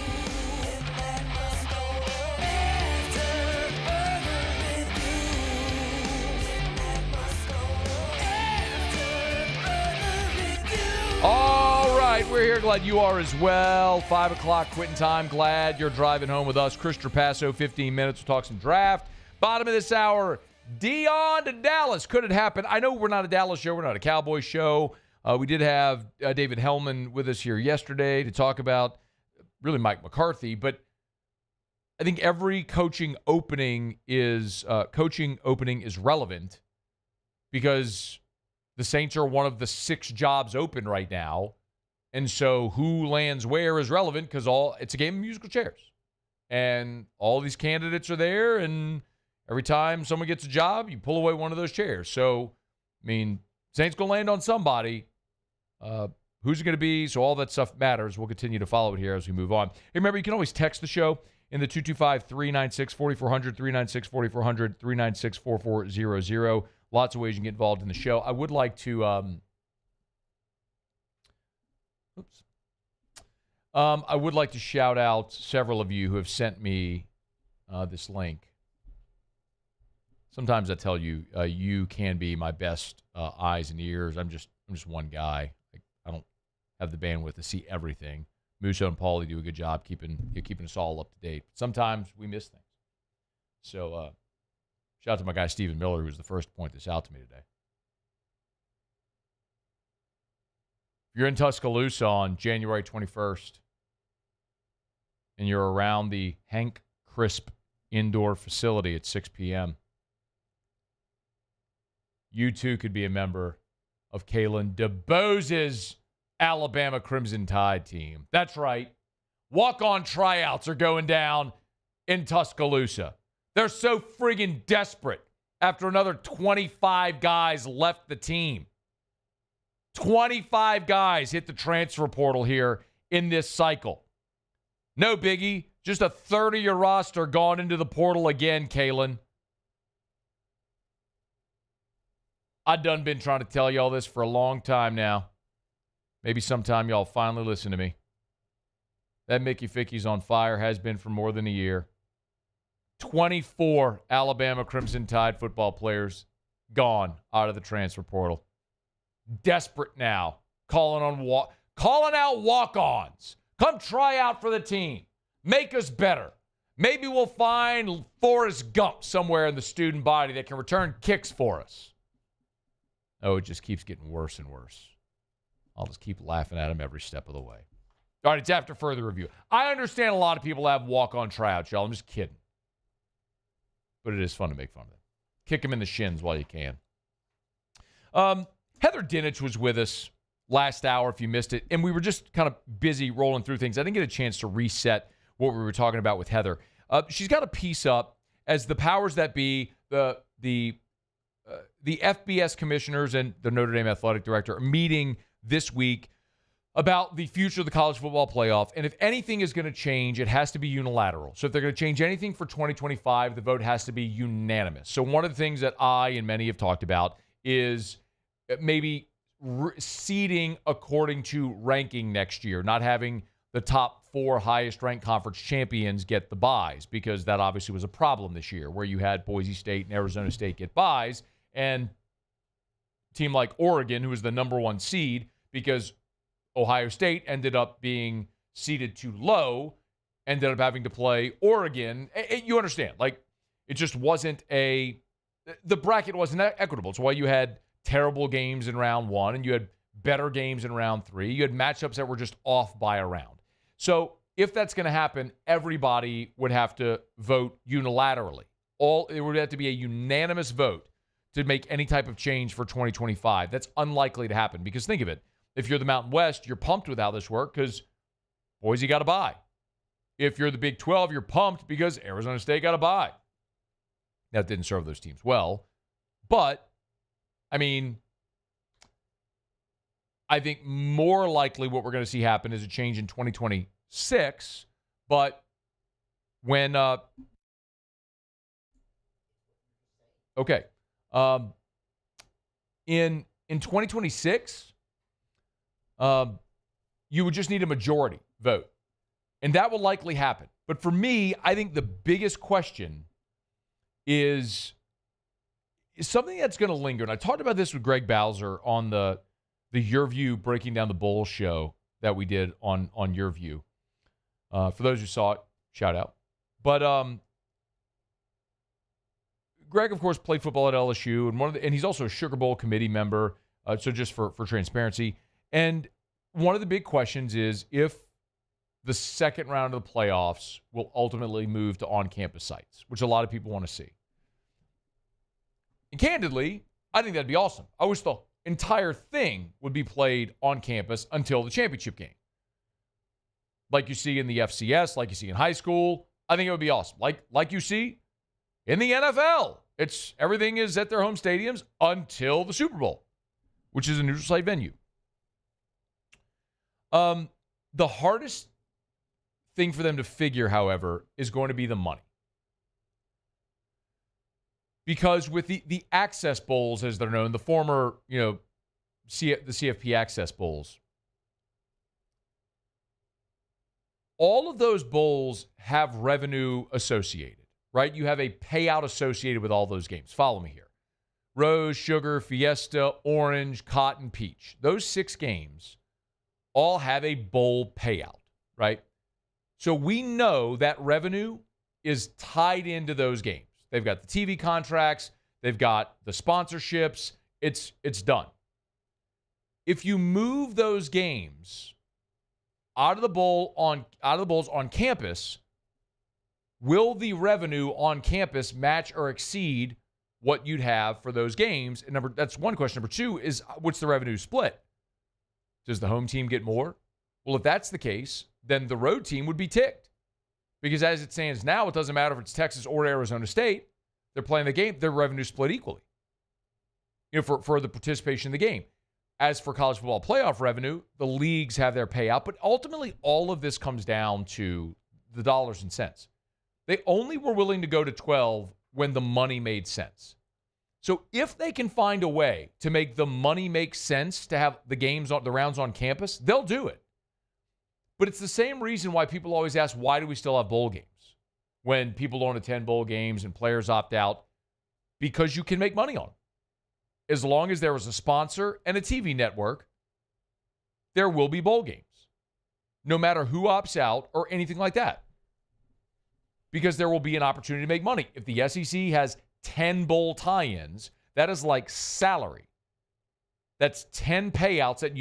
S8: All right, we're here. Glad you are as well. 5 o'clock quitting time. Glad you're driving home with us. Chris Trapasso, 15 minutes. We'll talk some draft. Bottom of this hour, Dion to Dallas. Could it happen? I know we're not a Dallas show. We're not a Cowboys show. We did have David Hellman with us here yesterday to talk about really Mike McCarthy. But I think every coaching opening is relevant because the Saints are one of the 6 jobs open right now. And so who lands where is relevant because it's a game of musical chairs. And all these candidates are there, and every time someone gets a job, you pull away one of those chairs. So, I mean, Saints going to land on somebody. Who's it going to be? So all that stuff matters. We'll continue to follow it here as we move on. Hey, remember, you can always text the show in the 225-396-4400, 396-4400, 396-4400. Lots of ways you can get involved in the show. I would like to I would like to shout out several of you who have sent me this link. Sometimes I tell you, you can be my best eyes and ears. I'm just one guy. I don't have the bandwidth to see everything. Musso and Paulie do a good job keeping us all up to date. Sometimes we miss things. So shout out to my guy Stephen Miller, who was the first to point this out to me today. If you're in Tuscaloosa on January 21st and you're around the Hank Crisp indoor facility at 6 p.m., you too could be a member of Kalen DeBose's Alabama Crimson Tide team. That's right. Walk-on tryouts are going down in Tuscaloosa. They're so friggin' desperate after another 25 guys left the team. 25 guys hit the transfer portal here in this cycle. No biggie. Just a third of your roster gone into the portal again, Kalen. I done been trying to tell y'all this for a long time now. Maybe sometime y'all finally listen to me. That Mickey Ficky's on fire, has been for more than a year. 24 Alabama Crimson Tide football players gone out of the transfer portal. Desperate now. Calling out walk-ons. Come try out for the team. Make us better. Maybe we'll find Forrest Gump somewhere in the student body that can return kicks for us. Oh, it just keeps getting worse and worse. I'll just keep laughing at him every step of the way. All right, it's after further review. I understand a lot of people have walk-on tryouts, y'all. I'm just kidding. But it is fun to make fun of them. Kick them in the shins while you can. Heather Dinich was with us last hour, if you missed it, and we were just kind of busy rolling through things. I didn't get a chance to reset what we were talking about with Heather. She's got a piece up as the powers that be, the FBS commissioners and the Notre Dame athletic director are meeting this week about the future of the college football playoff. And if anything is going to change, it has to be unilateral. So if they're going to change anything for 2025, the vote has to be unanimous. So one of the things that I and many have talked about is maybe seeding according to ranking next year, not having the top 4 highest ranked conference champions get the buys, because that obviously was a problem this year where you had Boise State and Arizona State get buys, and a team like Oregon, who was the number 1 seed, because Ohio State ended up being seeded too low, ended up having to play Oregon. You understand, like, it just wasn't the bracket wasn't equitable. It's why you had terrible games in round 1 and you had better games in round 3. You had matchups that were just off by a round. So if that's going to happen, everybody would have to vote unilaterally. It would have to be a unanimous vote to make any type of change for 2025. That's unlikely to happen, because think of it. If you're the Mountain West, you're pumped with how this worked because Boise got a bye. If you're the Big 12, you're pumped because Arizona State got a bye. That didn't serve those teams well. But, I mean, I think more likely what we're going to see happen is a change in 2026. But when in 2026, you would just need a majority vote. And that will likely happen. But for me, I think the biggest question is something that's going to linger. And I talked about this with Greg Bowser on the Your View Breaking Down the Bowl show that we did on Your View. For those who saw it, shout out. But Greg, of course, played football at LSU, and he's also a Sugar Bowl committee member. So just for transparency. And one of the big questions is if the second round of the playoffs will ultimately move to on-campus sites, which a lot of people want to see. And candidly, I think that'd be awesome. I wish the entire thing would be played on campus until the championship game. Like you see in the FCS, like you see in high school. I think it would be awesome. Like you see in the NFL. Everything is at their home stadiums until the Super Bowl, which is a neutral site venue. The hardest thing for them to figure, however, is going to be the money. Because with the Access Bowls, as they're known, the former, the CFP Access Bowls, all of those bowls have revenue associated, right? You have a payout associated with all those games. Follow me here. Rose, Sugar, Fiesta, Orange, Cotton, Peach. Those 6 games all have a bowl payout, right? So we know that revenue is tied into those games. They've got the TV contracts. They've got the sponsorships. It's done. If you move those games out of the bowls on campus, will the revenue on campus match or exceed what you'd have for those games. And that's one question. Number two is, what's the revenue split? Does the home team get more? Well, if that's the case, then the road team would be ticked. Because as it stands now, it doesn't matter if it's Texas or Arizona State. They're playing the game. Their revenue split equally, for the participation in the game. As for college football playoff revenue, the leagues have their payout. But ultimately, all of this comes down to the dollars and cents. They only were willing to go to 12 when the money made sense. So if they can find a way to make the money make sense to have the rounds on campus, they'll do it. But it's the same reason why people always ask, why do we still have bowl games when people don't attend bowl games and players opt out? Because you can make money on them. As long as there was a sponsor and a TV network, there will be bowl games, no matter who opts out or anything like that, because there will be an opportunity to make money. If the SEC has 10 bowl tie-ins, that is like salary. That's 10 payouts that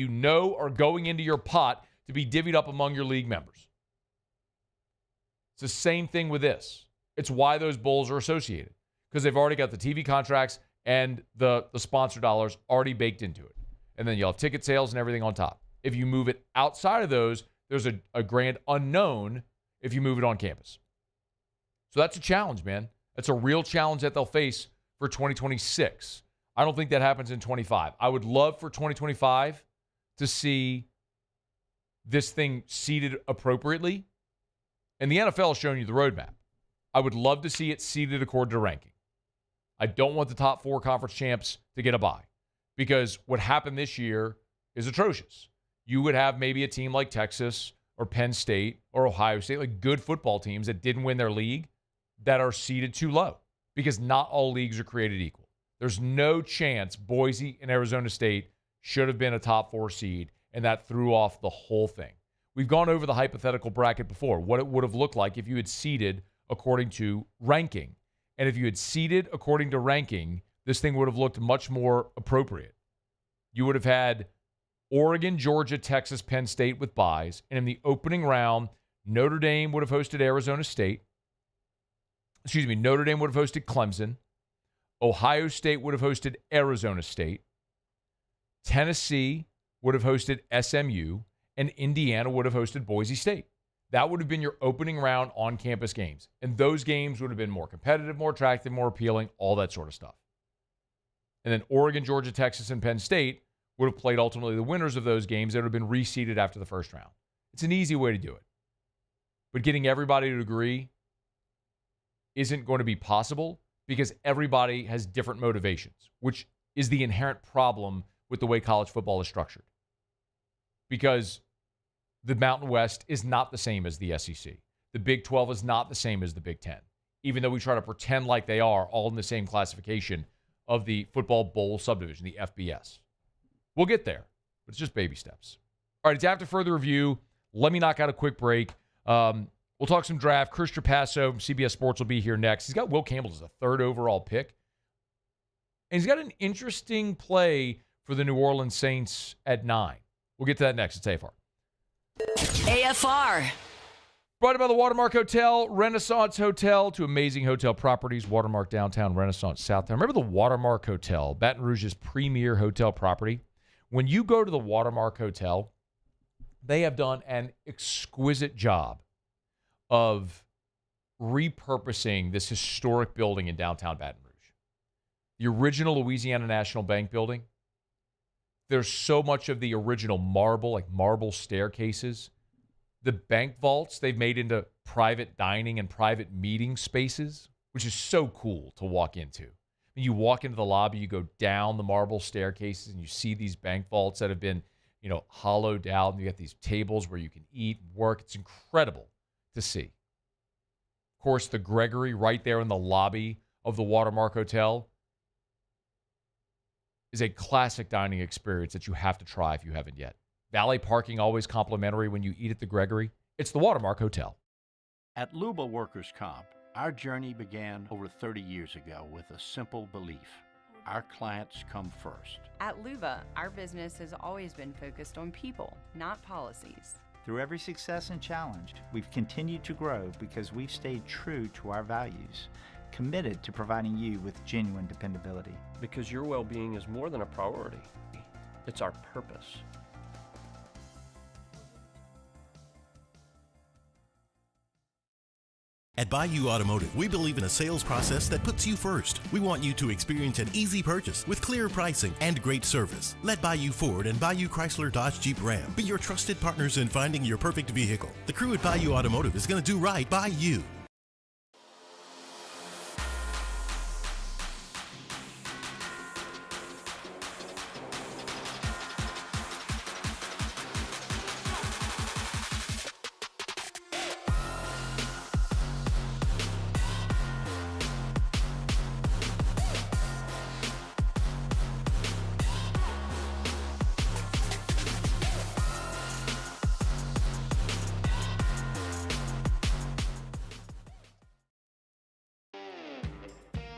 S8: are going into your pot to be divvied up among your league members. It's the same thing with this. It's why those bowls are associated, because they've already got the TV contracts and the sponsor dollars already baked into it. And then you'll have ticket sales and everything on top. If you move it outside of those, there's a grand unknown if you move it on campus. So that's a challenge, man. That's a real challenge that they'll face for 2026. I don't think that happens in 25. I would love for 2025 to see this thing seeded appropriately. And the NFL has shown you the roadmap. I would love to see it seeded according to ranking. I don't want the top 4 conference champs to get a bye, because what happened this year is atrocious. You would have maybe a team like Texas or Penn State or Ohio State, like good football teams that didn't win their league, that are seeded too low, because not all leagues are created equal. There's no chance Boise and Arizona State should have been a top 4 seed, and that threw off the whole thing. We've gone over the hypothetical bracket before, what it would have looked like if you had seeded according to ranking. And if you had seeded according to ranking, this thing would have looked much more appropriate. You would have had Oregon, Georgia, Texas, Penn State with byes. And in the opening round, Notre Dame would have hosted Arizona State. Notre Dame would have hosted Clemson. Ohio State would have hosted Arizona State. Tennessee would have hosted SMU. And Indiana would have hosted Boise State. That would have been your opening round on-campus games. And those games would have been more competitive, more attractive, more appealing, all that sort of stuff. And then Oregon, Georgia, Texas, and Penn State would have played ultimately the winners of those games that would have been reseeded after the first round. It's an easy way to do it. But getting everybody to agree isn't going to be possible, because everybody has different motivations, which is the inherent problem with the way college football is structured. Because the Mountain West is not the same as the SEC. The Big 12 is not the same as the Big 10, even though we try to pretend like they are all in the same classification of the football bowl subdivision, the FBS. We'll get there, but it's just baby steps. All right, it's after further review. Let me knock out a quick break. We'll talk some draft. Chris Trapasso from CBS Sports will be here next. He's got Will Campbell as a 3rd overall pick. And he's got an interesting play for the New Orleans Saints at 9. We'll get to that next. It's AFR.
S6: AFR.
S8: Brought by the Watermark Hotel, Renaissance Hotel, to amazing hotel properties. Watermark Downtown, Renaissance Southtown. Remember the Watermark Hotel, Baton Rouge's premier hotel property? When you go to the Watermark Hotel, they have done an exquisite job of repurposing this historic building in downtown Baton Rouge. The original Louisiana National Bank building. There's so much of the original marble, like marble staircases. The bank vaults they've made into private dining and private meeting spaces, which is so cool to walk into. When you walk into the lobby, you go down the marble staircases and you see these bank vaults that have been, hollowed out. And you got these tables where you can eat, work. It's incredible to see. Of course, the Gregory right there in the lobby of the Watermark Hotel is a classic dining experience that you have to try if you haven't yet. Valet parking always complimentary when you eat at the Gregory. It's the Watermark Hotel.
S14: At Luba Workers' Comp, our journey began over 30 years ago with a simple belief: our clients come first.
S5: At Luba, our business has always been focused on people, not policies.
S7: Through every success and challenge, we've continued to grow because we've stayed true to our values: committed to providing you with genuine dependability.
S9: Because your well-being is more than a priority. It's our purpose.
S2: At Bayou Automotive, we believe in a sales process that puts you first. We want you to experience an easy purchase with clear pricing and great service. Let Bayou Ford and Bayou Chrysler Dodge Jeep Ram be your trusted partners in finding your perfect vehicle. The crew at Bayou Automotive is going to do right by you.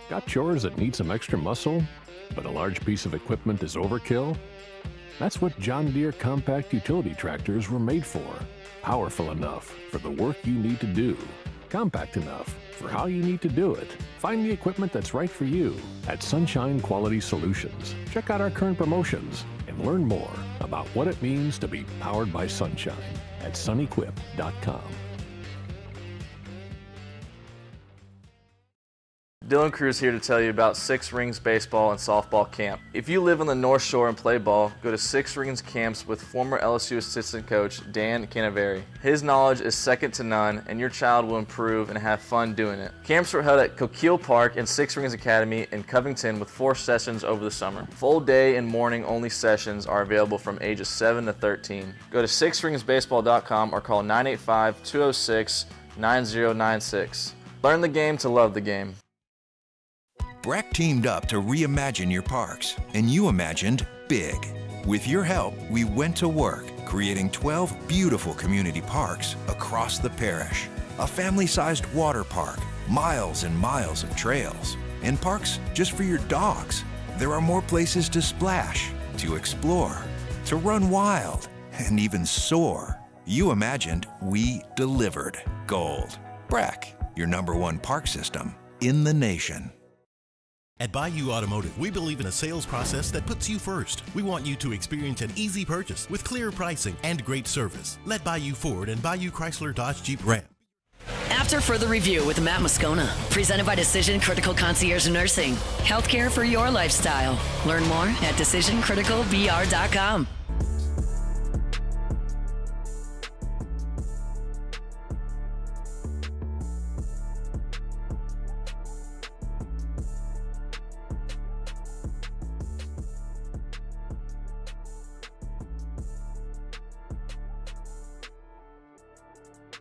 S18: Got chores that need some extra muscle, but a large piece of equipment is overkill? That's what John Deere compact utility tractors were made for. Powerful enough for the work you need to do. Compact enough for how you need to do it. Find the equipment that's right for you at Sunshine Quality Solutions. Check out our current promotions and learn more about what it means to be powered by sunshine at sunequip.com.
S15: Dylan Cruz here to tell you about Six Rings Baseball and Softball Camp. If you live on the North Shore and play ball, go to Six Rings Camps with former LSU assistant coach Dan Canaveri. His knowledge is second to none, and your child will improve and have fun doing it. Camps were held at Coquille Park and Six Rings Academy in Covington with 4 sessions over the summer. Full day and morning only sessions are available from ages 7 to 13. Go to sixringsbaseball.com or call 985-206-9096. Learn the game to love the game.
S16: Breck teamed up to reimagine your parks, and you imagined big. With your help, we went to work, creating 12 beautiful community parks across the parish. A family-sized water park, miles and miles of trails, and parks just for your dogs. There are more places to splash, to explore, to run wild, and even soar. You imagined, we delivered. Gold. Breck, your #1 park system in the nation.
S2: At Bayou Automotive, we believe in a sales process that puts you first. We want you to experience an easy purchase with clear pricing and great service. Let Bayou Ford and Bayou Chrysler Dodge Jeep Ram.
S6: After further review with Matt Moscona, presented by Decision Critical Concierge Nursing. Healthcare for your lifestyle. Learn more at decisioncriticalvr.com.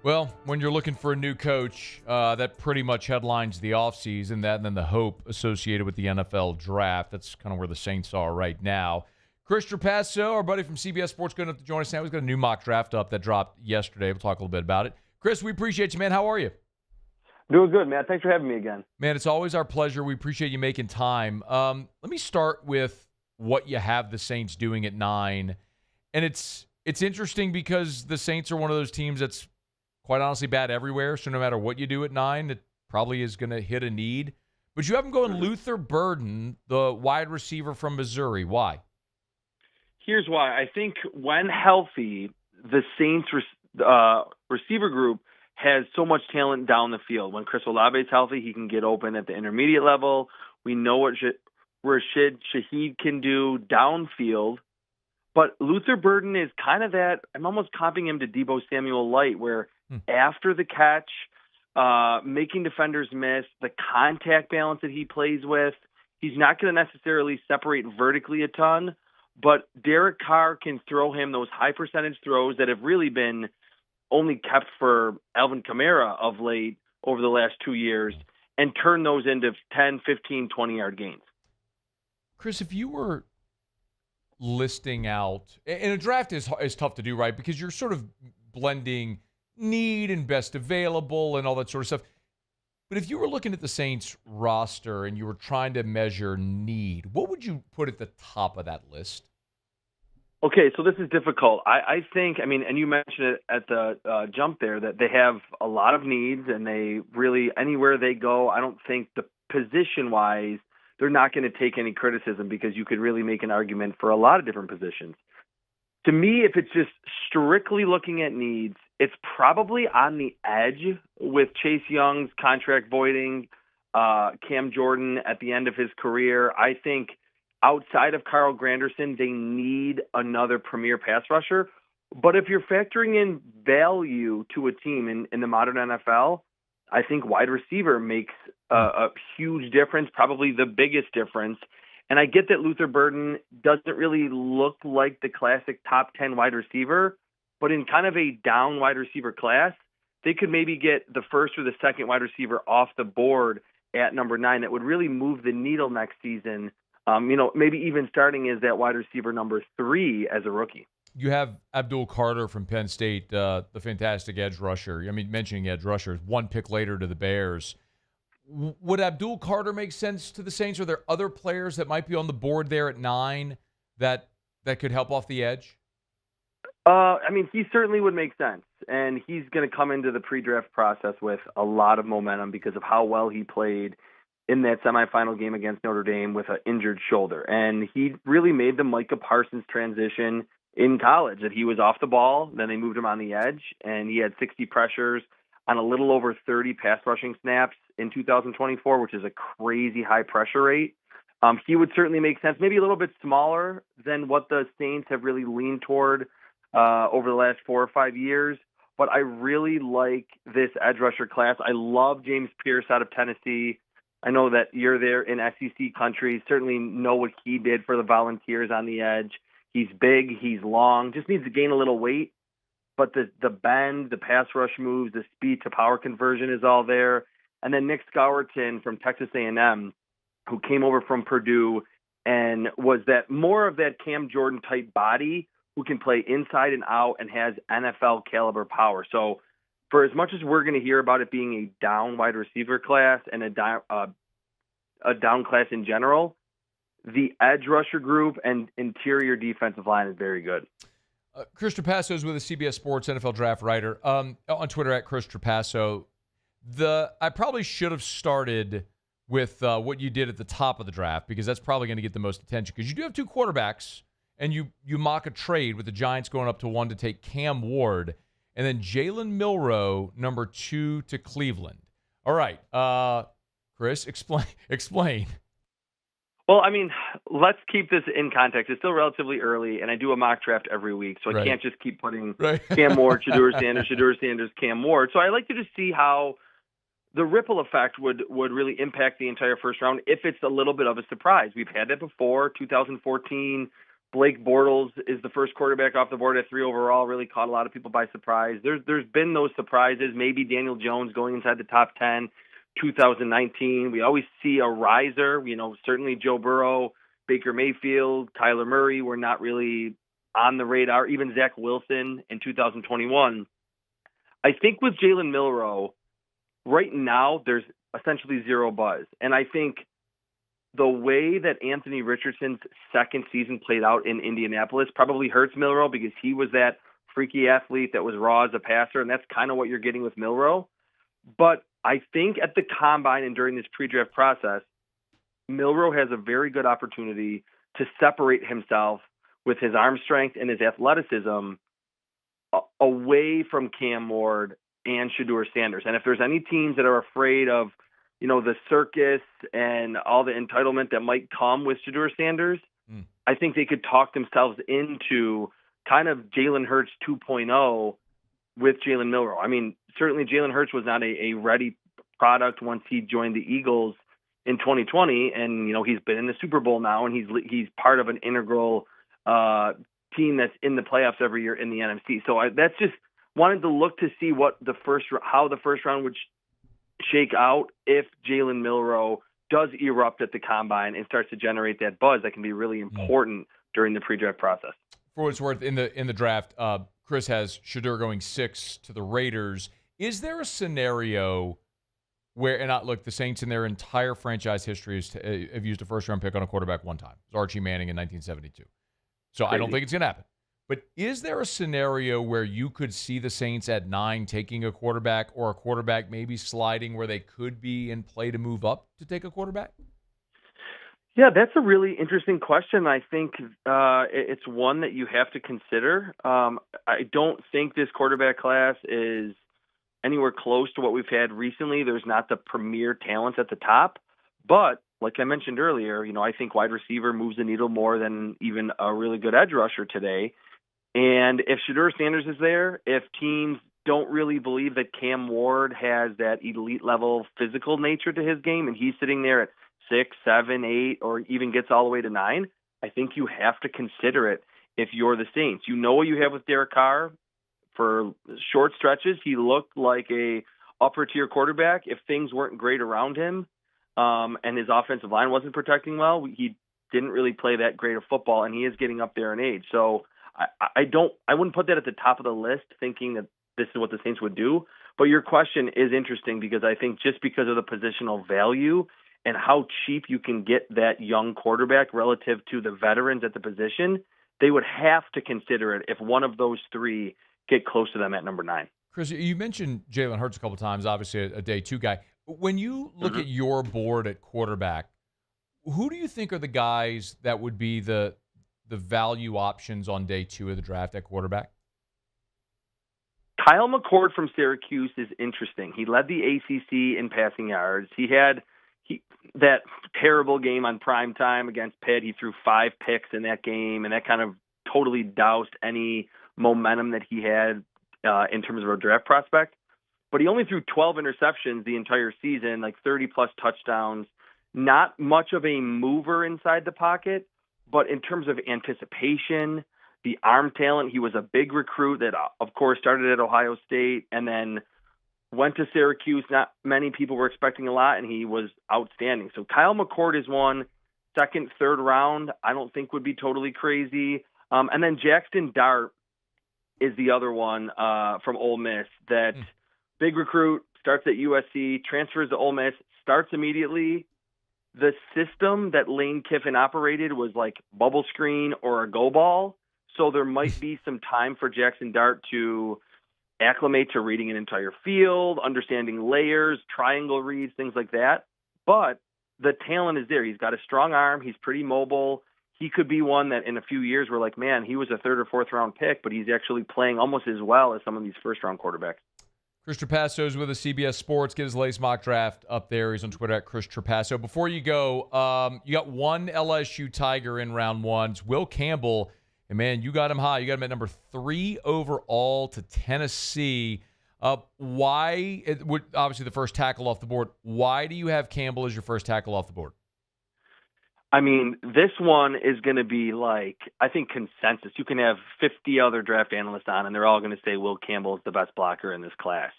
S8: Well, when you're looking for a new coach, that pretty much headlines the offseason, that and then the hope associated with the NFL draft. That's kind of where the Saints are right now. Chris Trapasso, our buddy from CBS Sports, going to join us now. He's got a new mock draft up that dropped yesterday. We'll talk a little bit about it. Chris, we appreciate you, man. How are you?
S17: Doing good, man. Thanks for having me again.
S8: Man, it's always our pleasure. We appreciate you making time. Let me start with what you have the Saints doing at 9. And it's interesting because the Saints are one of those teams that's quite honestly bad everywhere. So no matter what you do at 9, it probably is going to hit a need. But you have him going Luther Burden, the wide receiver from Missouri. Why?
S17: Here's why. I think when healthy, the Saints receiver group has so much talent down the field. When Chris Olave is healthy, he can get open at the intermediate level. We know what Rashid Shaheed can do downfield. But Luther Burden is kind of that, I'm almost copying him to Deebo Samuel Light, where after the catch, making defenders miss, the contact balance that he plays with, he's not going to necessarily separate vertically a ton, but Derek Carr can throw him those high percentage throws that have really been only kept for Alvin Kamara of late over the last 2 years and turn those into 10, 15, 20-yard gains.
S8: Chris, if you were listing out, and a draft is tough to do, right? Because you're sort of blending need and best available and all that sort of stuff. But if you were looking at the Saints roster and you were trying to measure need, what would you put at the top of that list?
S17: Okay, so this is difficult. I think, and you mentioned it at the jump there, that they have a lot of needs, and they really, anywhere they go, I don't think the position-wise, they're not going to take any criticism, because you could really make an argument for a lot of different positions. To me, if it's just strictly looking at needs, it's probably on the edge with Chase Young's contract voiding, Cam Jordan at the end of his career. I think outside of Carl Granderson, they need another premier pass rusher. But if you're factoring in value to a team in the modern NFL, I think wide receiver makes a huge difference, probably the biggest difference. And I get that Luther Burden doesn't really look like the classic top 10 wide receiver, but in kind of a down wide receiver class, they could maybe get the first or the second wide receiver off the board at number 9 that would really move the needle next season. Maybe even starting as that wide receiver number 3 as a rookie.
S8: You have Abdul Carter from Penn State, the fantastic edge rusher. Mentioning edge rushers, 1 pick later to the Bears. Would Abdul Carter make sense to the Saints? Are there other players that might be on the board there at 9 that could help off the edge?
S17: He certainly would make sense. And he's going to come into the pre-draft process with a lot of momentum because of how well he played in that semifinal game against Notre Dame with an injured shoulder. And he really made the Micah Parsons transition in college, that he was off the ball, then they moved him on the edge, and he had 60 pressures on a little over 30 pass rushing snaps in 2024, which is a crazy high pressure rate. He would certainly make sense, maybe a little bit smaller than what the Saints have really leaned toward over the last 4 or 5 years. But I really like this edge rusher class. I love James Pierce out of Tennessee. I know that you're there in SEC country. Certainly know what he did for the Volunteers on the edge. He's big, he's long, just needs to gain a little weight. But the bend, the pass rush moves, the speed to power conversion is all there. And then Nick Scourton from Texas A&M, who came over from Purdue and was that more of that Cam Jordan type body, who can play inside and out and has NFL caliber power. So for as much as we're going to hear about it being a down wide receiver class and a down class in general, the edge rusher group and interior defensive line is very good.
S8: Chris Trapasso is with a CBS Sports NFL draft writer on Twitter at Chris Trapasso. I probably should have started with what you did at the top of the draft, because that's probably going to get the most attention, because you do have 2 quarterbacks, and you mock a trade with the Giants going up to 1 to take Cam Ward, and then Jalen Milroe, number 2 to Cleveland. All right, Chris, explain.
S17: Well, let's keep this in context. It's still relatively early, and I do a mock draft every week, so I can't just keep putting Cam Ward, Shedeur Sanders, Cam Ward. So I like to just see how the ripple effect would really impact the entire first round if it's a little bit of a surprise. We've had that before. 2014, Blake Bortles is the first quarterback off the board at 3 overall, really caught a lot of people by surprise. There's been those surprises, maybe Daniel Jones going inside the top 10. 2019, we always see a riser. Certainly Joe Burrow, Baker Mayfield, Kyler Murray were not really on the radar. Even Zach Wilson in 2021. I think with Jalen Milroe, right now there's essentially zero buzz. And I think the way that Anthony Richardson's second season played out in Indianapolis probably hurts Milroe, because he was that freaky athlete that was raw as a passer, and that's kind of what you're getting with Milroe. But I think at the combine and during this pre-draft process, Milroe has a very good opportunity to separate himself with his arm strength and his athleticism away from Cam Ward and Shedeur Sanders. And if there's any teams that are afraid of, the circus and all the entitlement that might come with Shedeur Sanders, I think they could talk themselves into kind of Jalen Hurts 2.0 with Jalen Milroe. Certainly Jalen Hurts was not a ready product once he joined the Eagles in 2020, and he's been in the Super Bowl now, and he's part of an integral team that's in the playoffs every year in the NFC. So that's just wanted to look to see how the first round would shake out if Jalen Milroe does erupt at the combine and starts to generate that buzz that can be really important during the pre-draft process.
S8: For what it's worth, in the draft, Chris has Shedeur going 6 to the Raiders. Is there a scenario where, the Saints in their entire franchise history have used a first-round pick on a quarterback one time. It was Archie Manning in 1972. So crazy. I don't think it's going to happen. But is there a scenario where you could see the Saints at 9 taking a quarterback, or a quarterback maybe sliding where they could be in play to move up to take a quarterback?
S17: Yeah, that's a really interesting question. I think it's one that you have to consider. I don't think this quarterback class is anywhere close to what we've had recently. There's not the premier talent at the top. But like I mentioned earlier, I think wide receiver moves the needle more than even a really good edge rusher today. And if Shedeur Sanders is there, if teams don't really believe that Cam Ward has that elite level physical nature to his game, and he's sitting there at 6, 7, 8, or even gets all the way to 9, I think you have to consider it if you're the Saints. You know what you have with Derek Carr. For short stretches, he looked like a upper-tier quarterback. If things weren't great around him and his offensive line wasn't protecting well, he didn't really play that great of football, and he is getting up there in age. So I wouldn't put that at the top of the list thinking that this is what the Saints would do. But your question is interesting because I think just because of the positional value and how cheap you can get that young quarterback relative to the veterans at the position, they would have to consider it if one of those three get close to them at number 9.
S8: Chris, you mentioned Jalen Hurts a couple times, obviously a day 2 guy. When you look at your board at quarterback, who do you think are the guys that would be the value options on day 2 of the draft at quarterback?
S17: Kyle McCord from Syracuse is interesting. He led the ACC in passing yards. He had that terrible game on prime time against Pitt. He threw 5 picks in that game, and that kind of totally doused any momentum that he had in terms of a draft prospect. But he only threw 12 interceptions the entire season, like 30-plus touchdowns. Not much of a mover inside the pocket, but in terms of anticipation, the arm talent, he was a big recruit that, of course, started at Ohio State and then went to Syracuse. Not many people were expecting a lot, and he was outstanding. So Kyle McCord is one. Second, third round, I don't think would be totally crazy. And then Jackson Dart is the other one from Ole Miss that big recruit, starts at USC, transfers to Ole Miss, starts immediately. The system that Lane Kiffin operated was like bubble screen or a go ball. So there might be some time for Jackson Dart to acclimate to reading an entire field, understanding layers, triangle reads, things like that. But the talent is there. He's got a strong arm. He's pretty mobile. He could be one that in a few years we're like, man, he was a 3rd or 4th round pick, but he's actually playing almost as well as some of these 1st round quarterbacks.
S8: Chris Trapasso is with us, CBS Sports. Get his latest mock draft up there. He's on Twitter at Chris Trapasso. Before you go, you got one LSU Tiger in round 1. It's Will Campbell. And, man, you got him high. You got him at number 3 overall to Tennessee. Why? Obviously, the first tackle off the board. Why do you have Campbell as your first tackle off the board?
S17: I mean, this one is going to be like, I think, consensus. You can have 50 other draft analysts on, and they're all going to say Will Campbell is the best blocker in this class.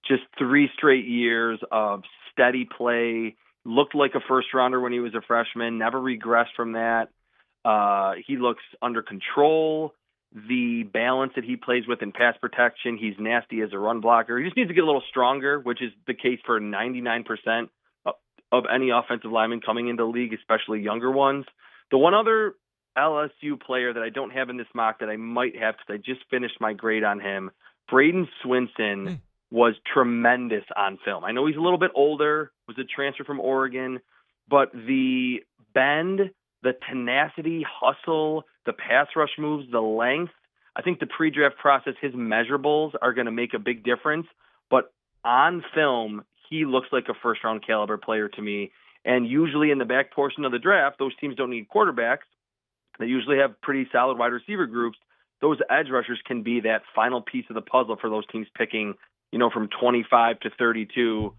S17: Just 3 straight years of steady play. Looked like a first-rounder when he was a freshman. Never regressed from that. He looks under control. The balance that he plays with in pass protection, he's nasty as a run blocker. He just needs to get a little stronger, which is the case for 99% of any offensive lineman coming into the league, especially younger ones. The one other LSU player that I don't have in this mock that I might have because I just finished my grade on him, Braden Swinson, was tremendous on film. I know he's a little bit older, was a transfer from Oregon, but the bend, the tenacity, hustle, the pass rush moves, the length, I think the pre-draft process, his measurables are going to make a big difference. But on film, he looks like a first-round caliber player to me. And usually in the back portion of the draft, those teams don't need quarterbacks. They usually have pretty solid wide receiver groups. Those edge rushers can be that final piece of the puzzle for those teams picking, from 25 to 32.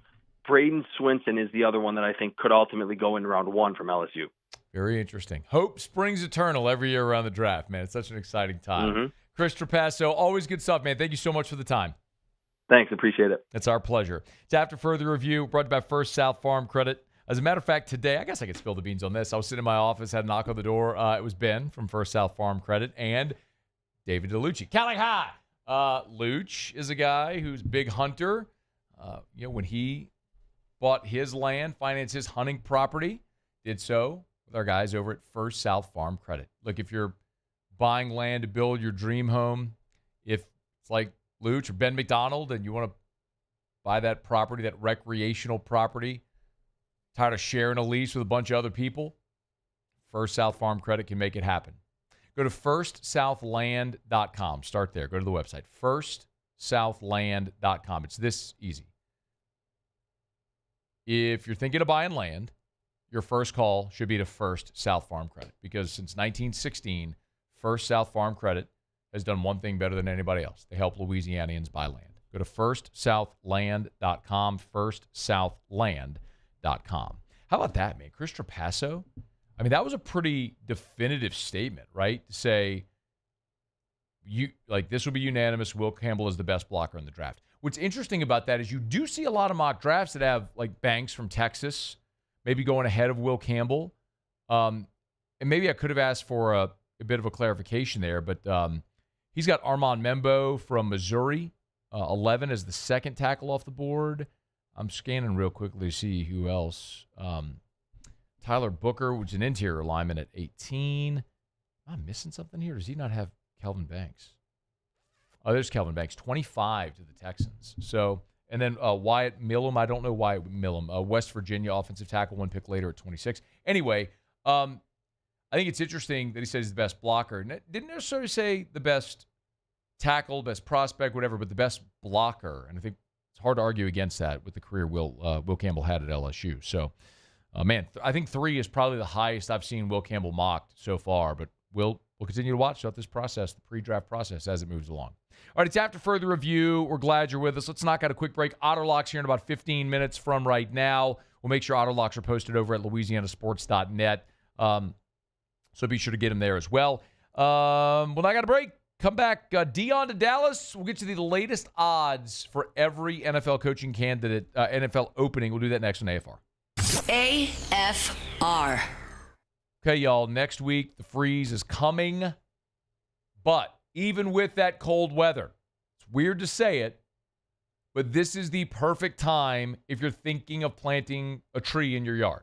S17: Braden Swinson is the other one that I think could ultimately go in round 1 from LSU.
S8: Very interesting. Hope springs eternal every year around the draft, man. It's such an exciting time.
S17: Mm-hmm.
S8: Chris Trapasso, always good stuff, man. Thank you so much for the time.
S17: Thanks. Appreciate it.
S8: It's our pleasure. It's After Further Review, brought to you by First South Farm Credit. As a matter of fact, today, I guess I could spill the beans on this. I was sitting in my office, had a knock on the door. It was Ben from First South Farm Credit and David DeLucci. Cali High. Luch is a guy who's big hunter. When he bought his land, financed his hunting property, did so with our guys over at First South Farm Credit. Look, if you're buying land to build your dream home. If it's like Luch or Ben McDonald and you want to buy that property, that recreational property, tired of sharing a lease with a bunch of other people, First South Farm Credit can make it happen. Go to firstsouthland.com. Start there. Go to the website, firstsouthland.com. It's this easy. If you're thinking of buying land, your first call should be to First South Farm Credit, because since 1916, First South Farm Credit has done one thing better than anybody else. They help Louisianians buy land. Go to firstsouthland.com, firstsouthland.com. How about that, man? Chris Trapasso? I mean, that was a pretty definitive statement, right? To say, this will be unanimous. Will Campbell is the best blocker in the draft. What's interesting about that is you do see a lot of mock drafts that have, like, Banks from Texas maybe going ahead of Will Campbell. And maybe I could have asked for a bit of a clarification there, but he's got Armand Membo from Missouri, 11 as the second tackle off the board. I'm scanning real quickly to see who else. Tyler Booker, which is an interior lineman at 18. Am I missing something here? Does he not have Kelvin Banks? Oh, there's Kelvin Banks, 25 to the Texans. So, and then Wyatt Millum. I don't know Wyatt Millum. West Virginia offensive tackle, one pick later at 26. Anyway, I think it's interesting that he says he's the best blocker. And didn't necessarily say the best tackle, best prospect, whatever, but the best blocker. And I think it's hard to argue against that with the career Will Campbell had at LSU. So, I think 3 is probably the highest I've seen Will Campbell mocked so far, but we'll continue to watch throughout this process, the pre-draft process, as it moves along. All right, it's after further review. We're glad you're with us. Let's knock out a quick break. Otter Locks here in about 15 minutes from right now. We'll make sure Otter Locks are posted over at louisianasports.net. So be sure to get them there as well. Well, I got a break. Come back. Dion to Dallas. We'll get you the latest odds for every NFL coaching candidate, NFL opening. We'll do that next on AFR.
S6: AFR.
S8: Okay, y'all. Next week, the freeze is coming. But even with that cold weather, it's weird to say it, but this is the perfect time if you're thinking of planting a tree in your yard.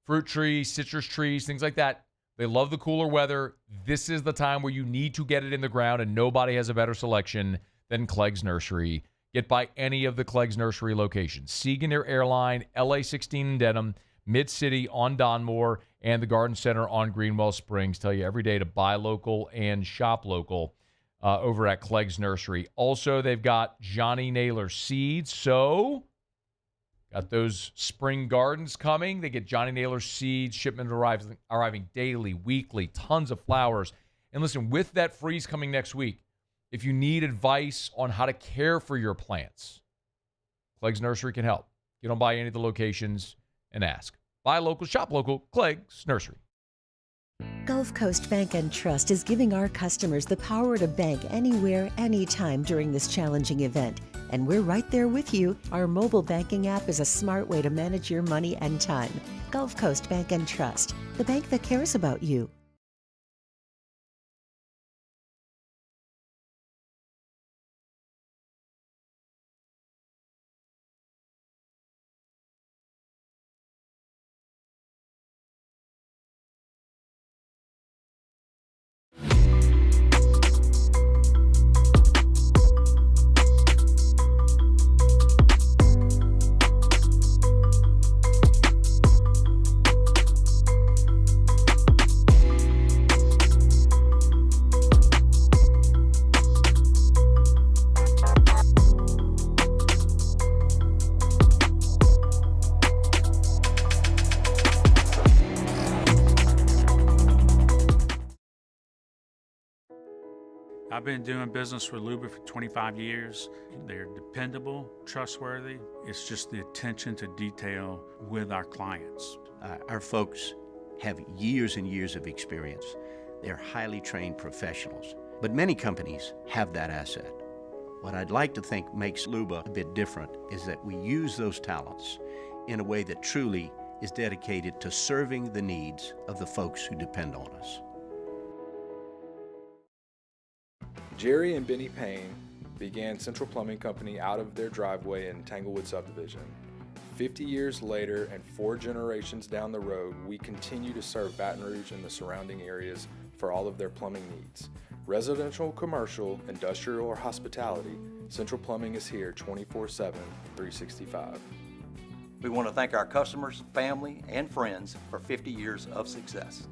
S8: Fruit trees, citrus trees, things like that. They love the cooler weather. This is the time where you need to get it in the ground, and nobody has a better selection than Clegg's Nursery. Get by any of the Clegg's Nursery locations. Siegen Air Airline, LA 16 in Denham, Mid-City on Donmore, and the Garden Center on Greenwell Springs. Tell you every day to buy local and shop local over at Clegg's Nursery. Also, they've got Johnny Naylor seeds. So, got those spring gardens coming. They get Johnny Naylor seeds. Shipment arriving daily, weekly, tons of flowers. And listen, with that freeze coming next week, if you need advice on how to care for your plants, Clegg's Nursery can help. You don't buy any of the locations and ask. Buy local, shop local, Clegg's Nursery.
S4: Gulf Coast Bank and Trust is giving our customers the power to bank anywhere, anytime during this challenging event. And we're right there with you. Our mobile banking app is a smart way to manage your money and time. Gulf Coast Bank and Trust, the bank that cares about you.
S10: I've been doing business with Luba for 25 years. They're dependable, trustworthy. It's just the attention to detail with our clients.
S14: Our folks have years and years of experience. They're highly trained professionals, but many companies have that asset. What I'd like to think makes Luba a bit different is that we use those talents in a way that truly is dedicated to serving the needs of the folks who depend on us.
S19: Jerry and Benny Payne began Central Plumbing Company out of their driveway in Tanglewood subdivision. 50 years later and 4 generations down the road, we continue to serve Baton Rouge and the surrounding areas for all of their plumbing needs. Residential, commercial, industrial, or hospitality, Central Plumbing is here 24/7, 365.
S12: We want to thank our customers, family, and friends for 50 years of success.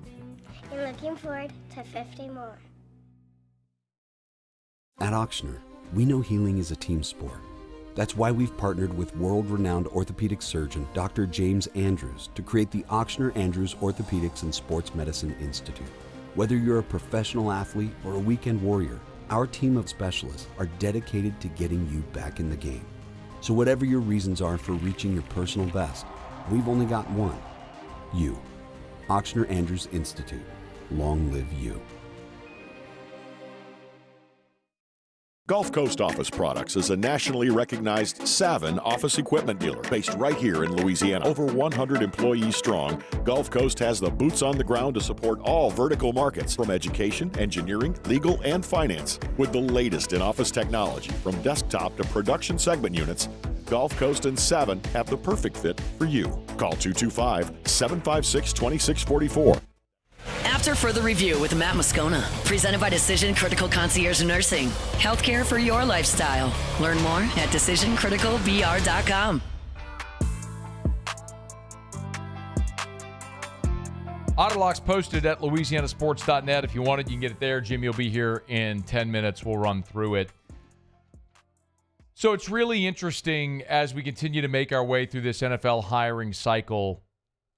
S22: And looking forward to 50 more.
S13: At Ochsner, we know healing is a team sport. That's why we've partnered with world-renowned orthopedic surgeon Dr. James Andrews to create the Ochsner Andrews Orthopedics and Sports Medicine Institute. Whether you're a professional athlete or a weekend warrior, our team of specialists are dedicated to getting you back in the game. So whatever your reasons are for reaching your personal best, we've only got one: you. Ochsner Andrews Institute. Long live you.
S20: Gulf Coast Office Products is a nationally recognized Savin office equipment dealer based right here in Louisiana. Over 100 employees strong, Gulf Coast has the boots on the ground to support all vertical markets, from education, engineering, legal, and finance. With the latest in office technology, from desktop to production segment units, Gulf Coast and Savin have the perfect fit for you. Call 225-756-2644.
S6: After Further Review with Matt Moscona, presented by Decision Critical Concierge Nursing. Healthcare for your lifestyle. Learn more at decisioncriticalbr.com.
S8: Otter Locks posted at louisianasports.net. If you want it, you can get it there. Jimmy will be here in 10 minutes. We'll run through it. So it's really interesting as we continue to make our way through this NFL hiring cycle,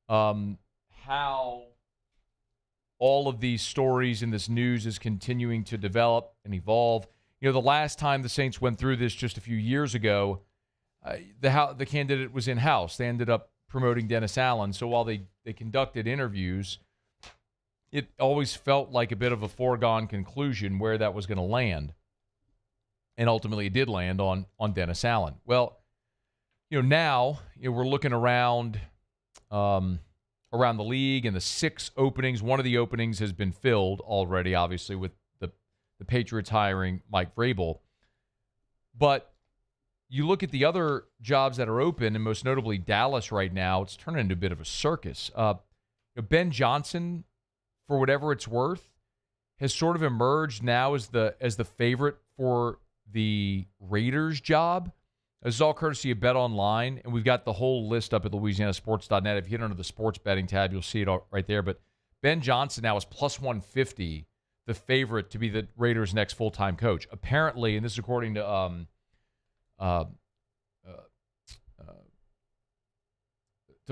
S8: how all of these stories and this news is continuing to develop and evolve. You know, the last time the Saints went through this just a few years ago, the candidate was in-house. They ended up promoting Dennis Allen. So while they conducted interviews, it always felt like a bit of a foregone conclusion where that was going to land. And ultimately it did land on Dennis Allen. Well, now we're looking around the league and the 6 openings. One of the openings has been filled already, obviously, with the Patriots hiring Mike Vrabel. But you look at the other jobs that are open, and most notably Dallas right now, it's turning into a bit of a circus. Ben Johnson, for whatever it's worth, has sort of emerged now as the favorite for the Raiders job. This is all courtesy of Bet Online, and we've got the whole list up at louisianasports.net. If you hit under the sports betting tab, you'll see it all right there. But Ben Johnson now is plus 150, the favorite to be the Raiders' next full-time coach. Apparently, and this is according to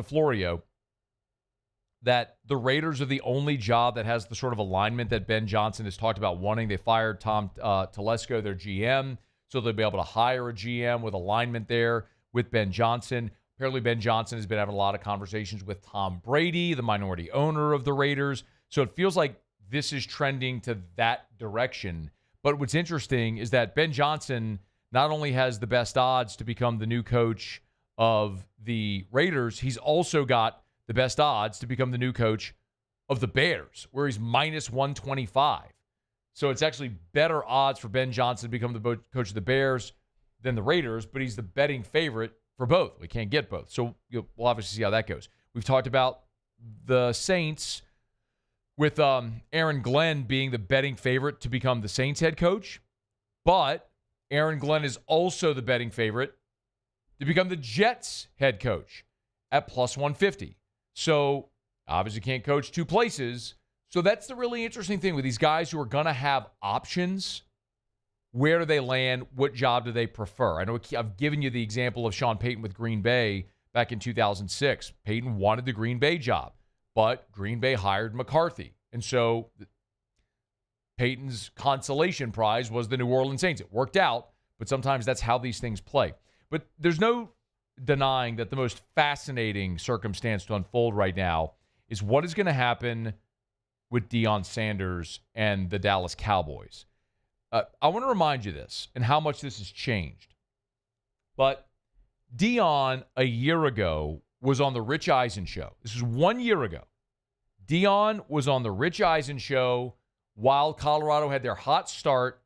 S8: Florio, that the Raiders are the only job that has the sort of alignment that Ben Johnson has talked about wanting. They fired Tom Telesco, their GM, so they'll be able to hire a GM with alignment there with Ben Johnson. Apparently, Ben Johnson has been having a lot of conversations with Tom Brady, the minority owner of the Raiders. So it feels like this is trending to that direction. But what's interesting is that Ben Johnson not only has the best odds to become the new coach of the Raiders, he's also got the best odds to become the new coach of the Bears, where he's minus 125. So it's actually better odds for Ben Johnson to become the coach of the Bears than the Raiders, but he's the betting favorite for both. We can't get both. So we'll obviously see how that goes. We've talked about the Saints with Aaron Glenn being the betting favorite to become the Saints head coach, but Aaron Glenn is also the betting favorite to become the Jets head coach at plus 150. So obviously can't coach two places. So that's the really interesting thing with these guys who are going to have options. Where do they land? What job do they prefer? I know I've given you the example of Sean Payton with Green Bay back in 2006. Payton wanted the Green Bay job, but Green Bay hired McCarthy. And so Payton's consolation prize was the New Orleans Saints. It worked out, but sometimes that's how these things play. But there's no denying that the most fascinating circumstance to unfold right now is what is going to happen with Deion Sanders and the Dallas Cowboys. I want to remind you this and how much this has changed. But Deion, a year ago, was on the Rich Eisen show. This is 1 year ago. Deion was on the Rich Eisen show while Colorado had their hot start.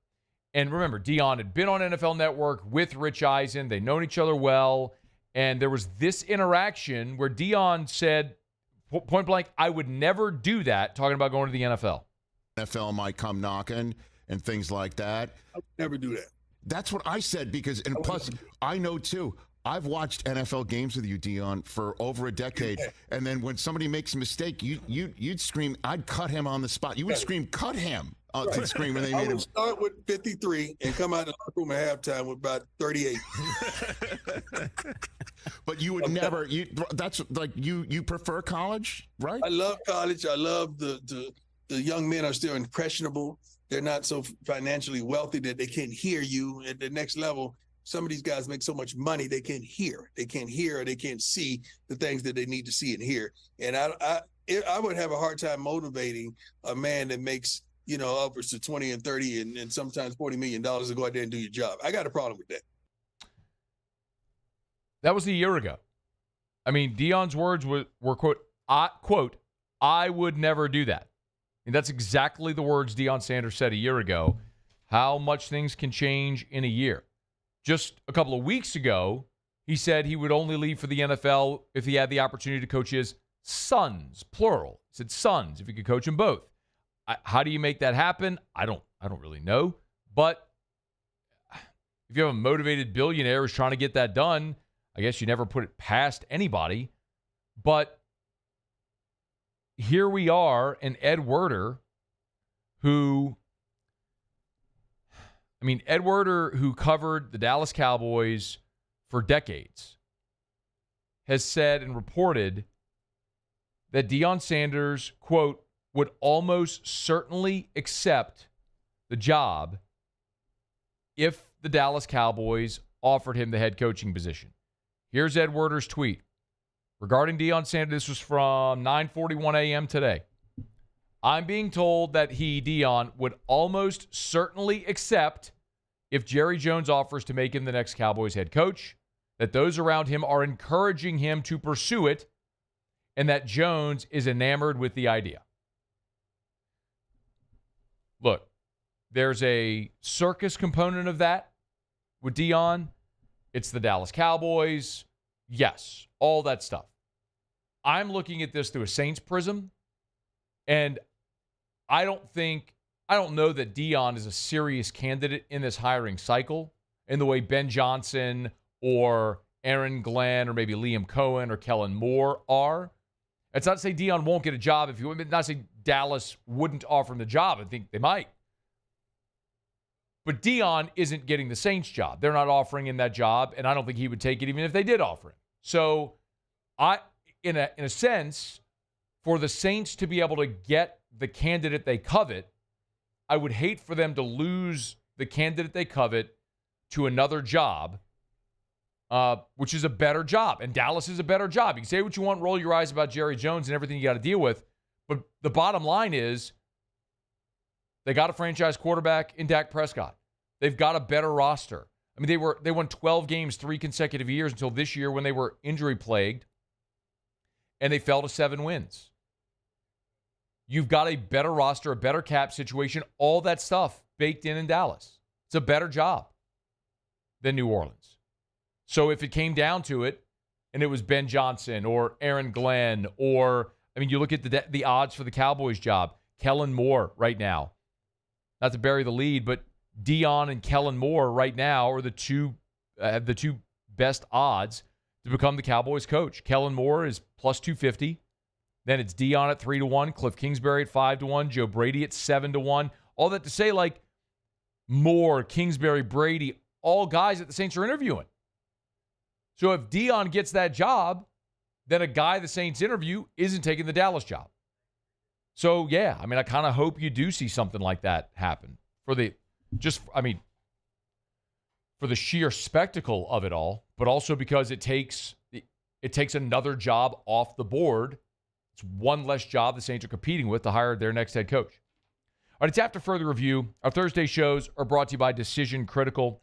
S8: And remember, Deion had been on NFL Network with Rich Eisen. They'd known each other well. And there was this interaction where Deion said, point blank, I would never do that, talking about going to the NFL.
S3: NFL might come knocking and things like that.
S11: I would never do that.
S3: That's what I said because, and plus, I know too, I've watched NFL games with you, Deion, for over a decade. And then when somebody makes a mistake, you'd scream, I'd cut him on the spot. You would scream, cut him to scream when they made him.
S11: I would start with 53 and come out of the locker room at halftime with about 38.
S3: But you would never, that's like, you prefer college, right?
S11: I love college. I love the young men are still impressionable. They're not so financially wealthy that they can't hear you at the next level. Some of these guys make so much money they can't hear. They can't hear or they can't see the things that they need to see and hear. And I would have a hard time motivating a man that makes, upwards to 20 and 30 and sometimes $40 million to go out there and do your job. I got a problem with that.
S8: That was a year ago. I mean, Deion's words were quote, I would never do that. And that's exactly the words Deion Sanders said a year ago, how much things can change in a year. Just a couple of weeks ago, he said he would only leave for the NFL if he had the opportunity to coach his sons, plural. He said sons, if he could coach them both. How do you make that happen? I don't really know. But if you have a motivated billionaire who's trying to get that done, I guess you never put it past anybody. But here we are, and Ed Werder, who covered the Dallas Cowboys for decades, has said and reported that Deion Sanders, quote, would almost certainly accept the job if the Dallas Cowboys offered him the head coaching position. Here's Ed Werder's tweet. Regarding Deion Sanders, this was from 9:41 a.m. today. I'm being told that he, Deion, would almost certainly accept if Jerry Jones offers to make him the next Cowboys head coach, that those around him are encouraging him to pursue it, and that Jones is enamored with the idea. Look, there's a circus component of that with Deion. It's the Dallas Cowboys. Yes, all that stuff. I'm looking at this through a Saints prism, and I don't know that Deion is a serious candidate in this hiring cycle in the way Ben Johnson or Erin Glenn or maybe Liam Cohen or Kellen Moore are. It's not to say Deion won't get a job if you want. Not to say Dallas wouldn't offer him the job. I think they might. But Deion isn't getting the Saints job. They're not offering him that job, and I don't think he would take it even if they did offer him. So in a sense, for the Saints to be able to get the candidate they covet, I would hate for them to lose the candidate they covet to another job, which is a better job. And Dallas is a better job. You can say what you want, roll your eyes about Jerry Jones and everything you got to deal with. But the bottom line is they got a franchise quarterback in Dak Prescott. They've got a better roster. I mean, they won 12 games 3 consecutive years until this year when they were injury-plagued, and they fell to 7 wins. You've got a better roster, a better cap situation, all that stuff baked in Dallas. It's a better job than New Orleans. So if it came down to it, and it was Ben Johnson or Erin Glenn or, you look at the odds for the Cowboys job, Kellen Moore right now. Not to bury the lead, but Deion and Kellen Moore right now are the two best odds to become the Cowboys coach. Kellen Moore is plus 250. Then it's Deion at 3-1, Cliff Kingsbury at 5-1, Joe Brady at 7-1. All that to say, like, Moore, Kingsbury, Brady, all guys that the Saints are interviewing. So if Deion gets that job, then a guy the Saints interview isn't taking the Dallas job. So, yeah, I kind of hope you do see something like that happen for the sheer spectacle of it all, but also because it takes another job off the board. It's one less job the Saints are competing with to hire their next head coach. All right, it's after further review. Our Thursday shows are brought to you by Decision Critical.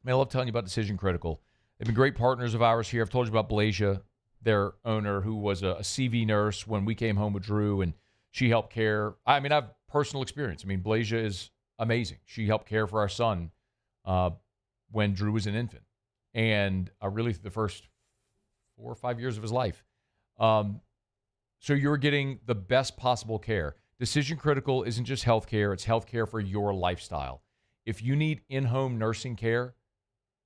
S8: I love telling you about Decision Critical. They've been great partners of ours here. I've told you about Blasia, their owner, who was a CV nurse when we came home with Drew, and she helped care. I have personal experience. Blasia is amazing. She helped care for our son when Drew was an infant. And really, the first 4 or 5 years of his life. So you're getting the best possible care. Decision Critical isn't just health care. It's health care for your lifestyle. If you need in-home nursing care,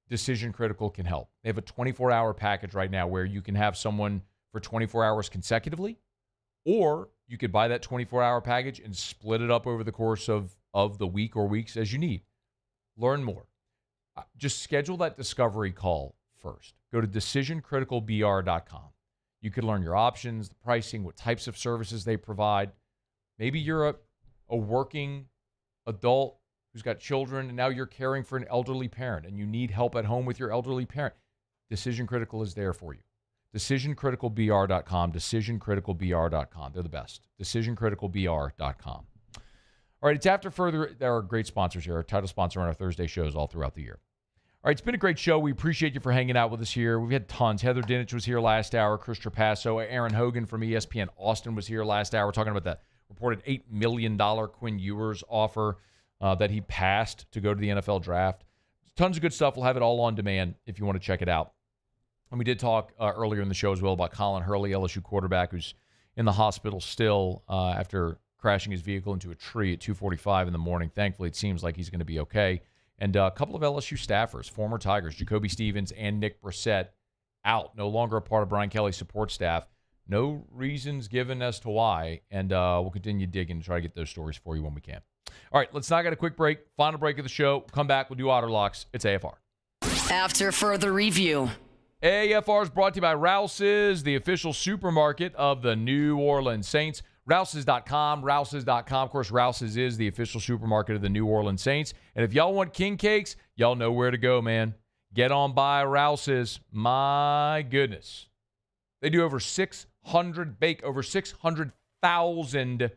S8: Decision Critical can help. They have a 24-hour package right now where you can have someone for 24 hours consecutively, or you could buy that 24-hour package and split it up over the course of the week or weeks as you need. Learn more. Just schedule that discovery call first. Go to decisioncriticalbr.com. You can learn your options, the pricing, what types of services they provide. Maybe you're a working adult who's got children, and now you're caring for an elderly parent, and you need help at home with your elderly parent. Decision Critical is there for you. Decisioncriticalbr.com, decisioncriticalbr.com. They're the best. Decisioncriticalbr.com. All right, it's after further. There are great sponsors here, our title sponsor on our Thursday shows all throughout the year. All right, it's been a great show. We appreciate you for hanging out with us here. We've had tons. Heather Dinich was here last hour. Chris Trapasso. Erin Hogan from ESPN Austin was here last hour talking about the reported $8 million Quinn Ewers offer that he passed to go to the NFL draft. Tons of good stuff. We'll have it all on demand if you want to check it out. And we did talk earlier in the show as well about Colin Hurley, LSU quarterback, who's in the hospital still after crashing his vehicle into a tree at 2:45 in the morning. Thankfully, it seems like he's going to be okay. And a couple of LSU staffers, former Tigers, Jacoby Stevens and Nick Brissett, out, no longer a part of Brian Kelly's support staff. No reasons given as to why, and we'll continue digging and try to get those stories for you when we can. All right, let's now get a quick break. Final break of the show. Come back. We'll do Otter Locks. It's AFR.
S6: After further review.
S8: AFR is brought to you by Rouse's, the official supermarket of the New Orleans Saints. Rouse's.com, Rouse's.com. Of course, Rouse's is the official supermarket of the New Orleans Saints. And if y'all want king cakes, y'all know where to go, man. Get on by Rouse's. My goodness. They do over 600,000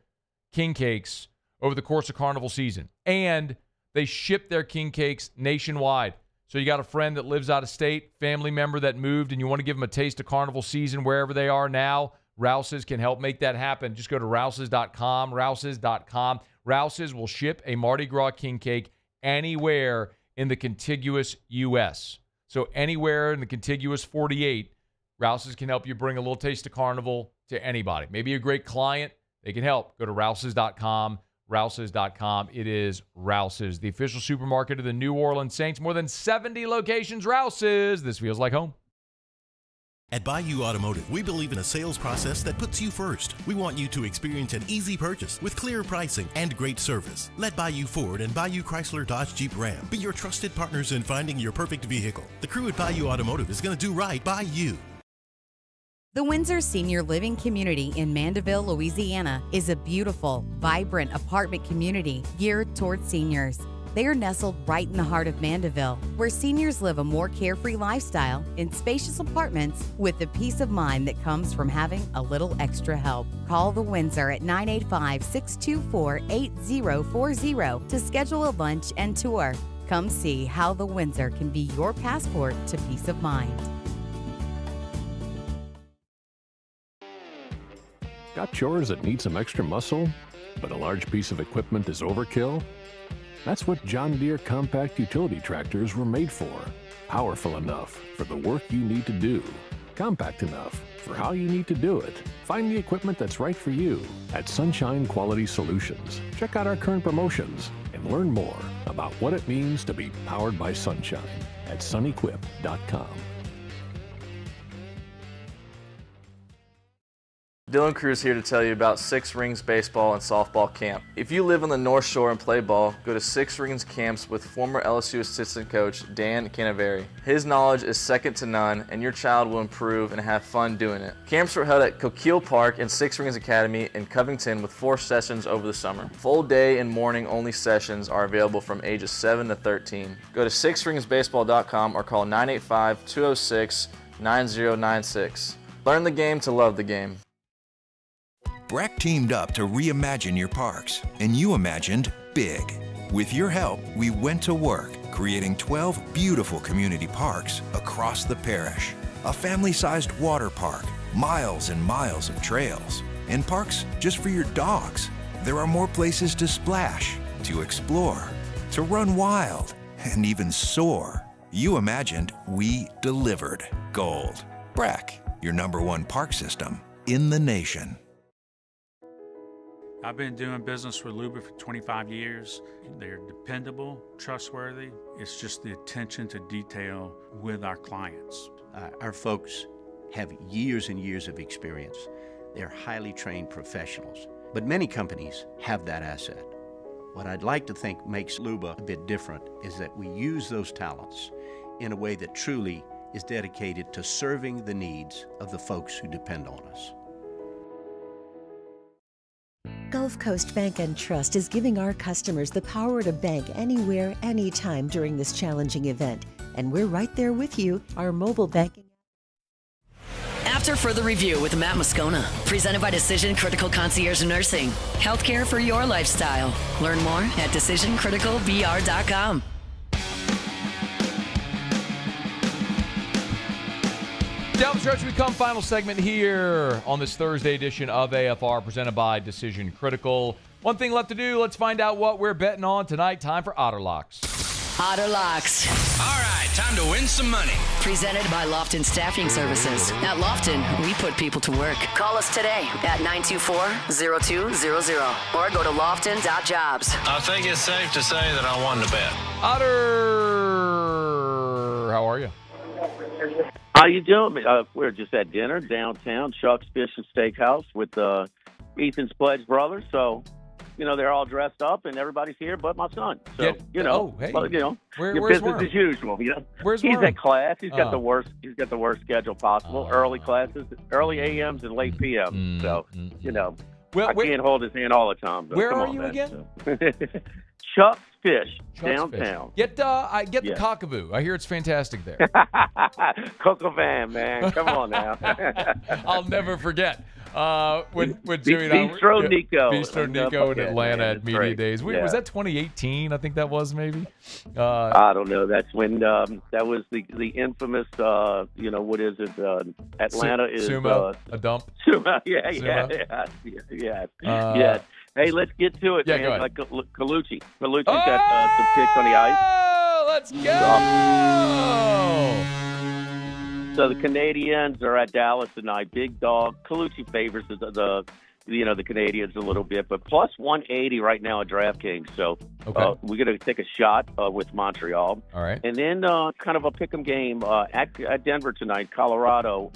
S8: king cakes over the course of Carnival season. And they ship their king cakes nationwide. So you got a friend that lives out of state, family member that moved, and you want to give them a taste of Carnival season wherever they are now, Rouse's can help make that happen. Just go to Rouse's.com, Rouse's.com. Rouse's will ship a Mardi Gras king cake anywhere in the contiguous U.S. So anywhere in the contiguous 48, Rouse's can help you bring a little taste of Carnival to anybody. Maybe a great client, they can help. Go to Rouse's.com, Rouse's.com. It is Rouse's, the official supermarket of the New Orleans Saints. More than 70 locations, Rouse's. This feels like home.
S2: At Bayou Automotive, we believe in a sales process that puts you first. We want you to experience an easy purchase with clear pricing and great service. Let Bayou Ford and Bayou Chrysler Dodge Jeep Ram be your trusted partners in finding your perfect vehicle. The crew at Bayou Automotive is going to do right by you.
S1: The Windsor Senior Living Community in Mandeville, Louisiana is a beautiful, vibrant apartment community geared toward seniors. They are nestled right in the heart of Mandeville, where seniors live a more carefree lifestyle in spacious apartments with the peace of mind that comes from having a little extra help. Call the Windsor at 985-624-8040 to schedule a lunch and tour. Come see how the Windsor can be your passport to peace of mind.
S18: Got chores that need some extra muscle, but a large piece of equipment is overkill? That's what John Deere compact utility tractors were made for. Powerful enough for the work you need to do. Compact enough for how you need to do it. Find the equipment that's right for you at Sunshine Quality Solutions. Check out our current promotions and learn more about what it means to be powered by sunshine at sunequip.com.
S15: Dylan Cruz here to tell you about Six Rings Baseball and Softball Camp. If you live on the North Shore and play ball, go to Six Rings Camps with former LSU assistant coach Dan Canaveri. His knowledge is second to none, and your child will improve and have fun doing it. Camps were held at Coquille Park and Six Rings Academy in Covington with 4 sessions over the summer. Full day and morning only sessions are available from ages 7 to 13. Go to sixringsbaseball.com or call 985-206-9096. Learn the game to love the game.
S16: Breck teamed up to reimagine your parks, and you imagined big. With your help, we went to work, creating 12 beautiful community parks across the parish. A family-sized water park, miles and miles of trails, and parks just for your dogs. There are more places to splash, to explore, to run wild, and even soar. You imagined, we delivered. Gold. Breck. your #1 park system in the nation.
S10: I've been doing business with Luba for 25 years. They're dependable, trustworthy. It's just the attention to detail with our clients.
S14: Our folks have years and years of experience. They're highly trained professionals. But many companies have that asset. What I'd like to think makes Luba a bit different is that we use those talents in a way that truly is dedicated to serving the needs of the folks who depend on us.
S4: Gulf Coast Bank and Trust is giving our customers the power to bank anywhere, anytime during this challenging event. And we're right there with you. Our mobile banking.
S6: After further review with Matt Moscona, presented by Decision Critical Concierge Nursing. Healthcare for your lifestyle. Learn more at decisioncriticalvr.com.
S8: Down the stretch we come, final segment here on this Thursday edition of AFR, presented by Decision Critical. One thing left to do, let's find out what we're betting on tonight. Time for Otter Locks.
S6: Otter Locks.
S5: All right, time to win some money.
S6: Presented by Lofton Staffing Services. At Lofton, we put people to work. Call us today at 924-0200 or go to lofton.jobs.
S5: I think it's safe to say that I won the bet.
S8: Otter, how are you?
S21: How you doing? We're just at dinner downtown, Chuck's Fish and Steakhouse with Ethan's Pledge brothers. So, they're all dressed up and everybody's here but my son. So,
S8: hey.
S21: your
S8: Where's
S21: business
S8: Worm?
S21: as usual.
S8: Where's
S21: He's
S8: Worm?
S21: at class. He's got the worst schedule possible. Early classes, early AMs and late PMs. So, I can't hold his hand all the time.
S8: Where are you again?
S21: So. Chuck's Fish,
S8: Chuck's
S21: downtown.
S8: Fish. Get the cockaboo. I hear it's fantastic there.
S21: Coco Van, man. Come on now.
S8: I'll never forget when Jimmy and I were
S21: Bistro Nico.
S8: Bistro Nico in Atlanta
S21: man,
S8: at Media
S21: great.
S8: Days. Was that 2018? I think that was maybe.
S21: I don't know. That's when that was the infamous. What is it? Atlanta is
S8: Sumo, a dump.
S21: Sumo.
S8: Sumo.
S21: Yeah. Hey, let's get to it,
S8: Yeah,
S21: man.
S8: go ahead.
S21: Like Colucci's got some picks on the ice.
S8: Let's go!
S21: So the Canadians are at Dallas tonight. Big dog. Colucci favors the Canadians a little bit, but plus 180 right now at DraftKings. So we're going to take a shot with Montreal.
S8: All right.
S21: And then kind of a pick'em game at Denver tonight. Colorado.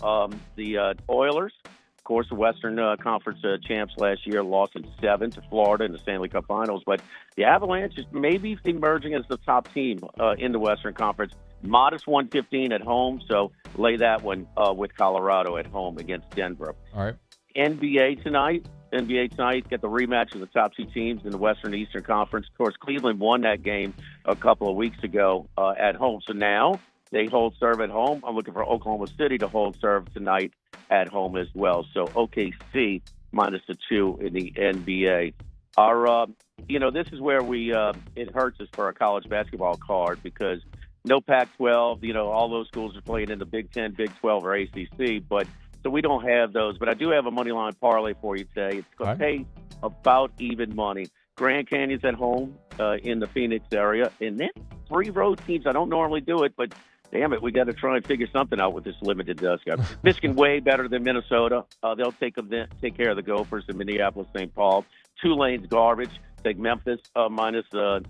S21: The Oilers, of course, the Western Conference champs last year, lost in 7 to Florida in the Stanley Cup Finals. But the Avalanche is maybe emerging as the top team in the Western Conference. Modest 115 at home, so lay that one with Colorado at home against Denver.
S8: All right.
S21: NBA tonight, get the rematch of the top two teams in the Western and Eastern Conference. Of course, Cleveland won that game a couple of weeks ago at home. So now they hold serve at home. I'm looking for Oklahoma City to hold serve tonight at home as well. So OKC minus the 2 in the NBA. Our, this is where it hurts us for our college basketball card because no Pac-12, all those schools are playing in the Big 10, Big 12, or ACC, but so we don't have those. But I do have a money line parlay for you today. It's going to pay about even money. Grand Canyon's at home in the Phoenix area, and then 3 road teams. I don't normally do it, but damn it, we got to try and figure something out with this limited schedule. Michigan way better than Minnesota. They'll take care of the Gophers in Minneapolis, St. Paul. Tulane's garbage. Take Memphis minus the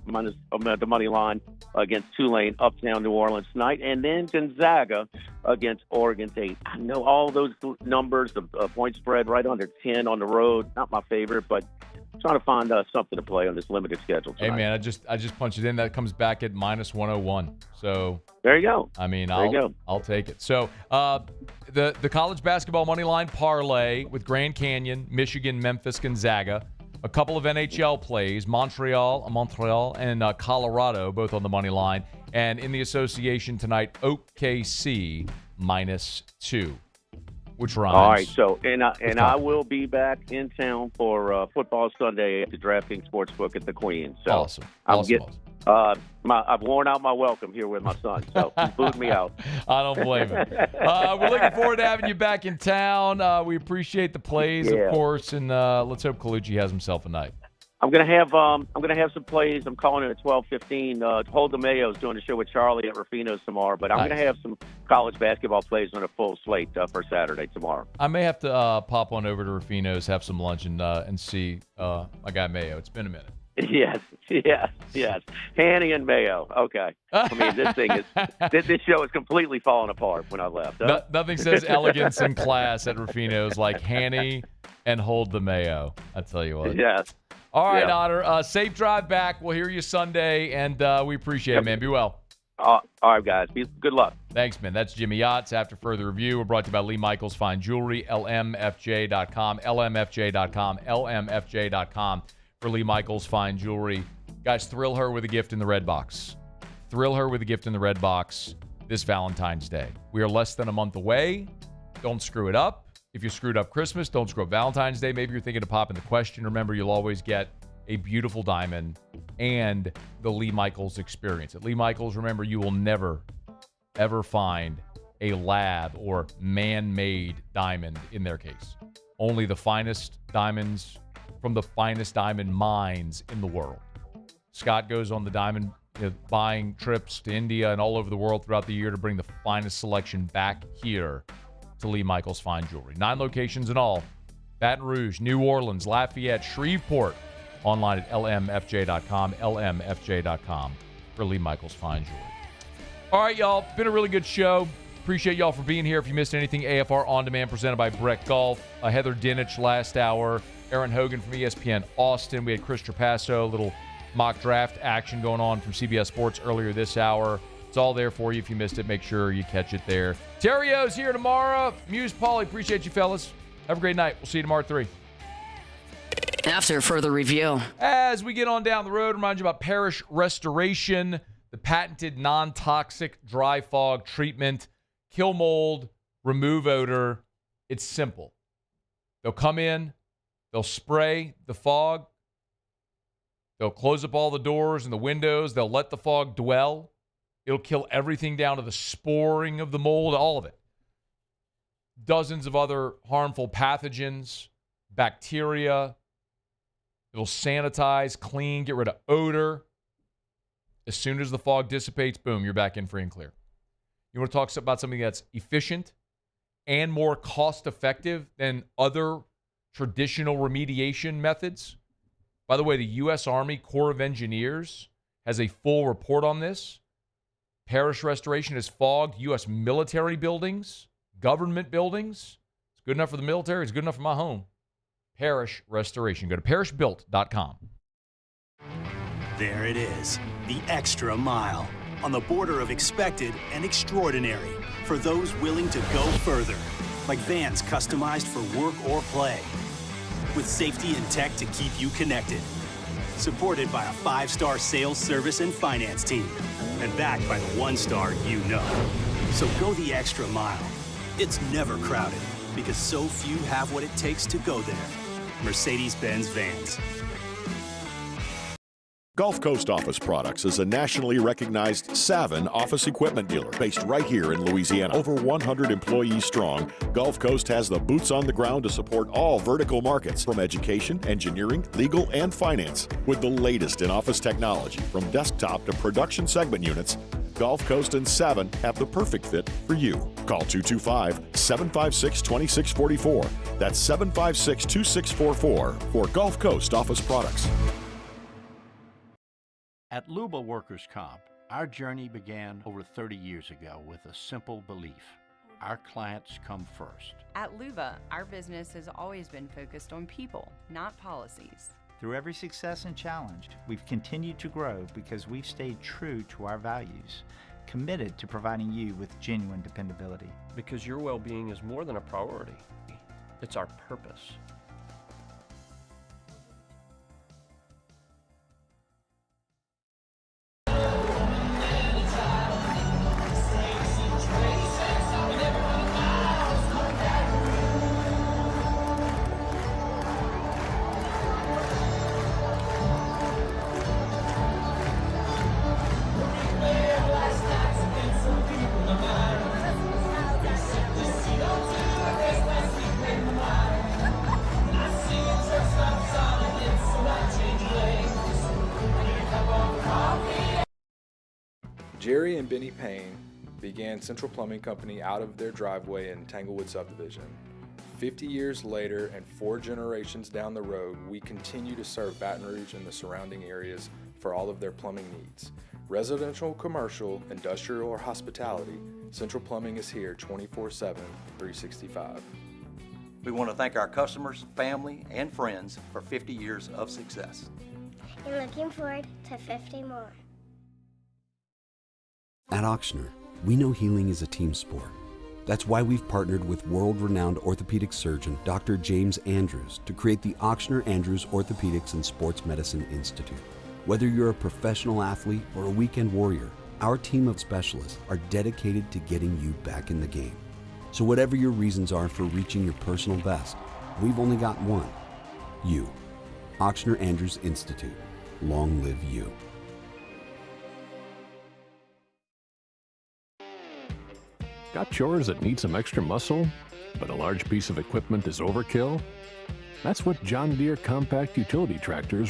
S21: money line against Tulane, uptown New Orleans tonight, and then Gonzaga against Oregon State. I know all those numbers, the point spread right under 10 on the road. Not my favorite, but I'm trying to find something to play on this limited schedule tonight.
S8: Hey man, I just punched it in. That comes back at minus 101. So
S21: there you go.
S8: I mean, I'll take it. So the college basketball money line parlay with Grand Canyon, Michigan, Memphis, Gonzaga. A couple of NHL plays, Montreal, and Colorado, both on the money line. And in the association tonight, OKC minus 2, which rhymes.
S21: All right, so I will be back in town for Football Sunday at the DraftKings Sportsbook at the Queen. So
S8: awesome.
S21: I've worn out my welcome here with my son, so he booed me out.
S8: I don't blame him. We're looking forward to having you back in town. We appreciate the plays, of course, and let's hope Colucci has himself a night.
S21: I'm gonna have some plays. I'm calling it at 12:15. Hold the Mayo's doing a show with Charlie at Rufino's tomorrow, but I'm gonna have some college basketball plays on a full slate for Saturday tomorrow.
S8: I may have to pop on over to Rufino's, have some lunch, and see my guy Mayo. It's been a minute.
S21: Yes. Hanny and Mayo. Okay. I mean, this show is completely falling apart when I left. Huh?
S8: Nothing says elegance and class at Rufino's like Hanny and Hold the Mayo. I tell you what.
S21: Yes.
S8: All right, Otter. Safe drive back. We'll hear you Sunday, and we appreciate it, man. Be well.
S21: All right, guys. Good luck.
S8: Thanks, man. That's Jimmy Yachts. After further review, we're brought to you by Lee Michaels Fine Jewelry, lmfj.com, lmfj.com, lmfj.com for Lee Michaels Fine Jewelry. Guys, thrill her with a gift in the red box. Thrill her with a gift in the red box this Valentine's Day. We are less than a month away. Don't screw it up. If you screwed up Christmas, don't screw up Valentine's Day. Maybe you're thinking of popping the question. Remember, you'll always get a beautiful diamond and the Lee Michaels experience. At Lee Michaels, remember, you will never, ever find a lab or man-made diamond in their case. Only the finest diamonds from the finest diamond mines in the world. Scott goes on the diamond buying trips to India and all over the world throughout the year to bring the finest selection back here to Lee Michaels Fine Jewelry. 9 locations in all. Baton Rouge, New Orleans, Lafayette, Shreveport. Online at lmfj.com, lmfj.com for Lee Michaels Fine Jewelry. All right, y'all. Been a really good show. Appreciate y'all for being here. If you missed anything, AFR On Demand presented by Breck Golf. Heather Dinich last hour. Erin Hogan from ESPN Austin. We had Chris Trapasso, a little mock draft action going on from CBS Sports earlier this hour. It's all there for you. If you missed it, make sure you catch it there. Terrio's here tomorrow. Muse Pauly, appreciate you, fellas. Have a great night. We'll see you tomorrow at 3.
S6: After further review.
S8: As we get on down the road, remind you about Parish Restoration, the patented non-toxic dry fog treatment. Kill mold, remove odor. It's simple. They'll come in, they'll spray the fog, they'll close up all the doors and the windows, they'll let the fog dwell. It'll kill everything down to the sporing of the mold, all of it. Dozens of other harmful pathogens, bacteria. It'll sanitize, clean, get rid of odor. As soon as the fog dissipates, boom, you're back in free and clear. You want to talk about something that's efficient and more cost-effective than other traditional remediation methods? By the way, the U.S. Army Corps of Engineers has a full report on this. Parish Restoration has fogged U.S. military buildings, government buildings. It's good enough for the military. It's good enough for my home. Parish Restoration. Go to parishbuilt.com.
S7: There it is, the extra mile. On the border of expected and extraordinary. For those willing to go further. Like vans customized for work or play. With safety and tech to keep you connected. Supported by a 5-star sales, service, and finance team. And backed by the 1-star you know. So go the extra mile. It's never crowded because so few have what it takes to go there. Mercedes-Benz Vans.
S20: Gulf Coast Office Products is a nationally recognized Savin office equipment dealer based right here in Louisiana. Over 100 employees strong, Gulf Coast has the boots on the ground to support all vertical markets from education, engineering, legal, and finance. With the latest in office technology from desktop to production segment units, Gulf Coast and Savin have the perfect fit for you. Call 225-756-2644. That's 756-2644 for Gulf Coast Office Products.
S14: At Luba Workers' Comp, our journey began over 30 years ago with a simple belief. Our clients come first.
S9: At Luba, our business has always been focused on people, not policies.
S23: Through every success and challenge, we've continued to grow because we've stayed true to our values, committed to providing you with genuine dependability.
S24: Because your well-being is more than a priority. It's our purpose.
S12: Jerry and Benny Payne began Central Plumbing Company out of their driveway in Tanglewood subdivision. 50 years later and 4 generations down the road, we continue to serve Baton Rouge and the surrounding areas for all of their plumbing needs. Residential, commercial, industrial, or hospitality, Central Plumbing is here 24/7, 365.
S17: We want to thank our customers, family, and friends for 50 years of success.
S19: And looking forward to 50 more.
S13: At Ochsner, we know healing is a team sport. That's why we've partnered with world-renowned orthopedic surgeon Dr. James Andrews to create the Ochsner Andrews Orthopedics and Sports Medicine Institute. Whether you're a professional athlete or a weekend warrior, our team of specialists are dedicated to getting you back in the game. So whatever your reasons are for reaching your personal best, we've only got one: you. Ochsner Andrews Institute. Long live you.
S18: Got chores that need some extra muscle, but a large piece of equipment is overkill? That's what John Deere compact utility tractors